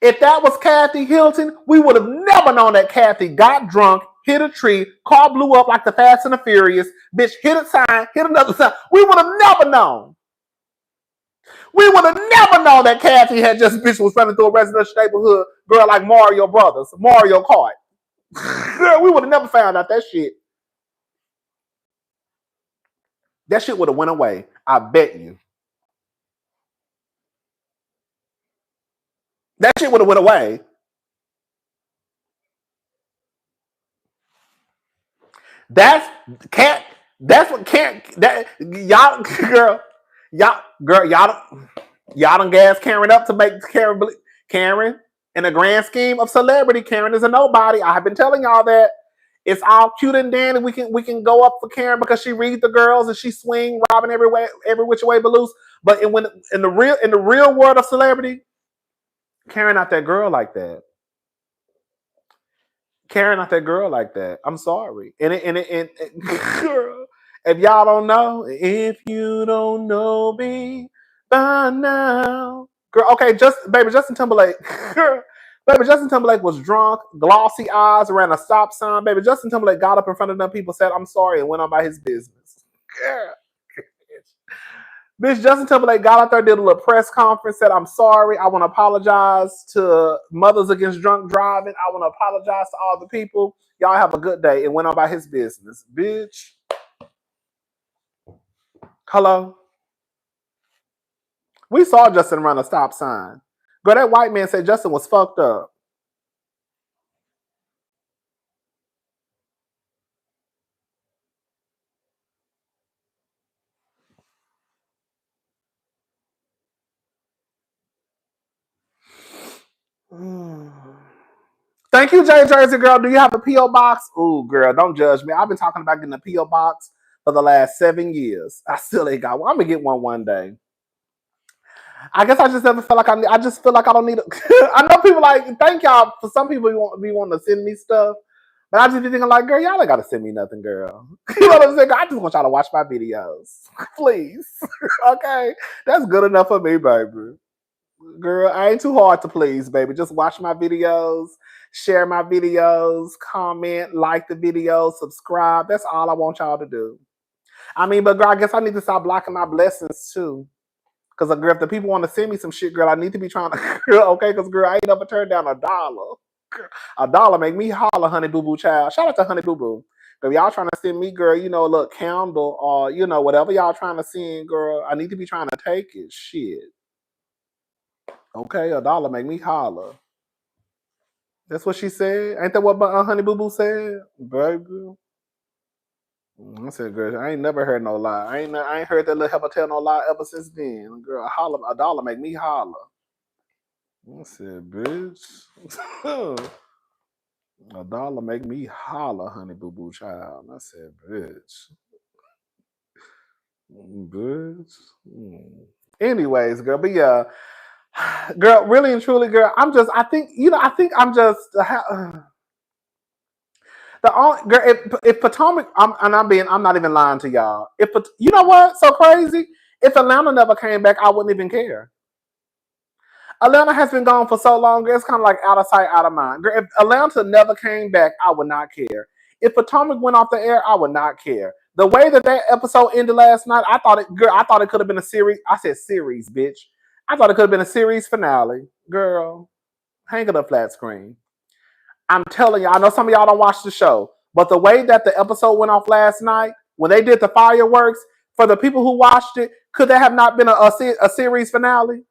If that was Kathy Hilton, we would have never known that Kathy got drunk, hit a tree, car blew up like the Fast and the Furious, bitch hit a sign, hit another sign. We would have never known. We would have never known that Kathy had just bitch was running through a residential neighborhood, girl, like Mario Brothers, Mario Kart. Girl, we would have never found out that shit. That shit would have went away. I bet you. That shit would have went away. That's what can't that y'all girl y'all done gas Karen up to make Karen in the grand scheme of celebrity. Karen is a nobody. I have been telling y'all that. It's all cute and dandy. We can go up for Karen because she reads the girls and she swing Robin every which way but loose. But in the real world of celebrity, Karen not that girl like that. Karen not that girl like that. I'm sorry. And girl, if y'all don't know, if you don't know me by now, girl. Okay, Justin Timberlake. Girl, baby, Justin Timberlake was drunk, glossy eyes, ran a stop sign. Baby, Justin Timberlake got up in front of them people, said, "I'm sorry," and went on by his business. Girl. Bitch, Justin Timberlake got out there, did a little press conference, said, "I'm sorry. I want to apologize to Mothers Against Drunk Driving. I want to apologize to all the people. Y'all have a good day," and went on by his business. Bitch. Hello? We saw Justin run a stop sign. Girl, that white man said Justin was fucked up. Thank you, Jay Jersey girl. Do you have a P.O. box? Ooh, girl, don't judge me. I've been talking about getting a P.O. box for the last 7 years. I still ain't got one. I'm gonna get one day. I guess I just never feel like I just feel like I don't need I know people like, thank y'all. For some people, you want to send me stuff. But I just be thinking like, girl, y'all ain't got to send me nothing, girl. You know what I'm saying? I just want y'all to watch my videos. Please. Okay? That's good enough for me, baby. Girl, I ain't too hard to please, baby. Just watch my videos, share my videos, comment, like the videos, subscribe. That's all I want y'all to do. I mean, but girl, I guess I need to stop blocking my blessings too. Because, girl, if the people want to send me some shit, girl, I need to be trying to, okay? Because, girl, I ain't never turned down $1. $1 make me holler, Honey Boo Boo Child. Shout out to Honey Boo Boo. If y'all trying to send me, girl, a little candle or, whatever y'all trying to send, girl, I need to be trying to take it. Shit. Okay, $1 make me holler. That's what she said. Ain't that what Honey Boo Boo said? Baby. I said, girl, I ain't never heard no lie. I ain't heard that little heifer tell no lie ever since then. Girl, holler, $1 make me holler. I said, bitch. $1 make me holler, Honey Boo Boo Child. I said, bitch. Bitch. Anyways, girl, but yeah. Girl, really and truly, girl, I'm just the only girl, if Potomac, I'm not even lying to y'all. If you know what, so crazy. If Atlanta never came back, I wouldn't even care. Atlanta has been gone for so long, girl, it's kind of like out of sight, out of mind. Girl, if Atlanta never came back, I would not care. If Potomac went off the air, I would not care. The way that episode ended last night, I thought it could have been a series. I said series, bitch. I thought it could have been a series finale. Girl, hang it up flat screen. I'm telling you, I know some of y'all don't watch the show, but the way that the episode went off last night, when they did the fireworks, for the people who watched it, could there have not been a series finale?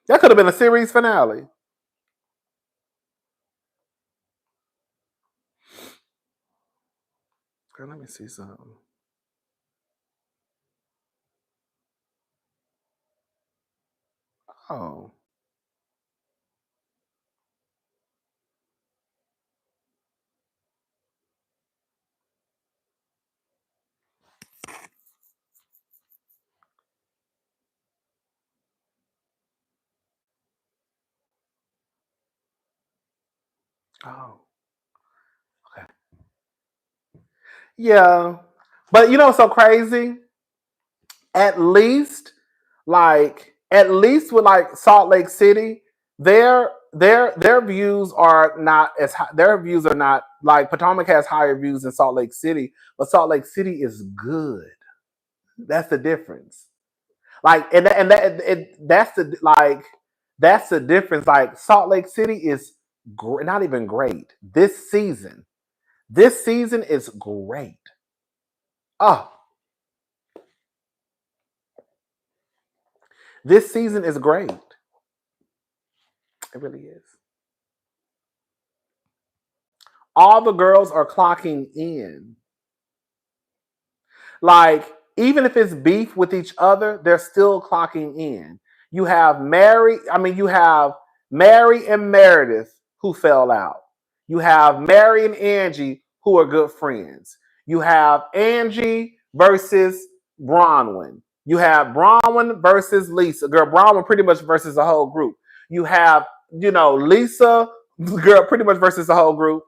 That could have been a series finale. Girl, let me see something. Oh. Oh, okay. Yeah. But you know what's so crazy? At least with like Salt Lake City, their views are not as high. Their views are not like Potomac has higher views than Salt Lake City, but Salt Lake City is good. That's the difference. Like that's the difference. Like Salt Lake City is not even great this season. This season is great. Oh, this season is great. It really is. All the girls are clocking in. Like, even if it's beef with each other, they're still clocking in. You have Mary and Meredith who fell out. You have Mary and Angie who are good friends. You have Angie versus Bronwyn. You have Bronwyn versus Lisa. Girl, Bronwyn pretty much versus the whole group. You have, Lisa, girl, pretty much versus the whole group.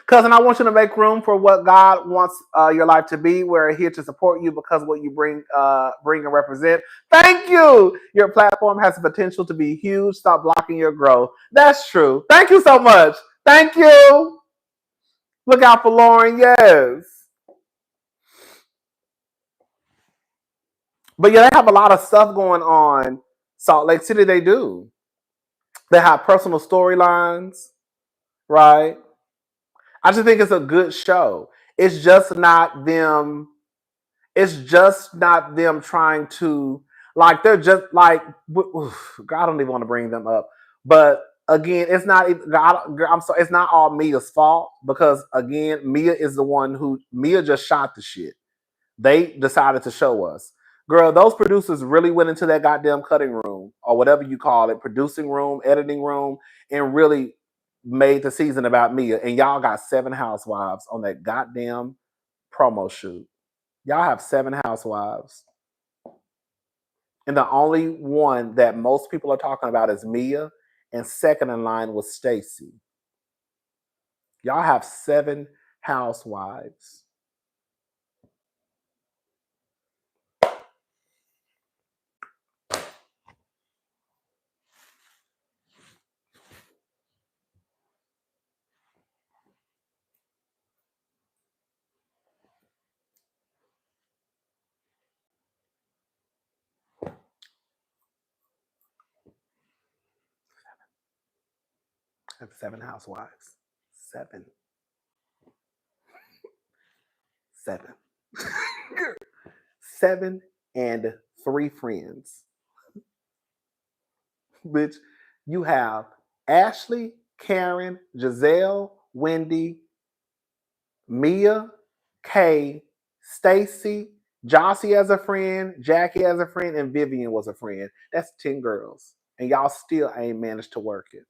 Cousin, I want you to make room for what God wants your life to be. We're here to support you because what you bring and represent. Thank you. Your platform has the potential to be huge. Stop blocking your growth. That's true. Thank you so much. Thank you. Look out for Lauren. Yes. But yeah, they have a lot of stuff going on. Salt Lake City, they do. They have personal storylines, right? I just think it's a good show. It's just not them trying to, like, they're just like, I don't even want to bring them up. But again, it's not, I'm sorry, it's not all Mia's fault because again, Mia just shot the shit. They decided to show us. Girl, those producers really went into that goddamn cutting room or whatever you call it, producing room, editing room, and really made the season about Mia. And y'all got 7 housewives on that goddamn promo shoot. Y'all have 7 housewives. And the only one that most people are talking about is Mia. And second in line was Stacy. Y'all have 7 housewives. I have 7 housewives. 7. 7. 7 and 3 friends. Bitch, you have Ashley, Karen, Giselle, Wendy, Mia, Kay, Stacy, Jossie as a friend, Jackie as a friend, and Vivian was a friend. That's 10 girls. And y'all still ain't managed to work it.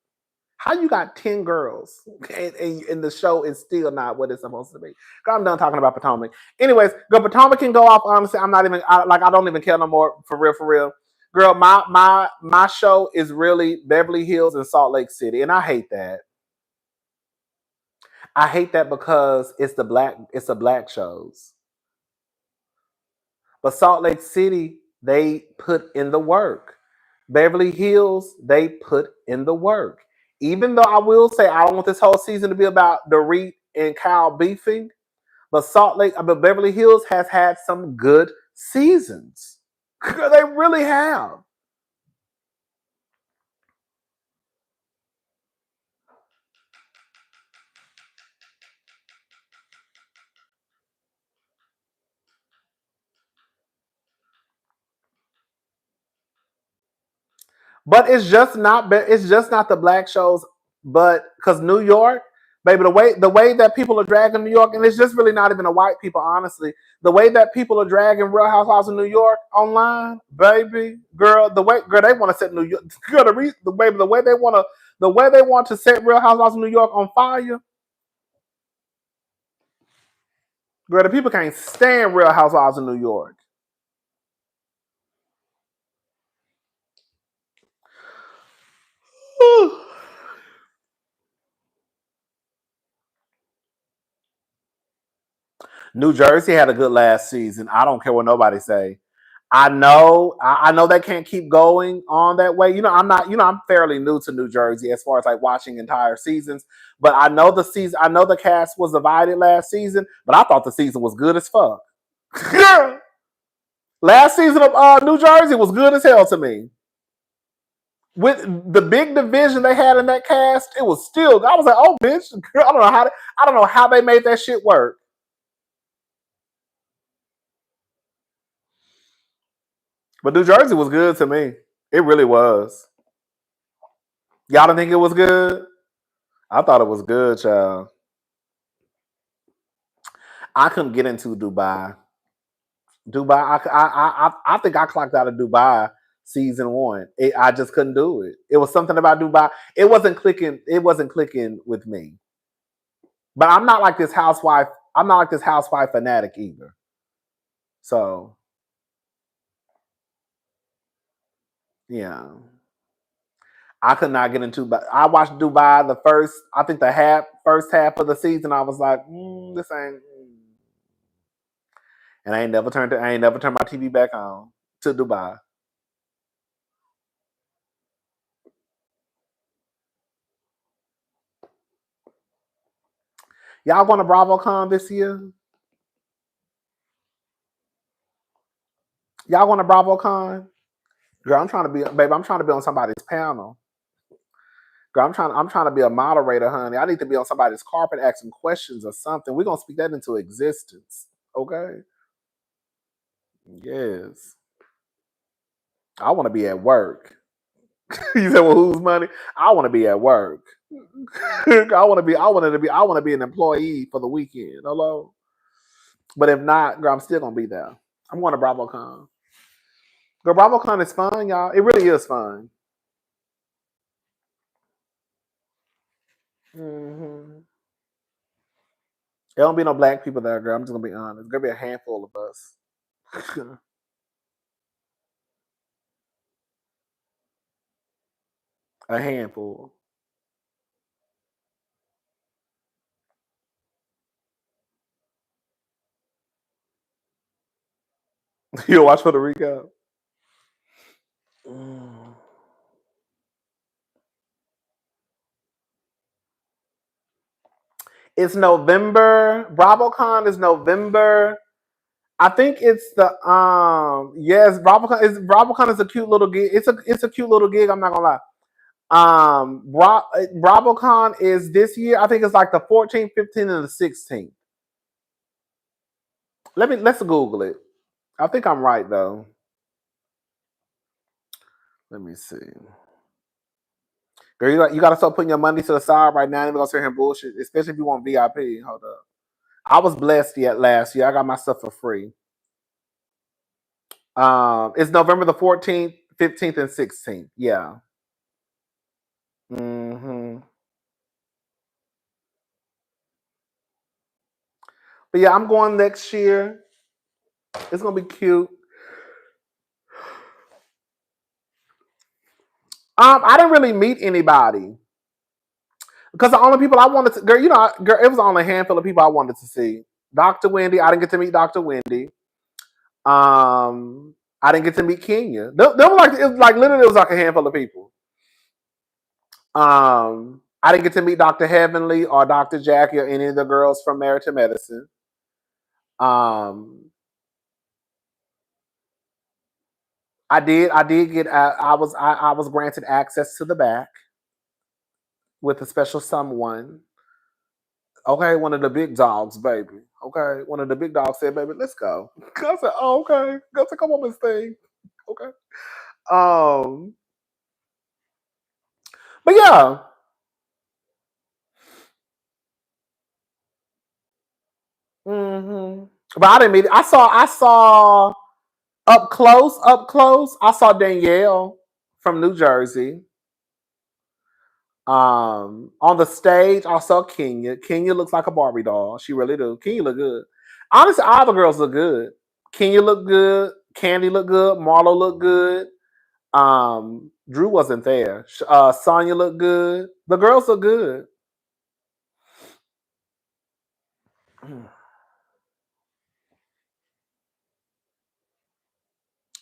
How you got 10 girls and the show is still not what it's supposed to be? I'm done talking about Potomac. Anyways, girl, Potomac can go off. Honestly, I don't even care no more. For real. Girl, my show is really Beverly Hills and Salt Lake City, and I hate that. I hate that because it's the black shows. But Salt Lake City, they put in the work. Beverly Hills, they put in the work. Even though I will say I don't want this whole season to be about Dorit and Kyle beefing, but Beverly Hills has had some good seasons. They really have. But it's just not the black shows, but because New York, baby, the way that people are dragging New York, and it's just really not even the white people, honestly. The way that people are dragging Real Housewives of New York online, baby, girl, they want to set New York, girl, the way they want to set Real Housewives of New York on fire. Girl, the people can't stand Real Housewives of New York. New Jersey had a good last season. I don't care what nobody say. I know they can't keep going on that way. I'm fairly new to New Jersey as far as like watching entire seasons. But I know the cast was divided last season, but I thought the season was good as fuck. Last season of New Jersey was good as hell to me. With the big division they had in that cast, it was still. I was like, oh bitch, I don't know how they made that shit work. But New Jersey was good to me. It really was. Y'all didn't think it was good? I thought it was good, child. I couldn't get into Dubai. I think I clocked out of Dubai season 1. I just couldn't do it. It was something about Dubai. It wasn't clicking. It wasn't clicking with me. But I'm not like this housewife. I'm not like this housewife fanatic either. So, yeah. I could not get into, but I watched Dubai the first half of the season. I was like, this ain't. And I ain't never turned my TV back on to Dubai. Y'all going to BravoCon this year? Y'all going to BravoCon? Girl, I'm trying to be on somebody's panel. Girl, I'm trying to be a moderator, honey. I need to be on somebody's carpet asking questions or something. We're gonna speak that into existence. Okay? Yes. I want to be at work. You said, well, whose money? I want to be at work. I want to be an employee for the weekend. Hello? But if not, girl, I'm still gonna be there. I'm going to BravoCon. Girl, BravoCon is fun, y'all. It really is fun. Mm-hmm. There don't be no black people there, girl. I'm just gonna be honest. There's gonna be a handful of us. A handful. You'll watch Puerto Rico. It's November. BravoCon is November. I think it's the yes, BravoCon is a cute little gig. It's a cute little gig, I'm not gonna lie. BravoCon is this year. I think it's like the 14th, 15th, and the 16th. Let's Google it. I think I'm right though. Let me see. Girl, you gotta start putting your money to the side right now. We're gonna sit here and bullshit, especially if you want VIP. Hold up. I was blessed last year. I got my stuff for free. It's November the 14th, 15th, and 16th. Yeah. Mm-hmm. But yeah, I'm going next year. It's gonna be cute. I didn't really meet anybody because the only people I wanted to, girl, it was only a handful of people I wanted to see. Dr. Wendy, I didn't get to meet Dr. Wendy. I didn't get to meet Kenya. It was like a handful of people. I didn't get to meet Dr. Heavenly or Dr. Jackie or any of the girls from Married to Medicine. I was granted access to the back with a special someone. Okay, one of the big dogs, baby. Okay, one of the big dogs said, "Baby, let's go." I said, "Oh, okay, go take a woman's thing." Okay. But yeah. Mm-hmm. But I didn't meet. I saw up close. I saw Danielle from New Jersey. On the stage, I saw Kenya. Kenya looks like a Barbie doll. She really do. Kenya look good. Honestly, all the girls look good. Kenya looked good. Candy looked good. Marlo looked good. Drew wasn't there. Sonya looked good. The girls look good.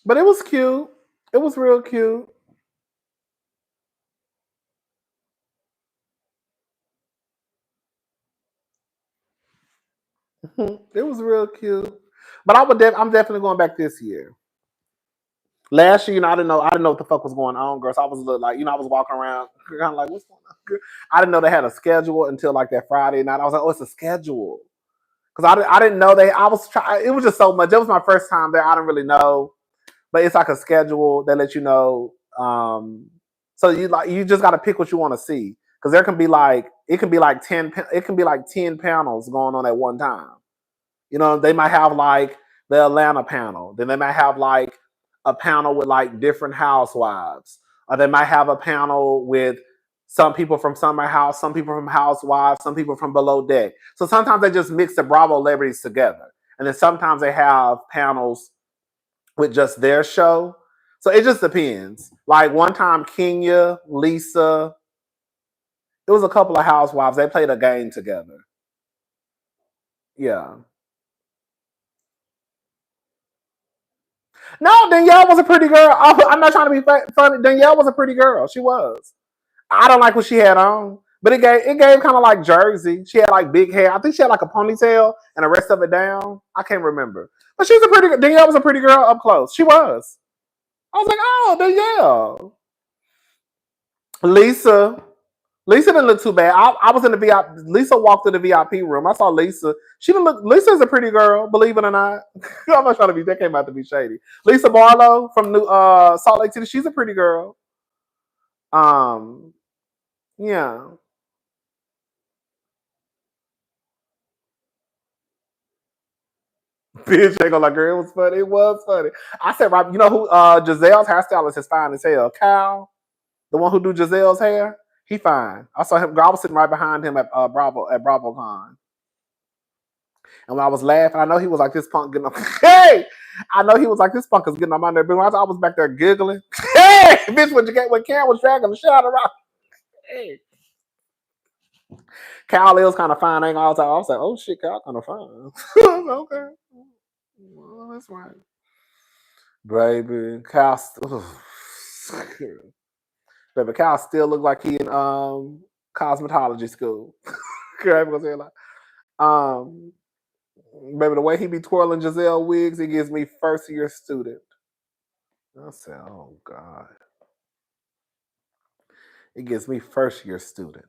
But it was cute. It was real cute. It was real cute. But I'm definitely going back this year. Last year, I didn't know what the fuck was going on, girl. So I was a little like, I was walking around, kind of like, what's going on? Girl? I didn't know they had a schedule until like that Friday night. I was like, oh, it's a schedule, because I didn't know they. I was trying. It was just so much. It was my first time there. I didn't really know, but it's like a schedule that lets you know. So you just got to pick what you want to see, because there can be like 10 panels going on at one time. They might have like the Atlanta panel. Then they might have like a panel with like different housewives. Or they might have a panel with some people from Summer House, some people from Housewives, some people from Below Deck. So sometimes they just mix the Bravo celebrities together. And then sometimes they have panels with just their show. So it just depends. Like one time, Kenya, Lisa, it was a couple of housewives. They played a game together. Yeah. No, Danielle was a pretty girl. I'm not trying to be funny. Danielle was a pretty girl. She was. I don't like what she had on, but it gave kind of like Jersey. She had like big hair. I think she had like a ponytail and the rest of it down. I can't remember. But she's a pretty girl. Danielle was a pretty girl up close. She was. I was like, oh, Danielle. Lisa didn't look too bad. I was in the VIP. Lisa walked to the VIP room. I saw Lisa. She didn't look. Lisa's a pretty girl, believe it or not. I'm not trying to be. That came out to be shady. Lisa Barlow from New Salt Lake City. She's a pretty girl. Yeah. Bitch ain't gonna like, girl. It was funny. It was funny. I said, right. You know who? Giselle's hairstylist is fine as hell. Cal, the one who do Giselle's hair. He fine. I saw him. I was sitting right behind him at BravoCon. And when I was laughing, I know he was like, this punk getting on. Hey! I know he was like, this punk is getting on my nerves. But I was back there giggling. Hey! Bitch, when Cal was dragging the shit out of rock. Hey. Cal is kind of fine. I was like, oh shit, Cal kind of fine. Okay. Well, that's right. Baby, Cal. Baby, Cal still look like he in cosmetology school. Baby, the way he be twirling Giselle wigs, he gives me first year student. I said, oh God. It gives me first year student.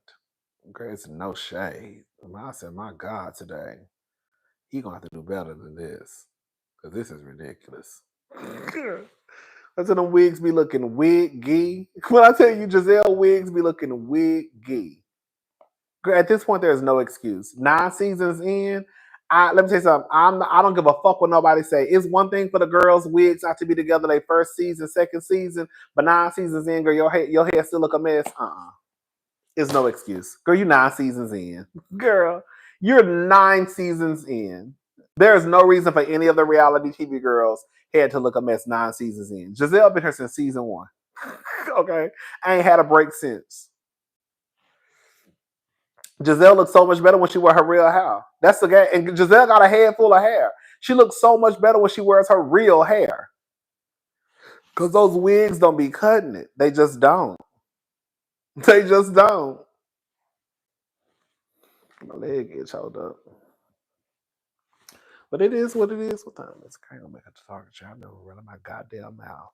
Okay, it's no shade. I said, my God, today, he gonna have to do better than this. Because this is ridiculous. I said, them wigs be looking wiggy. When I tell you Giselle wigs be looking wiggy. At this point, there's no excuse. 9 seasons in, let me tell you something. I don't give a fuck what nobody say. It's one thing for the girls' wigs not to be together their first season, second season, but 9 seasons in, girl, your hair still look a mess. It's no excuse. Girl, you 9 seasons in. Girl, you're 9 seasons in. There's no reason for any of the reality TV girls' hair to look a mess 9 seasons in. Giselle been here since season 1. Okay? I ain't had a break since. Giselle looks so much better when she wears her real hair. That's the game. And Giselle got a head full of hair. She looks so much better when she wears her real hair. Because those wigs don't be cutting it. They just don't. They just don't. My leg gets held up. But it is what it is. What time is it? I ain't gonna make a target. I've never running my goddamn mouth.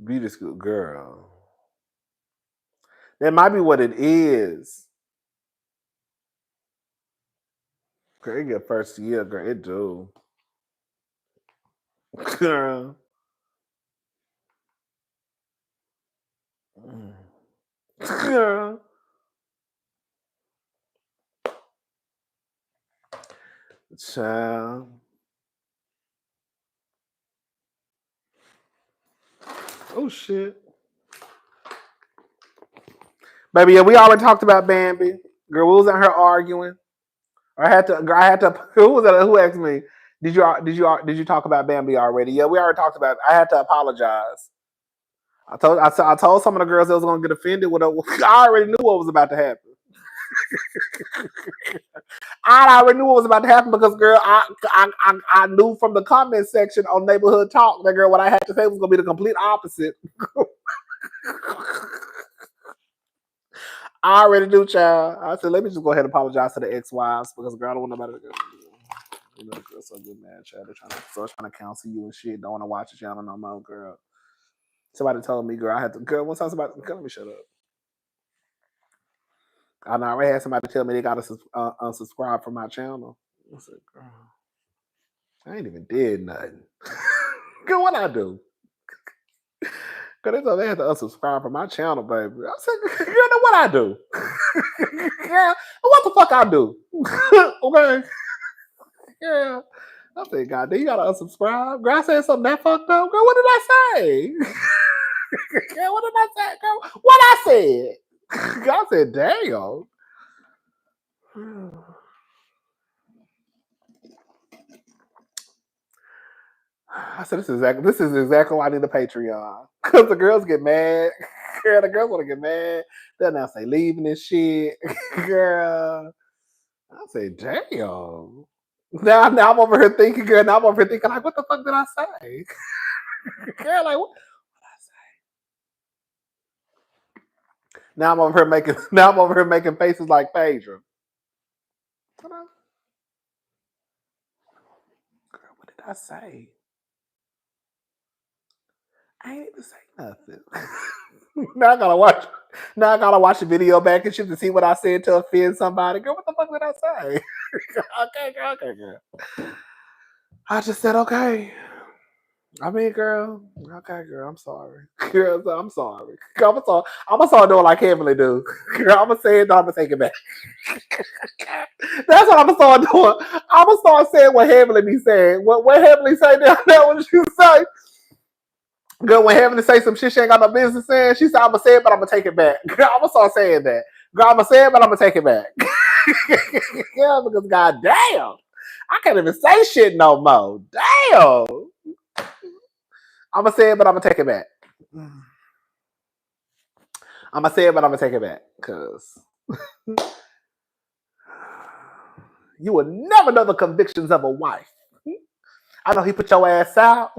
Beauty school girl. That might be what it is. Girl, it get first year, girl. It do. Girl. Girl. Child. Oh shit. Baby, yeah, we already talked about Bambi. Girl, we was in her arguing. I had to. Who was that? Who asked me? Did you talk about Bambi already? Yeah, we already talked about it. I had to apologize. I told some of the girls that was gonna get offended with her. I already knew what was about to happen. I already knew what was about to happen because, girl, I knew from the comment section on Neighborhood Talk that, girl, what I had to say was going to be the complete opposite. I already knew, child. I said, let me just go ahead and apologize to the ex-wives because, girl, I don't want nobody to go. You know, girl, so good, man, child. They're trying to counsel you and shit. Don't want to watch the channel no more, girl. Somebody told me, girl, I had to, girl, one time somebody, girl, let me shut up. I already had somebody tell me they got to unsubscribe from my channel. I said, girl, I ain't even did nothing. Girl, what I do? Girl, they told me they had to unsubscribe from my channel, baby. I said, girl, know what I do? Girl, what the fuck I do? Okay? Yeah. I said, God, then you got to unsubscribe? Girl, I said something that fucked up. Girl, what did I say? Girl, what did I say? Girl, what I said? I said, damn. I said, this is exactly why I need a Patreon. Because the girls get mad. Girl, the girls want to get mad. Then now say leaving this shit. Girl. I said, damn. Now I'm over here thinking, girl, like, what the fuck did I say? Girl, like, what did I say? Now I'm over here making faces like Phaedra. Girl, what did I say? I ain't even say nothing. Now I gotta watch the video back and shit to see what I said to offend somebody. Girl, what the fuck did I say? Okay, girl. I just said okay. I mean, girl, okay, girl, I'm sorry. Girl, I'm sorry. Girl, I'm gonna start doing like Heavenly do. Girl, I'm gonna say it, I'm gonna take it back. That's what I'm gonna start doing. I'm gonna start saying what Heavenly be saying. What Heavenly say down there, what you say? Girl, when Heavenly say some shit she ain't got no business saying, she said, I'm gonna say it, but I'm gonna take it back. Girl, I'm gonna start saying that. Girl, I'm gonna say it, but I'm gonna take it back. Yeah, because goddamn, I can't even say shit no more. Damn. I'm gonna say it, but I'm gonna take it back. I'm gonna say it, but I'm gonna take it back. Because you will never know the convictions of a wife. I know he put your ass out.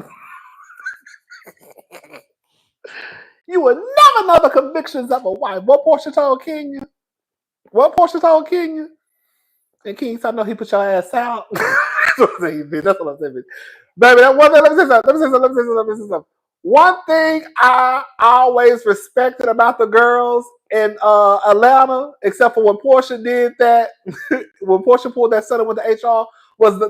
You will never know the convictions of a wife. What Portia told Kenya? And King said, I know he put your ass out. That's what I'm saying, bitch. That's what I'm saying, bitch. Baby, that one thing, let me say something. One thing I always respected about the girls in Atlanta, except for when Portia did that, when Portia pulled that son with the HR,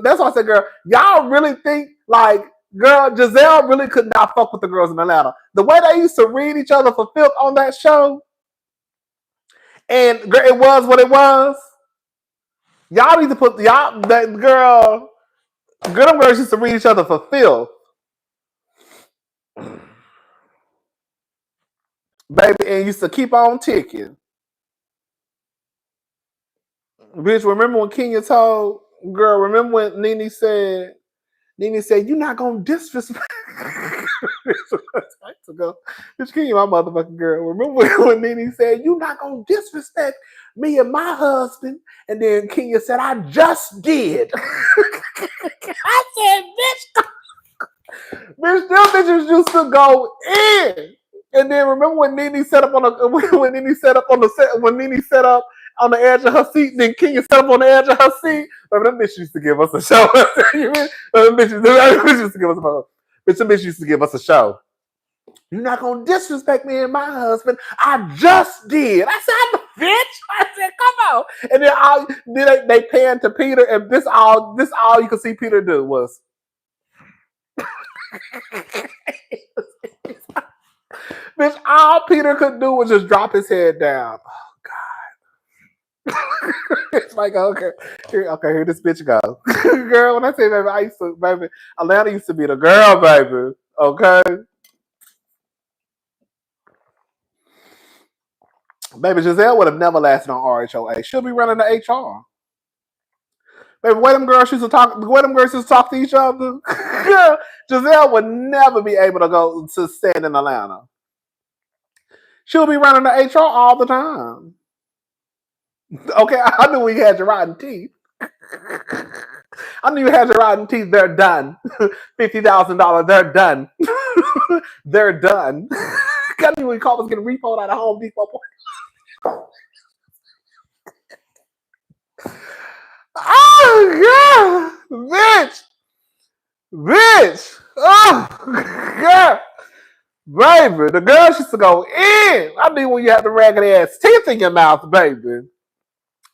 that's why I said, girl, y'all really think like, girl, Giselle really could not fuck with the girls in Atlanta. The way they used to read each other for filth on that show, and girl, it was what it was. Y'all need to put that girl. Them girls used to read each other for filth, baby, and used to keep on ticking. Bitch, remember when Kenya told girl? Remember when Nene said, "You're not gonna disrespect." Bitch, Kenya, my motherfucking girl. Remember when Nene said, "You're not gonna disrespect me and my husband," and then Kenya said, "I just did." I said, "Bitch." Bitch, them bitches used to go in. And then remember when Nene set up on the edge of her seat, then Kenya set up on the edge of her seat. But them bitches used to give us a show. Them bitches used to give us a show. Bitch, them bitches used to give us a show. You're not gonna disrespect me and my husband. I just did. I said, I'm a bitch. I said, come on. And then they panned to Peter, and this all you could see Peter do was. Bitch, all Peter could do was just drop his head down. Oh God. It's like, okay, here this bitch go. Girl, when I say baby, Atlanta used to be the girl, baby. Okay. Baby, Giselle would have never lasted on RHOA. She'll be running the HR. Baby, the way them girls used to talk to each other, girl, Giselle would never be able to go to stand in Atlanta. She'll be running the HR all the time. Okay, I knew when you had your rotten teeth. I knew you had your rotten teeth. They're done. $50,000. They're done. They're done. I knew when Carl was getting repoed out of Home Depot. Oh yeah, bitch. Oh yeah, baby. The girl used to go in. I knew when you had the raggedy ass teeth in your mouth, baby.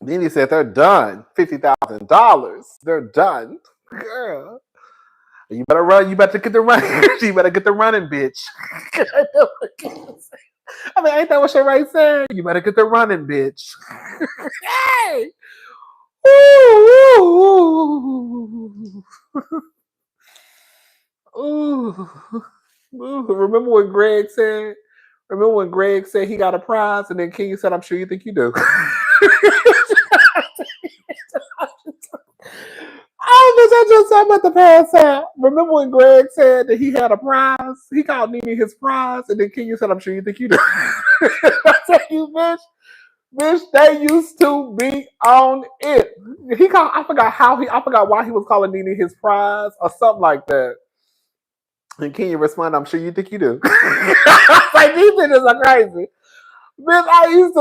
Then he said they're done. $50,000. They're done, girl. You better run. You better get the run. You better get the running, bitch. I mean, ain't that what Sheree said? You better get the running, bitch. Hey. Ooh. Ooh. Ooh. Remember when Greg said? Remember when Greg said he got a prize, and then King said, "I'm sure you think you do." I just said I'm about to pass out. Remember when Greg said that he had a prize? He called Nene his prize, and then King said, "I'm sure you think you do." I tell you, bitch, they used to be on it. I forgot why he was calling Nene his prize or something like that. And Kenya responded, "I'm sure you think you do." Like, these bitches are crazy. Bitch, I used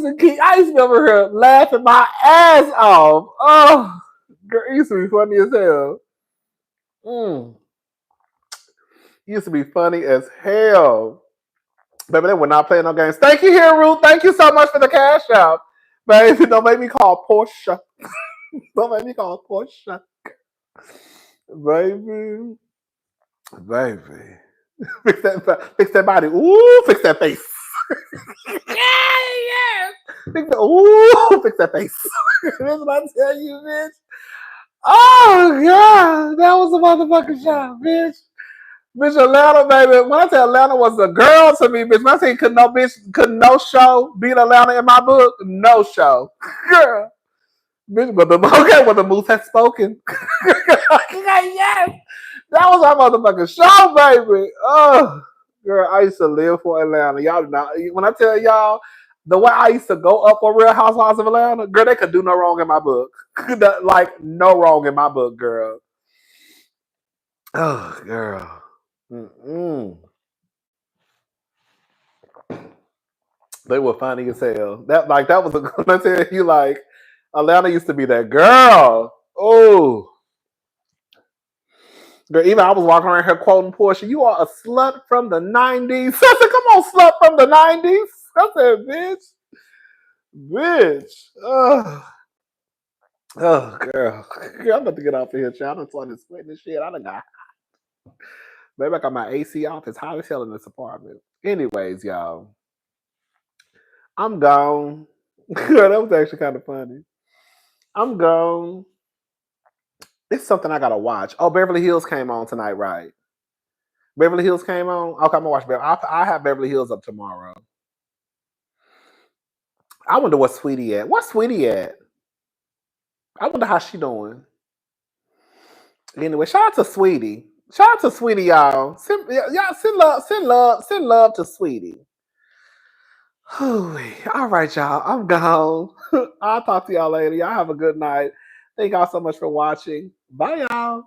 to be over here laughing my ass off. Oh, girl, it used to be funny as hell. It used to be funny as hell. Baby, they were not playing no games. Thank you, here, Ruth. Thank you so much for the cash out. Baby, don't make me call Portia. Don't make me call Portia. Baby. Fix that body. Ooh, fix that face. yeah. Fix that face. That's what I tell you, bitch. Oh, God. That was a motherfucking shot, bitch. Bitch, Atlanta, baby. When I say Atlanta was a girl to me, bitch. When I say could no show beat Atlanta in my book, no show. Girl. Bitch, but the moose has spoken. Yes. That was our motherfucking show, baby. Oh, girl, I used to live for Atlanta. Y'all do not. When I tell y'all, the way I used to go up on Real Housewives of Atlanta, girl, they could do no wrong in my book. Like, no wrong in my book, girl. Oh, girl. They were funny as hell. That was when I tell you, like, Atlanta used to be that girl. Oh. Girl, even I was walking around here quoting Portia, "You are a slut from the 90s. I said, "Come on, slut from the 90s. I said, bitch. Oh, girl. I'm about to get off of here, child. I'm starting to sweat this shit. I done got hot. Maybe I got my AC off. It's hot as hell in this apartment. Anyways, y'all. I'm gone. That was actually kind of funny. I'm gone. It's something I gotta watch. Oh, Beverly Hills came on tonight, right? Beverly Hills came on. Okay, I'm gonna watch Beverly. I have Beverly Hills up tomorrow. I wonder what Sweetie at. What's Sweetie at? I wonder how she doing. Anyway, shout out to Sweetie. Shout out to Sweetie, y'all. Y'all send love to Sweetie. All right, y'all. I'm gone. I'll talk to y'all later. Y'all have a good night. Thank y'all so much for watching. Bye, y'all.